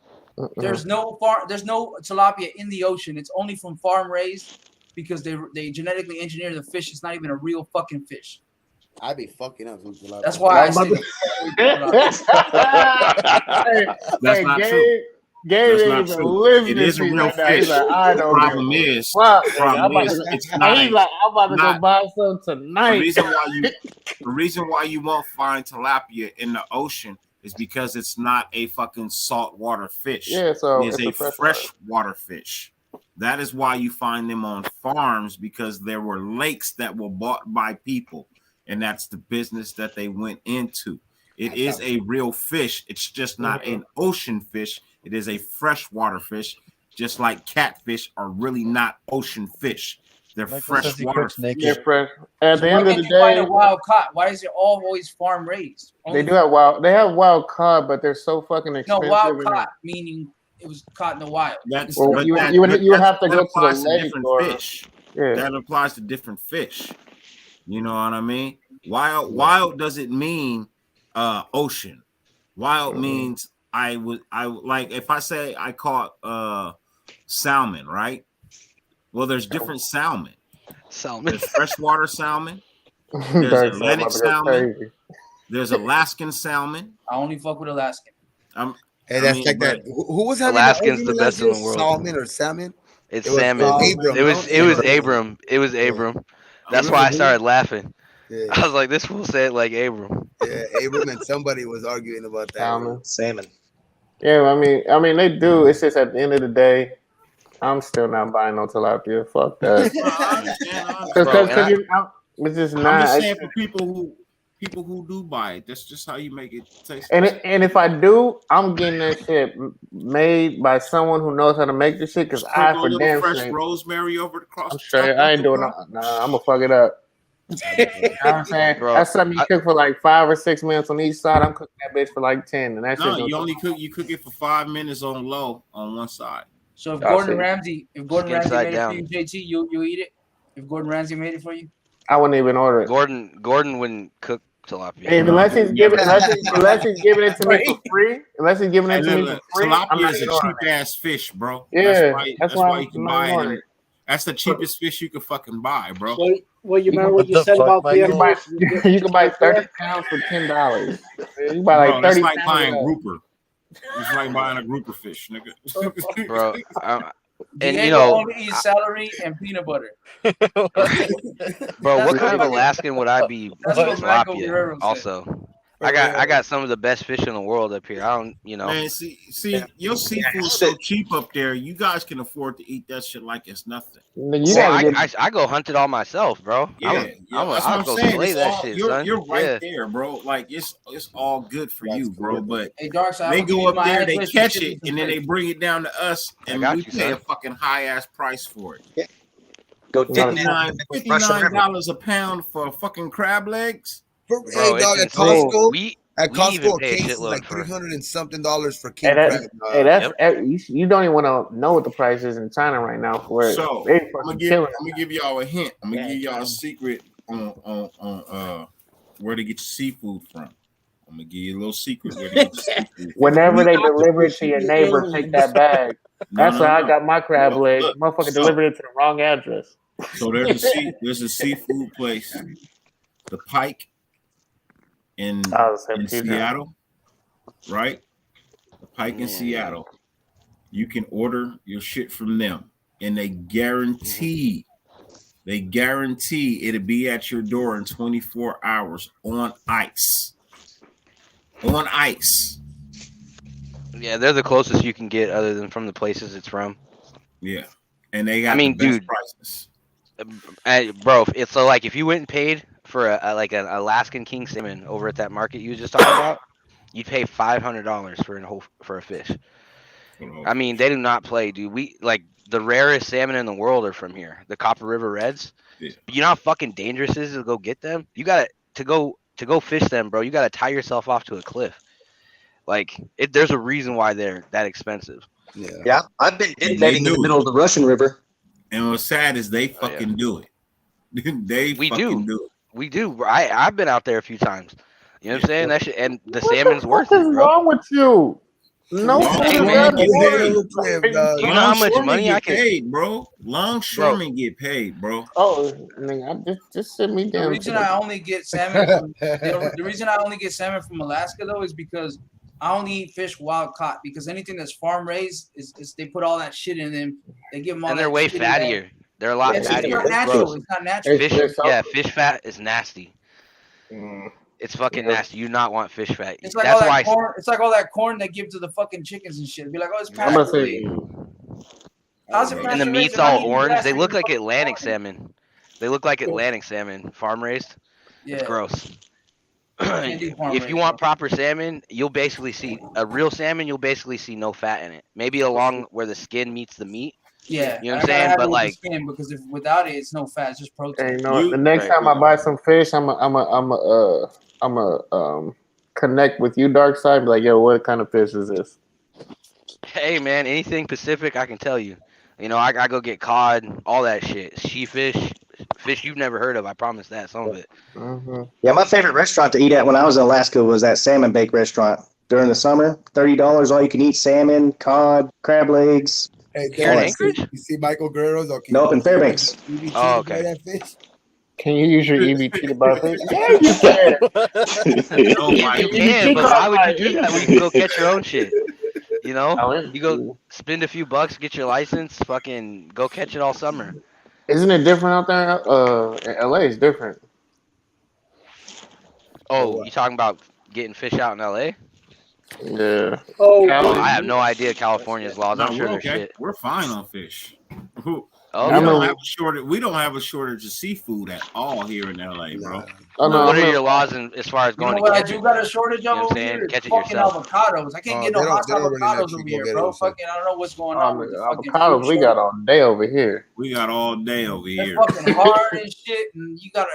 There's no farm. There's no tilapia in the ocean. It's only from farm raised because they genetically engineer the fish. It's not even a real fucking fish. I'd be fucking up some tilapia. That's why I say That's not true. Gabe That's ain't not even true. listening It is to a me real right now. He's fish. like, I don't Problem give a is, fuck. problem I'm is, about to- it's not. He's like, I'm about to go not- buy some tonight. The reason why you won't find tilapia in the ocean is because it's not a fucking saltwater fish. Yeah, so it is it's a a freshwater fish. That is why you find them on farms, because there were lakes that were bought by people, and that's the business that they went into. It is a real fish. It's just not an ocean fish. It is a freshwater fish, just like catfish are really not ocean fish. They're freshwater fish. They're fresh. At the end Why of the can't you find a day, wild caught? Why is it always farm raised? they do have wild. They have wild cod, but they're so fucking No, expensive. wild and- caught meaning it was caught in the wild. That's Well, but you would- that- you would- but you would that- have to that go to the applies lake different or- fish. Yeah. That applies to different fish. You know what I mean? Wild doesn't mean ocean. Wild means I like if I say I caught salmon, right? Well, there's different salmon. There's freshwater salmon. There's Dark Atlantic side, I'm about to go salmon. crazy. There's Alaskan salmon. I only fuck with Alaskan. Hey, that's like that. Who was having Alaskans the argument best last in the year? world. Salmon or salmon? It's It was salmon. Abram, it was no? Abram. It was Abram. That's why I started laughing. Yeah. I was like, this fool said it like Abram. Yeah, Abram and somebody was arguing about that. Salmon. Salmon. Yeah, I mean, they do. It's just at the end of the day, I'm still not buying no tilapia. Fuck that. It's just I'm not. just saying for people who do buy it, that's just how you make it taste. And if I do, I'm getting that shit made by someone who knows how to make this shit. Because I Sprinkle a for little damn fresh sure. rosemary over the cross. I'm straight. I ain't doing no. Nah, I'm gonna fuck it up. You know what I'm saying? Bro, That's something you cook for like 5 or 6 minutes on each side. I'm cooking that bitch for like 10, and that's No, you cook it for 5 minutes on low on one side. So if I'll Gordon see. Ramsay, Skin made side it down. for you, JT, you eat it. If Gordon Ramsay made it for you, I wouldn't even order it. Gordon wouldn't cook tilapia. Hey, unless he's giving it to me for free. Unless he's giving it to me for free. Tilapia is a cheap ass fish, bro. Yeah, that's why you can buy it. That's the cheapest fish you can fucking buy, bro. Well, you remember what you said about you can buy 30 pounds for $10. You buy like 30 it's like pounds buying of grouper. It's like buying a grouper fish, nigga. Bro, and Diego you know, only eats celery and peanut butter. bro, what kind of Alaskan would I be? That's what Michael Tilapia. Guerrero said. Also, I got some of the best fish in the world up here. I don't, you know. Man, see, your seafood's so cheap up there. You guys can afford to eat that shit like it's nothing. I go hunt it all myself, bro. Yeah, I'll go slay that shit, son. You're right there, bro. Like it's all good for you, bro. But hey, Darkside, they go up there, they catch it, and then they bring it down to us, and we pay a fucking high ass price for it. Yeah. Go $59 a pound for fucking crab legs. Bro, hey, dog, at Costco, at Costco, a case is like for $300 and something for king crab. Hey, that's you don't even want to know what the price is in China right now for it. So I'm gonna give y'all a hint. I'm gonna give y'all a secret on where to get your seafood from. I'm gonna give you a little secret where to get your seafood. Whenever they deliver it to your neighbor, take that bag. That's how I got my crab leg. Motherfucker delivered it to the wrong address. So there's a seafood place, the Pike in Seattle, right? The Pike in Seattle. You can order your shit from them, and they guarantee it'll be at your door in 24 hours on ice. On ice. Yeah, they're the closest you can get, other than from the places it's from. Yeah, and they got the best prices. Bro, it's so like if you went and paid for like an Alaskan king salmon over at that market you were just talking about, you'd pay $500 for a fish. I mean, they do not play, dude. We like the rarest salmon in the world are from here, the Copper River Reds. Yeah. You know how fucking dangerous it is to go get them? You got to go fish them, bro. You got to tie yourself off to a cliff. Like there's a reason why they're that expensive. Yeah, I've been netting in the middle of the Russian River. And what's sad is they fucking do it. We do. We do. I've been out there a few times. You know what I'm saying? That shit, and the salmon's worth it, bro. What's wrong with you? No, hey, man, do you know how much money I can paid, bro? Longshoremen get paid, bro. Oh, nigga, just sit me down. The reason I only get salmon from Alaska though is because I only eat fish wild caught, because anything that's farm raised is they put all that shit in them. They give them all. And they're way fattier. They're a lot fattier. It's not natural. It's not natural. Fish fat is nasty. It's fucking nasty. You do not want fish fat. It's like all that corn. It's like all that corn they give to the fucking chickens and shit. Be like, oh, it's pasture. And the meat's all orange. They look like Atlantic salmon. Farm raised. Yeah. It's gross. If you want proper salmon, you'll basically see a real salmon. You'll basically see no fat in it. Maybe along where the skin meets the meat. Yeah, you know what I'm saying. But like, skin, because if without it, it's no fat. It's just protein. Hey, you know, the next time I buy some fish, I'm a connect with you, Darkside. Be like, yo, what kind of fish is this? Hey man, anything Pacific, I can tell you. You know, I go get cod, all that shit, sheefish, fish you've never heard of. I promise that, some of it. Mm-hmm. Yeah, my favorite restaurant to eat at when I was in Alaska was that Salmon Bake restaurant. During the summer, $30, all you can eat: salmon, cod, crab legs. Hey, Here in Anchorage? You see Michael Guerrero's? Okay. Nope, in Fairbanks. Oh, okay. Can you use your EBT to buy fish? Yeah, you can. You can, but why would you do that when you can go catch your own shit? You know, you go spend a few bucks, get your license, fucking go catch it all summer. Isn't it different out there? In LA is different. Oh, you talking about getting fish out in LA? Yeah. Oh, I have no idea California's laws. I'm sure we're there's shit. We're fine on fish. Oh, we don't have a shortage of seafood at all here in LA, bro. What are your laws as far as going to catch I do got a shortage of over here? Catch it fucking yourself. Avocados. I can't get no hot avocados over here, bro. Fucking, I don't know what's going on with the fucking avocados. We got all day over here. We got all day over here. They're fucking hard and shit, and you gotta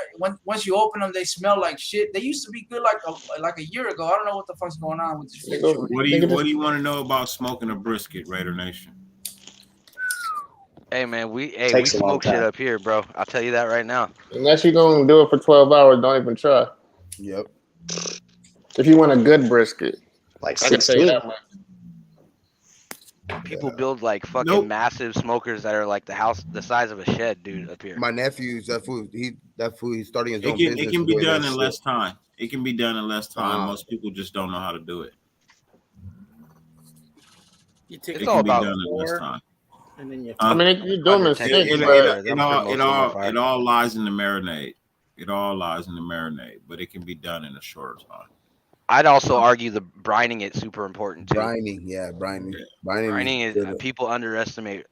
once you open them, they smell like shit. They used to be good like a year ago. I don't know what the fuck's going on with this fish. What do you want to know about smoking a brisket, Raider Nation? Hey man, we Takes a long smoke shit time. up here, bro. I'll tell you that right now. Unless you're gonna do it for 12 hours, don't even try. Yep. If you want a good brisket, Like I can say 16. that much. People build like fucking massive smokers that are like the size of a shed, dude, up here. My nephew's that food. He's starting his It own can business. it can be doing done that in shit. less time. It can be done in less time. Uh-huh. Most people just don't know how to do it. You take It all can be about done in less time. and then you. I mean, you do them in It, six, it, but it all lies in the marinade. It all lies in the marinade, but it can be done in a shorter time. I'd also argue the brining it's super important too. Brining, yeah, brining. Brining is good. people underestimate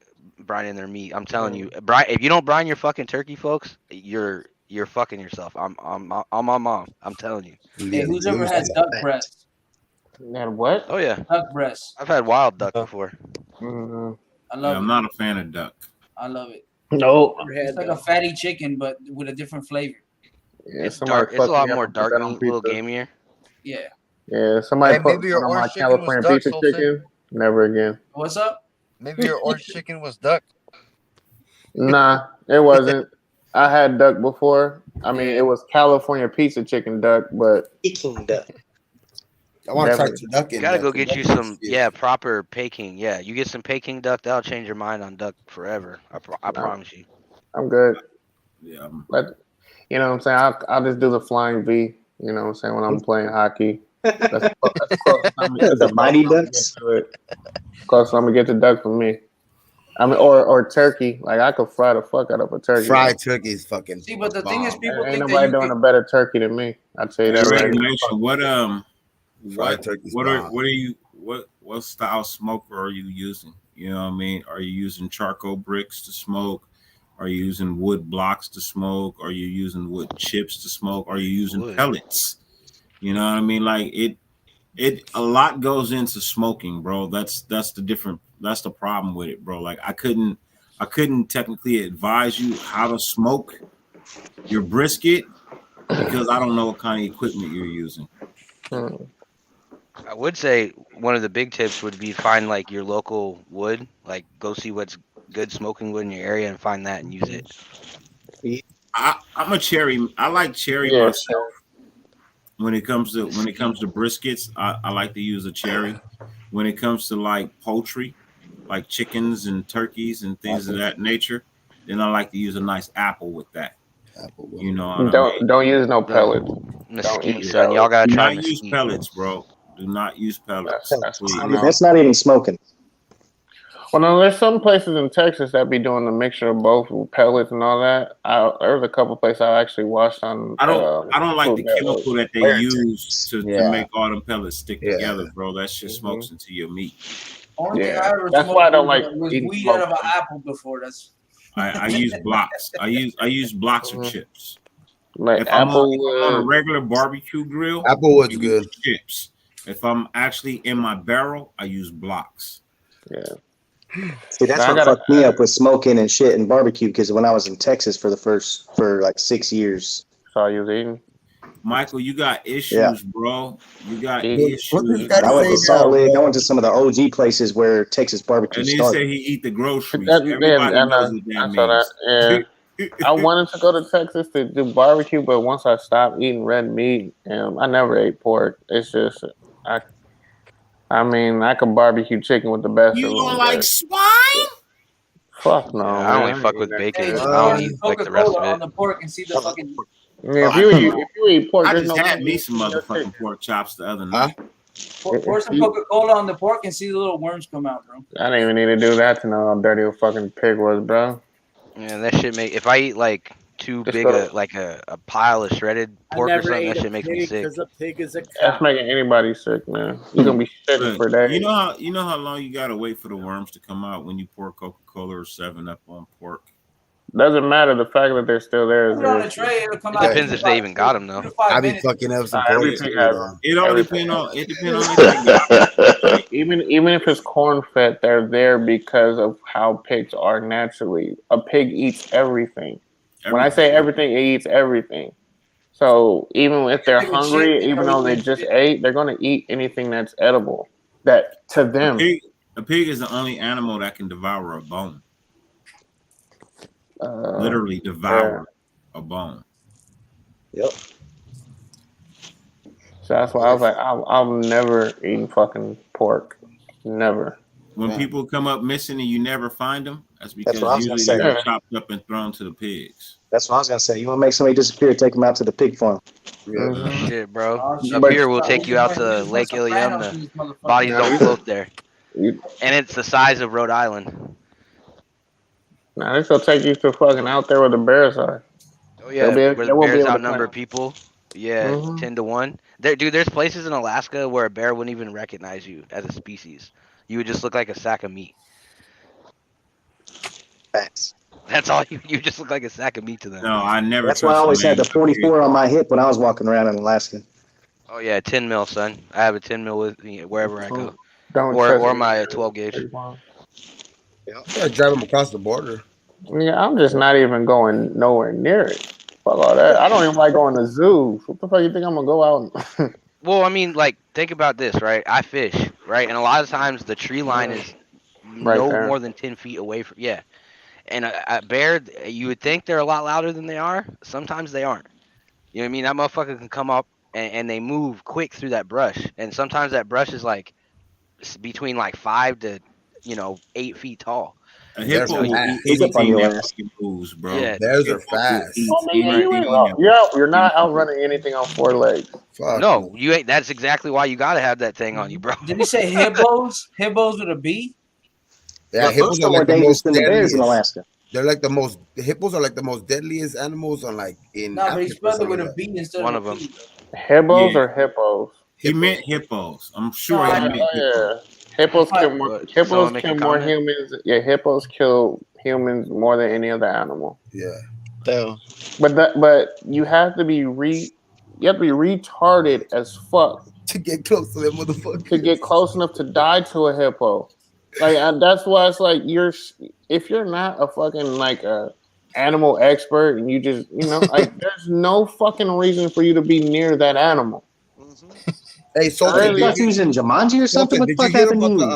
brining their meat. I'm telling you, if you don't brine your fucking turkey, folks, you're fucking yourself. I'm my mom. I'm telling you. Hey, who's ever had duck breast? And what? Oh yeah, Duck breast. I've had wild duck before. Mm-hmm. I love it. I'm not a fan of duck. I love it. No. It's like a fatty chicken, but with a different flavor. Yeah, It's somebody dark. It's a fucked lot me up more and put dark that on meat, a little pizza. gamier. Yeah. Yeah, somebody Hey, put maybe your one on my orange chicken was California duck, pizza Sultan. chicken. Never again. What's up? Maybe your orange chicken was duck. Nah, it wasn't. I had duck before. I mean, it was California pizza chicken duck, but Peking duck. I want to try Definitely. turducken. Gotta go duck. get you some, proper Peking. Yeah, you get some Peking duck, that'll change your mind on duck forever. I promise you. I'm good. Yeah. But you know what I'm saying? I'll just do the flying V. You know what I'm saying? When I'm playing hockey. That's close. The Mighty Ducks. Close. I'm gonna get the duck for me. I mean, or turkey. Like I could fry the fuck out of a turkey. Fried turkey is fucking. See, but the thing is, people Ain't think nobody that doing a better turkey than me. I'd say that right now. Nation, Fried turkey's what bomb. are you what style smoker are you using? You know what I mean? Are you using charcoal bricks to smoke? Are you using wood blocks to smoke? Are you using wood chips to smoke? Are you using pellets? You know what I mean? Like it a lot goes into smoking, bro. That's the problem with it, bro. Like I couldn't technically advise you how to smoke your brisket because I don't know what kind of equipment you're using. I would say one of the big tips would be find like your local wood, like go see what's good smoking wood in your area and find that and use it. I'm a cherry. I like cherry myself. When it comes to briskets, I like to use a cherry. When it comes to like poultry, like chickens and turkeys and things of that nature, then I like to use a nice apple with that. You know, Don't use no pellets. Mesquite, son. Y'all gotta Do try not use mesquite. pellets, bro. Do not use pellets. Please. That's not even smoking. Well, no, there's some places in Texas that be doing the mixture of both with pellets and all that. There's a couple places I actually watched on. I don't like the chemical that they Where use to make all them pellets stick together, bro. That shit smokes into your meat. Only thing I ever That's why I don't like was eating weed out of an smoked. apple before. That's I use blocks. I use blocks of chips. Like If I'm apple on a regular barbecue grill, Applewood's I use good. chips. If I'm actually in my barrel, I use blocks. Yeah. See, that's what fucked me up with smoking and shit and barbecue because when I was in Texas for like 6 years. Saw you eating. Michael, you got issues, bro. You got issues. I went to Salt Lake. I went to some of the OG places where Texas barbecue And he started. said he eat the groceries. That- Everybody yeah, knows what that I saw that. means. Yeah. I wanted to go to Texas to do barbecue, but once I stopped eating red meat, I never ate pork. It's just I mean, I could barbecue chicken with the best You of don't them. like but swine? Fuck no. I only man. fuck with bacon. I don't eat like the rest of on it. the pork and see the fucking. Yeah, if you eat pork, I there's just no had me some motherfucking pork chops the other night. Pour some Coca-Cola on the pork and see the little worms come out, bro. I didn't even need to do that to know how dirty a fucking pig was, bro. Yeah, that shit make. If I eat like too Just big go- a pile of shredded pork or never something, ate that a shit makes me pig sick. because a pig is a cow. That's making anybody sick, man. You're gonna be shitting for days. You know how long you gotta wait for the worms to come out when you pour Coca-Cola or 7-Up on pork? Doesn't matter. The fact that they're still there is Put it on a weird. tray, it'll come It out. depends if they even got them though. I be fucking up some Every pork. pig too, has though. It all Everything. depends on if Even if it's corn fed, they're there because of how pigs are naturally. A pig eats everything. When I say everything, it eats everything. So even if they're hungry, even though they just ate, they're gonna eat anything that's edible. That to them. A pig is the only animal that can devour a bone. literally devour a bone. Yep. So that's why I was like, I'm never eating fucking pork. Never. When people come up missing and you never find them, that's because what I was gonna usually say. they're chopped up and thrown to the pigs. That's what I was gonna say. You want to make somebody disappear? Take them out to the pig farm. Shit, bro. Oh, Up here, we'll take you out to Lake Ilium. The bodies don't float there. And it's the size of Rhode Island. Nah, this will take you to fucking out there where the bears are. Oh, yeah. Where the bears outnumber people. Yeah, 10-1. Dude, there's places in Alaska where a bear wouldn't even recognize you as a species. You would just look like a sack of meat. Facts. That's all. You just look like a sack of meat to them. No, I never. That's why I always had the 44 on my hip when I was walking around in Alaska. Oh yeah, 10 mil, son. I have a 10 mil with me wherever I go. Don't or my 12 gauge. Yeah, drive them across the border. Yeah, I'm just not even going nowhere near it. Fuck all that. I don't even like going to zoos. What the fuck you think I'm gonna go out? Well, I mean, like, think about this, right? I fish, right? And a lot of times the tree line is Right no there. more than 10 feet away from, And a bear, you would think they're a lot louder than they are. Sometimes they aren't. You know what I mean? That motherfucker can come up and they move quick through that brush. And sometimes that brush is like between like 5 to 8 feet tall. A hippo will eat anything that fucking moves, bro. Yeah, bears are fast. You're not outrunning anything on 4 legs. No, you ain't. That's exactly why you gotta have that thing on you, bro. Did he say hippos? Hippos with a B? Yeah, hippos are more like the dangerous most than the bears in deadliest. Alaska. They're like the hippos are like the most deadliest animals on like in. No, but he Africa or spelled it something with a like B instead One of of a them. P. Hippos Yeah. or hippos? He meant hippos. I'm sure No, he I meant hippos. Hippos kill more. What, Hippos someone make a kill more comment? humans. Yeah, hippos kill humans more than any other animal. Yeah. But you have to be retarded as fuck to get close to that motherfucker. To get close enough to die to a hippo. Like that's why it's like if you're not a fucking like a animal expert and you just like there's no fucking reason for you to be near that animal. Hey, so I thought he was in Jumanji or something. What the fuck happened to you? Did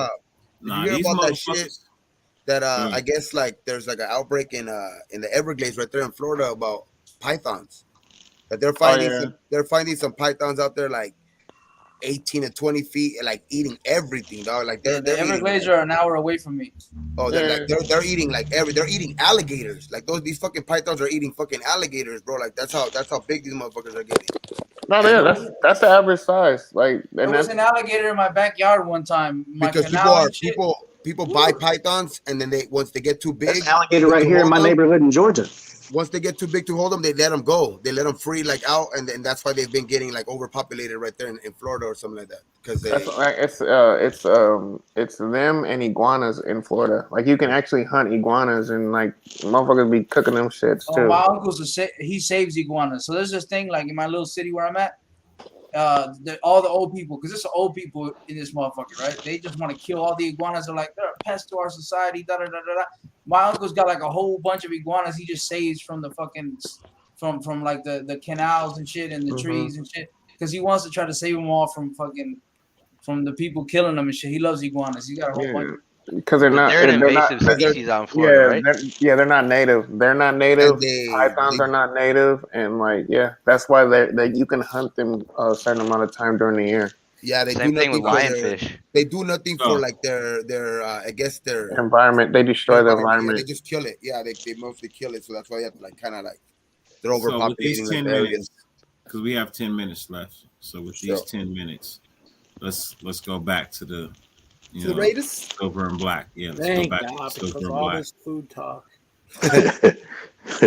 you hear about that shit? That I guess like there's like an outbreak in the Everglades right there in Florida about pythons. That they're finding some pythons out there like 18 to 20 feet, like eating everything, dog. Like they're The Everglades eating, are an hour away from me. oh, they're eating like they're eating alligators. Like these fucking pythons are eating fucking alligators, bro. Like that's how big these motherfuckers are getting. No, yeah, that's the average size. Like, There was an alligator in my backyard one time. My Because canal people buy pythons, and then once they get too big, There's an alligator right here in my neighborhood in Georgia. Once they get too big to hold them, they let them go. They let them free like out, and then that's why they've been getting like overpopulated right there in Florida or something like that. Because it's them and iguanas in Florida. Like you can actually hunt iguanas and like motherfuckers be cooking them shits too. Oh, my uncle's he saves iguanas. So there's this thing like in my little city where I'm at. All the old people, because there's old people in this motherfucker, right? They just want to kill all the iguanas. They're like, they're a pest to our society. Da da da da da. My uncle's got like a whole bunch of iguanas. He just saves from the fucking from like the canals and shit and the trees and shit, because he wants to try to save them all from the people killing them and shit. He loves iguanas. He got a whole bunch. Because they're an invasive species out in Florida, right? They're not native. They're not native. Pythons are not native, and like that's why they you can hunt them a certain amount of time during the year. Yeah, they Same do thing with nothing lionfish. They do nothing for like their I guess their environment. They destroy the environment. They just kill it. Yeah, they mostly kill it. So that's why you have to like kind of like they're So with these overpopulating 10 like areas. minutes, because we have 10 minutes left. So with these 10 minutes, let's go back to the the Raiders, silver and black. Yeah, let's Thank go back God, to silver because and all black. this food talk.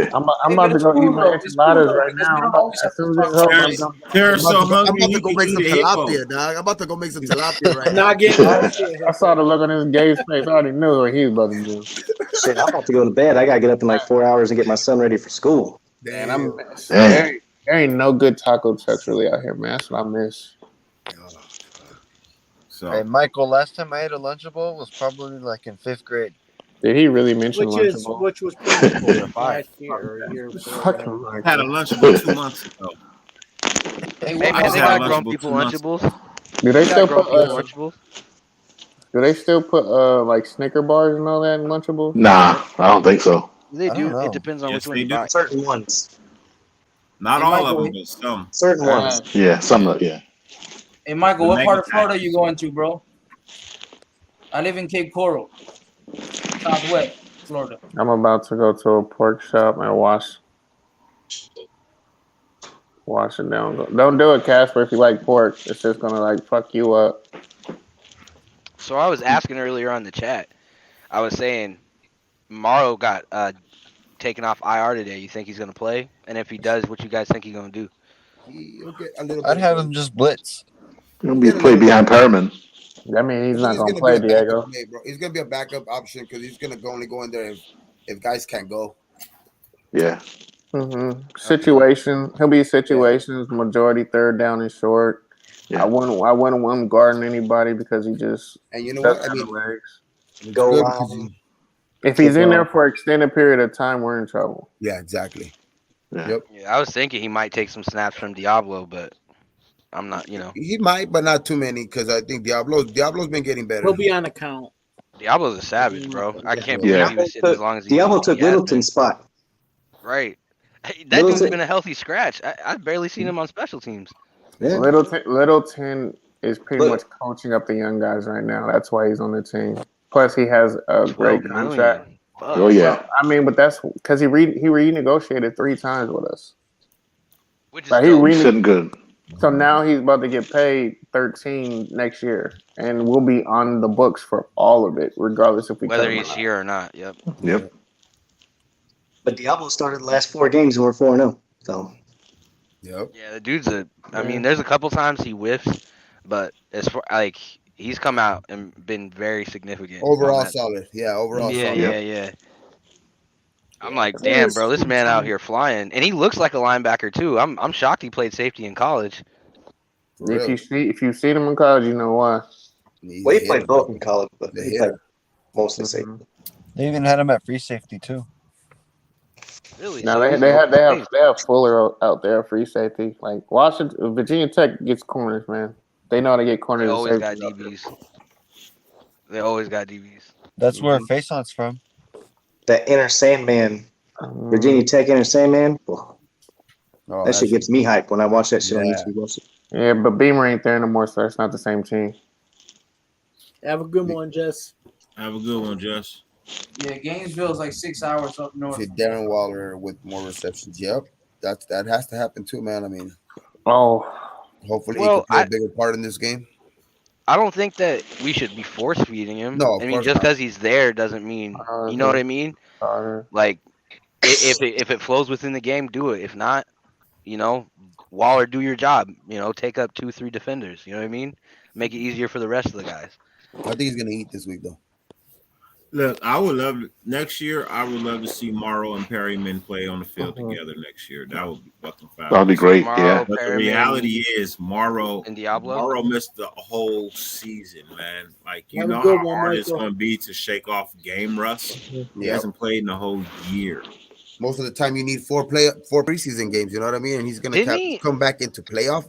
I'm about to go eat my enchiladas right now. As soon as this They're so hungry. I'm about to you go can make some eat a hippo. tilapia, dog. I'm about to go make some tilapia right I'm now. not getting I saw the look on his guy's face. I already knew what he was about to do. Shit, I'm about to go to bed. I gotta get up in like 4 hours and get my son ready for school. Man, there ain't no good taco trucks really out here, man. That's what I miss. So Hey, Michael, last time I ate a Lunchable was probably like in 5th grade. Did he really mention Lunchable? Which was pretty cool last year or a year before. Fucking I had a Lunchable 2 months ago. Hey, I man, just they had a got grown Lunchable people 2 months Lunchables. Do they still put Lunchables? Do they still put like Snicker bars and all that in Lunchables? Nah, I don't think so. They I don't do. know. It depends on Yes, which one they you do. buy. Certain ones. Not Hey, all Michael, of them, but some. Certain ones. Yeah, some. Yeah. Hey, Michael, The what mega part of Florida package. you going to, bro? I live in Cape Coral, Southwest Florida. I'm about to go to a pork shop and wash it down. Don't do it, Casper. If you like pork, it's just gonna like fuck you up. So I was asking earlier on the chat. I was saying, Morrow got taken off IR today. You think he's gonna play? And if he does, what you guys think he's gonna do? He'll get a little I'd bit. have him just blitz. He'll be played behind Perriman. I mean, I he's think not he's gonna gonna play, be a backup Diego. play, bro. He's gonna be a backup option because he's gonna only go in there if guys can't go. Yeah. Situation. He'll be situations. Majority third down and short. Yeah. I wouldn't want him guarding anybody because he just And you know doesn't what? I have the mean, legs. it's Go good line. because you, If he's in there for an extended period of time, we're in trouble. yeah, exactly. Yeah. Yep. Yeah, I was thinking he might take some snaps from Diablo, but I'm not. He might, but not too many because I think Diablo's been getting better. He'll be on account. Diablo's a savage, bro. I can't Yeah. believe he was sitting as long as he Diablo he took has been. Littleton's spot. Right. Hey, that Littleton- dude's been a healthy scratch. I've barely seen him on special teams. Yeah. Littleton is pretty Look. much coaching up the young guys right now. That's why he's on the team. Plus, he has a great 12 contract. million. Fuck. Oh yeah. I mean, but that's because he renegotiated 3 times with us. Which is Like, dope. He's sitting good. So now he's about to get paid 13 next year, and we'll be on the books for all of it, regardless if we cut Whether him or he's not. here or not. Yep. Yep. But Diablo started the last 4 games and we're 4-0. So Yep. Yeah, the dude's I mean, there's a couple times he whiffs, but as far like he's come out and been very significant. Overall on that. solid. Yeah, overall Yeah, solid. yeah. I'm like, damn, bro, this man out here flying, and he looks like a linebacker too. I'm shocked he played safety in college. For If real. you see him in college, you know why. He's well, a he played hitter. both in college, but The he played hitter. mostly safety. They even had him at free safety too. Really? No, So they he's have Fuller out there, free safety. Like Washington, Virginia Tech gets corners, man. They know how to get They corners. and always got safeties out there. DBs. They always got DBs. That's where Faison's from. That inner Sandman, Virginia Tech inner Sandman. Oh, Oh, that shit that's- gets me hyped when I watch that shit on Yeah. YouTube. Yeah, but Beamer ain't there anymore, so it's not the same team. Have a good one, Jess. Have a good one, Jess. Yeah, Gainesville is like 6 hours up north. See Darren Waller with more receptions. Yep. That has to happen too, man. I mean, Oh, hopefully Well, he can play I- a bigger part in this game. I don't think that we should be force feeding him. No, of I mean, course just not. because he's there doesn't mean you know what I mean. Like, if it flows within the game, do it. If not, Waller, do your job. Take up 2-3 defenders. You know what I mean? Make it easier for the rest of the guys. I think he's gonna eat this week though. Look, next year. I would love to see Morrow and Perryman play on the field together next year. That would be fucking fabulous. That'd be great. Morrow, Yeah. But the Perryman, reality is, Morrow and Diablo. Morrow missed the whole season, man. Like, you Have a know good how one, hard it's Michael. going to be to shake off game rust. He Yeah. hasn't played in a whole year. Most of the time, you need 4 preseason games. You know what I mean? And he's gonna Didn't he- come back into playoff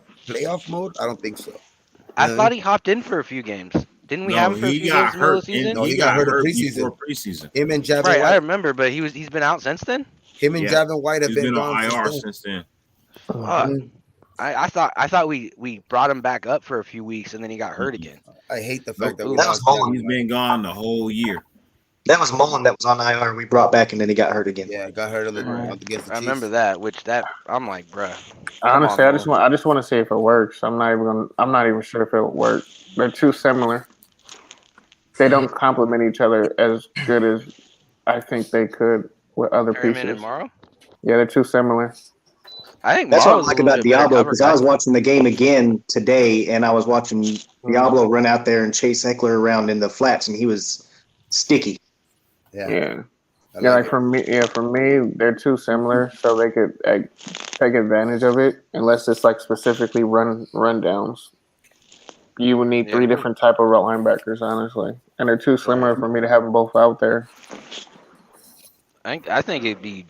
mode. I don't think so. I No. thought he hopped in for a few games. Didn't we have him for a he few got games in the middle of hurt. the season? No, He got hurt preseason. before preseason. Him and Javin Right, I White. remember, but he's been out since then. Him and Yeah. Javin White have He's been been on gone IR since then. since then. Fuck. I thought we brought him back up for a few weeks and then he got hurt again. I hate the fact that we That was lost Mullen. He's been gone the whole year. That was Mullen that was on IR. We brought back and then he got hurt again. Yeah, got hurt on the Right. against the Chiefs. I remember that, I'm like, bruh. honestly, I just want to see if it works. I'm not even sure if it'll work. They're too similar. They don't complement each other as good as I think they could with other Perryman pieces. and Morrow? Yeah, they're too similar. I think That's what I Morrow's like a little about bit better Diablo cover because I guy. was watching the game again today and I was watching Diablo run out there and chase Eckler around in the flats and he was sticky. Yeah. Like for me, they're too similar, so they could take advantage of it. Unless it's like specifically run downs, you would need 3 different type of route linebackers, honestly, and they're too similar for me to have them both out there. I think it'd be.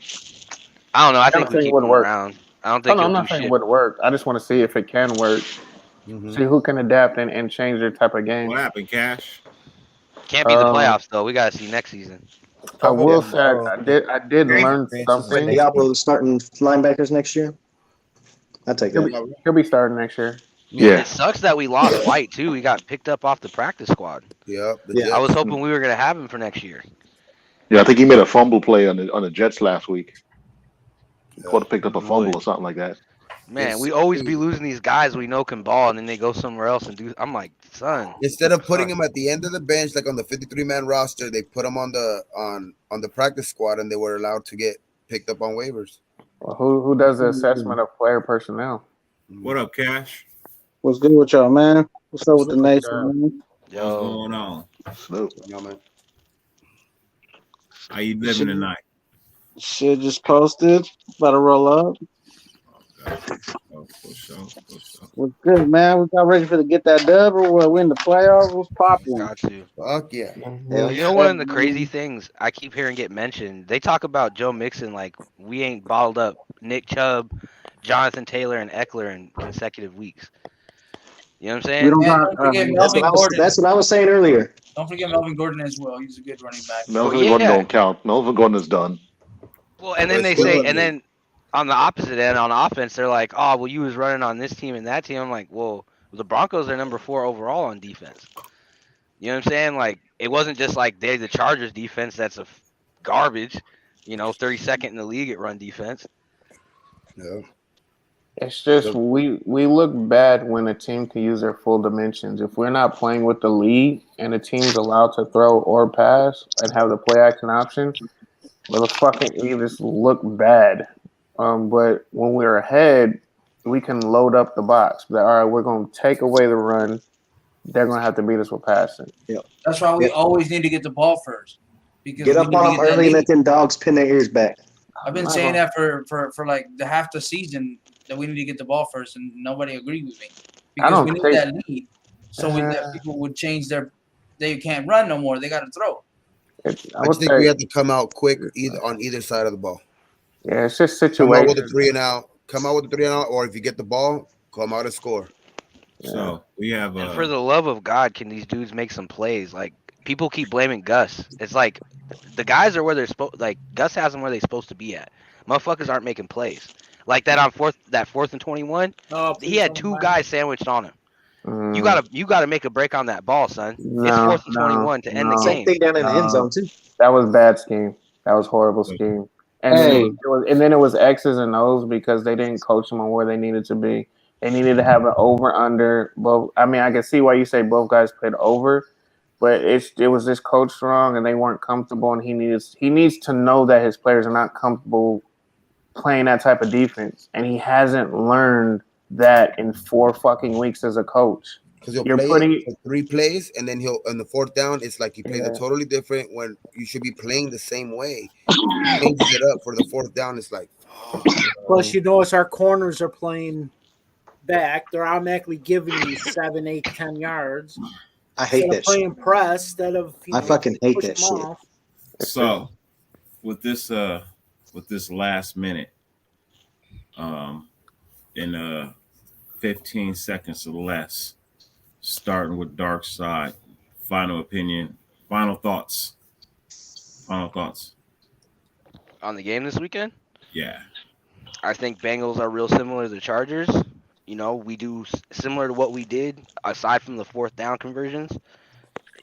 I don't know. I think we keep would him work. around. I don't think I'm he'll not do saying shit. it would work. I just want to see if it can work. See who can adapt and change their type of game. What happened, Cash? Can't be the playoffs though. We gotta see next season. I will say I did learn something. Diablo starting linebackers next year. I take that. He'll be starting next year. It sucks that we lost White too. He got picked up off the practice squad. Yep. I was hoping we were gonna have him for next year. Yeah, I think he made a fumble play on the Jets last week. He picked up a fumble or something like that. Man, we always be losing these guys we know can ball, and then they go somewhere else and do. I'm like, son. Instead of putting him at the end of the bench, like on the 53-man roster, they put him on the practice squad, and they were allowed to get picked up on waivers. Well, who does the assessment of player personnel? What up, Cash? What's good with y'all, man? What's up with the nation, man? What's going on? Salute. Yo, man. How you living tonight? Shit just posted. About to roll up. Oh, for sure. What's good, man? We got ready for to get that dub or what? Win the playoffs? What's popping? Got to. Fuck yeah. You know, one of the crazy things I keep hearing get mentioned, they talk about Joe Mixon like we ain't bottled up Nick Chubb, Jonathan Taylor, and Eckler in consecutive weeks. You know what I'm saying? We don't Don't forget Melvin Gordon. That's what I was saying earlier. Don't forget Melvin Gordon as well. He's a good running back. Melvin Gordon don't count. Melvin Gordon is done. Well, and then they say, and then on the opposite end, on offense, they're like, oh, well, you was running on this team and that team. I'm like, well, the Broncos are number 4 overall on defense. You know what I'm saying? Like, it wasn't just like they're the Chargers defense that's garbage, 32nd in the league at run defense. Yeah. It's just we look bad when a team can use their full dimensions. If we're not playing with the lead and the team's allowed to throw or pass and have the play action option, we just look bad. But when we're ahead, we can load up the box. But, all right, we're going to take away the run. They're going to have to beat us with passing. Yep. That's why we always need to get the ball first. Because Get up on them early and let them dogs pin their ears back. I've been saying that for like the half the season that we need to get the ball first, and nobody agreed with me because we need that lead, so that people would change they can't run no more. They got to throw. I think we have to come out quick on either side of the ball. Yeah, it's just situation. Come out with a 3 and out. Or if you get the ball, come out and score. So we have. And for the love of God, can these dudes make some plays? Like, people keep blaming Gus. It's like the guys are where they're supposed. Like, Gus has them where they're supposed to be at. Motherfuckers aren't making plays. Like that on fourth and 21. He had 2 guys sandwiched on him. You gotta make a break on that ball, son. It's 4th and 21 to end the game. Same thing down in the end zone too. That was bad scheme. That was horrible scheme. And then it was X's and O's because they didn't coach them on where they needed to be. They needed to have an over under. Both. I mean, I can see why you say both guys played over, but it was just coached wrong and they weren't comfortable. And he needs to know that his players are not comfortable playing that type of defense, and he hasn't learned that in 4 fucking weeks as a coach. Because he'll play for 3 plays, and then he'll on the 4th down, it's like he plays it totally different when you should be playing the same way. He changes it up for the 4th down. It's like, plus, you notice our corners are playing back. They're automatically giving you 7, 8, 10 yards. I hate that playing press instead of. I fucking hate that shit. Off. So with this last minute, in 15 seconds or less, starting with Dark Side, final opinion, final thoughts on the game this weekend. Yeah, I think Bengals are real similar to the Chargers. We do similar to what we did aside from the 4th down conversions.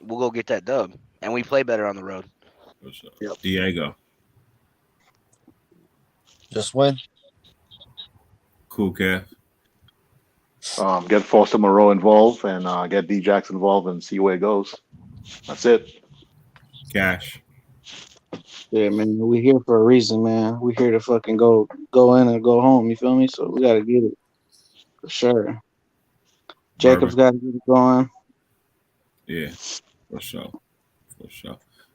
We'll go get that dub, and we play better on the road. Yep. Diego. Just win. Cool, Kev. Get Foster Moreau involved and get D Jackson involved and see where it goes. That's it. Cash. Yeah, man. We here for a reason, man. We here to fucking go in and go home. You feel me? So we gotta get it for sure. Jacob's got to get it going. Yeah, for sure.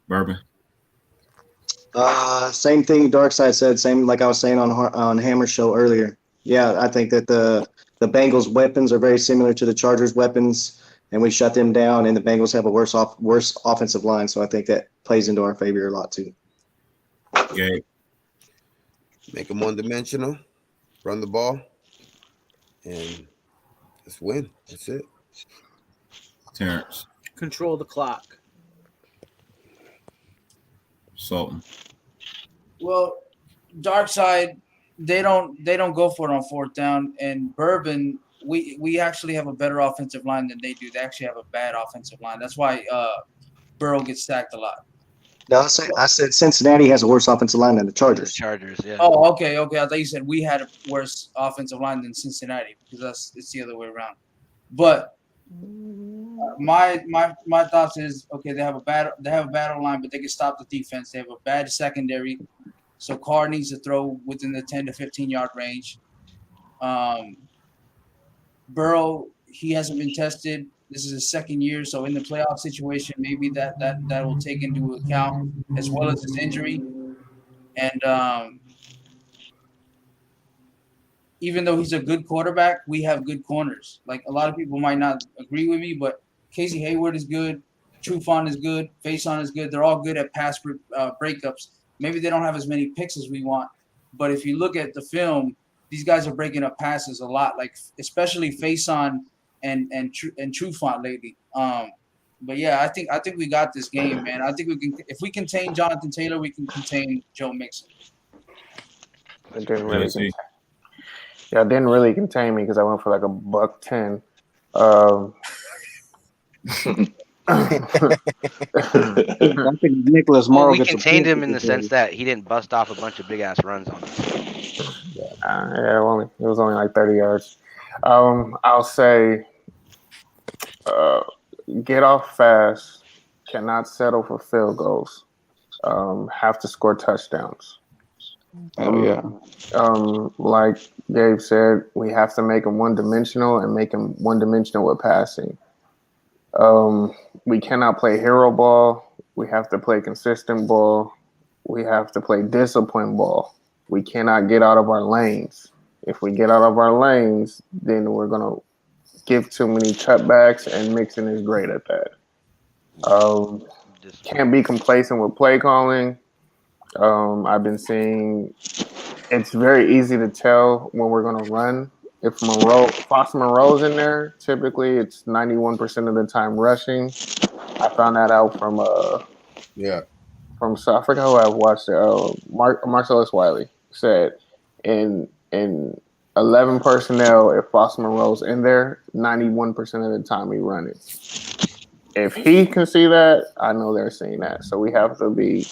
Bourbon. Same thing Darkside said, same like I was saying on Hammer's show earlier. Yeah, I think that the Bengals' weapons are very similar to the Chargers' weapons, and we shut them down, and the Bengals have a worse offensive line, so I think that plays into our favor a lot too. Okay. Make them one-dimensional, run the ball, and just win. That's it. Terrence. Control the clock. Sultan. Well, Dark Side, they don't go for it on fourth down. And Bourbon, we actually have a better offensive line than they do. They actually have a bad offensive line. That's why Burrow gets sacked a lot. No, I said Cincinnati has a worse offensive line than the Chargers. Chargers, yeah. Oh, okay. I thought you said we had a worse offensive line than Cincinnati because it's the other way around. But my thoughts is okay. They have a bad line, but they can stop the defense. They have a bad secondary, so Carr needs to throw within the 10 to 15 yard range. Burrow, he hasn't been tested. This is his second year, so in the playoff situation, maybe that will take into account as well as his injury. And even though he's a good quarterback, we have good corners. Like a lot of people might not agree with me, but Casey Hayward is good, Trufant is good, Faison is good. They're all good at pass breakups. Maybe they don't have as many picks as we want, but if you look at the film, these guys are breaking up passes a lot. Like especially Faison and Trufant lately. But yeah, I think we got this game, man. I think we can. If we contain Jonathan Taylor, we can contain Joe Mixon. It didn't really. It didn't really contain me because I went for like $110. I think Nicholas Morrow. We contained him in the sense that he didn't bust off a bunch of big ass runs on us. It was only like 30 yards. I'll say, get off fast. Cannot settle for field goals. Have to score touchdowns. Oh yeah. Like Gabe said, we have to make them one-dimensional and make them one-dimensional with passing. We cannot play hero ball. We have to play consistent ball. We have to play disciplined ball. We cannot get out of our lanes. If we get out of our lanes, then we're going to give too many cutbacks, and Mixon is great at that. Can't be complacent with play calling. I've been seeing it's very easy to tell when we're going to run. If Foster Moreau's in there, typically it's 91% of the time rushing. I found that out from I forgot who I watched it. Marcellus Wiley said in 11 personnel, if Foster Moreau's in there, 91% of the time we run it. If he can see that, I know they're seeing that. So we have to be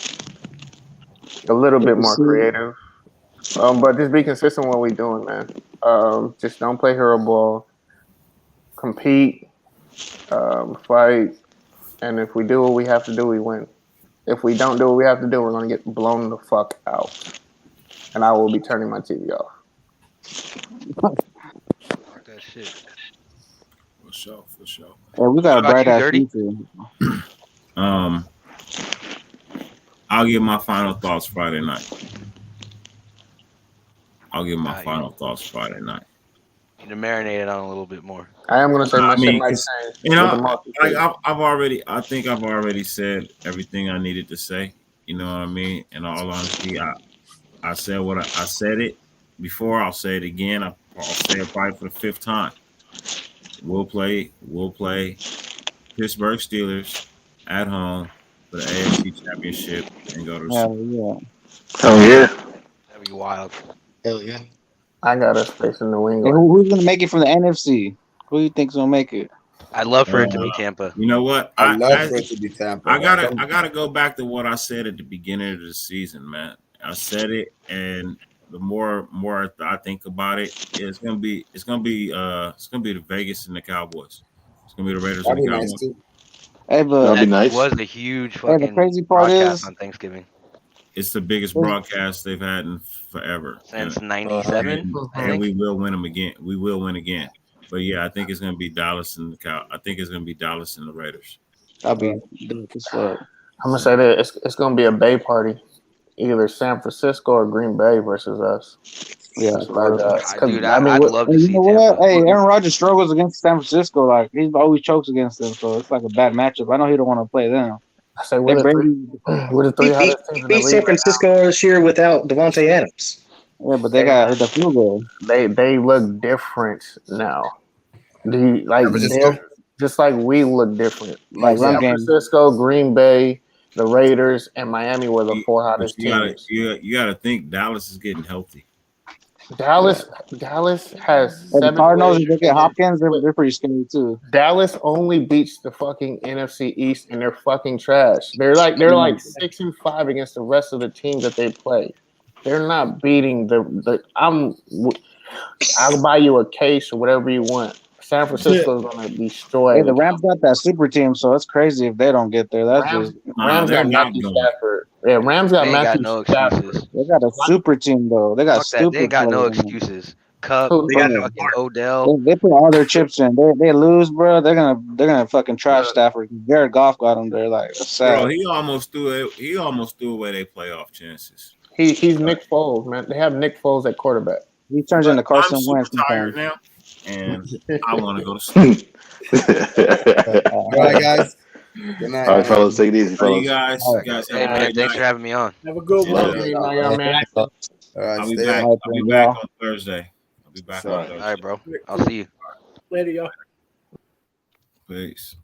a little bit more creative. But just be consistent with what we're doing, man. Just don't play hero ball. Compete, fight, and if we do what we have to do, we win. If we don't do what we have to do, we're going to get blown the fuck out. And I will be turning my TV off. That shit. For sure. Yeah, we got a bright ass future. I'll give my final thoughts Friday night. You to marinate it on a little bit more. I am going to say my I think I've already said everything I needed to say. You know what I mean? In all honesty, I said what I said it before. I'll say it again. I'll say it probably for the fifth time. We'll play Pittsburgh Steelers at home for the AFC Championship and go to the Super Bowl. Oh yeah. That'd be wild. Hell yeah. I got us facing New England. Hey, who's gonna make it from the NFC? Who do you think's gonna make it? I'd love for it to be Tampa. You know what? I'd love for it to be Tampa. I gotta go back to what I said at the beginning of the season, man. I said it, and the more I think about it, it's gonna be the Vegas and the Cowboys. It's gonna be the Raiders and the Cowboys. Nice. Hey, but that'd be nice. Was a huge fucking the crazy part broadcast is on Thanksgiving. It's the biggest broadcast they've had in forever since '97, and we will win them again. We will win again. But yeah, I think it's gonna be Dallas and the Raiders. I'll be dope as fuck. I'm gonna say that it's gonna be a Bay party, either San Francisco or Green Bay versus us. Yeah, dude, I'd love to see Tampa. Hey, Aaron Rodgers struggles against San Francisco. Like he always chokes against them, so it's like a bad matchup. I know he don't want to play them. I say we're the three hottest teams in the beat league San Francisco this year without Devontae Adams. Yeah, but they got the field goal. They look different now. Just like we look different. Like San Francisco, Green Bay, the Raiders, and Miami were the four hottest You gotta, teams. you gotta think Dallas is getting healthy. Dallas has Well, the 7 Cardinals, wins. if they get Hopkins, they're pretty scary too. Dallas only beats the fucking NFC East, and they're fucking trash. They're like 6-5 against the rest of the teams that they play. They're not beating I'll buy you a case or whatever you want. San Francisco's gonna destroy. Hey, the Rams got that super team, so it's crazy if they don't get there. That's Rams, just Rams got Matthew Stafford. Yeah, Rams got They ain't Matthew got no Stafford. excuses. they got a super team though. They got Fuck that. stupid. They ain't got no players in there. excuses. Cup, They got fucking Odell. They put all their chips in. They lose, bro. They're gonna fucking trash Stafford. Jared Goff got them there. Like that's sad. Bro, he almost threw it. He almost threw away their playoff chances. He's Nick Foles, man. They have Nick Foles at quarterback. He turns into Carson I'm super Wentz tired sometimes. now, and I want to go to sleep. All right, guys. Good night. All right, fellas, take it easy, Hey, fellas. you guys, All guys have Hey a man, great thanks night. for having me on. Have a good Yeah. one. Hey, my young man. All right, I'll be stay back. up. I'll be back on Thursday. I'll be back All on right. Thursday. All right, bro. I'll see you. Later, y'all. Peace.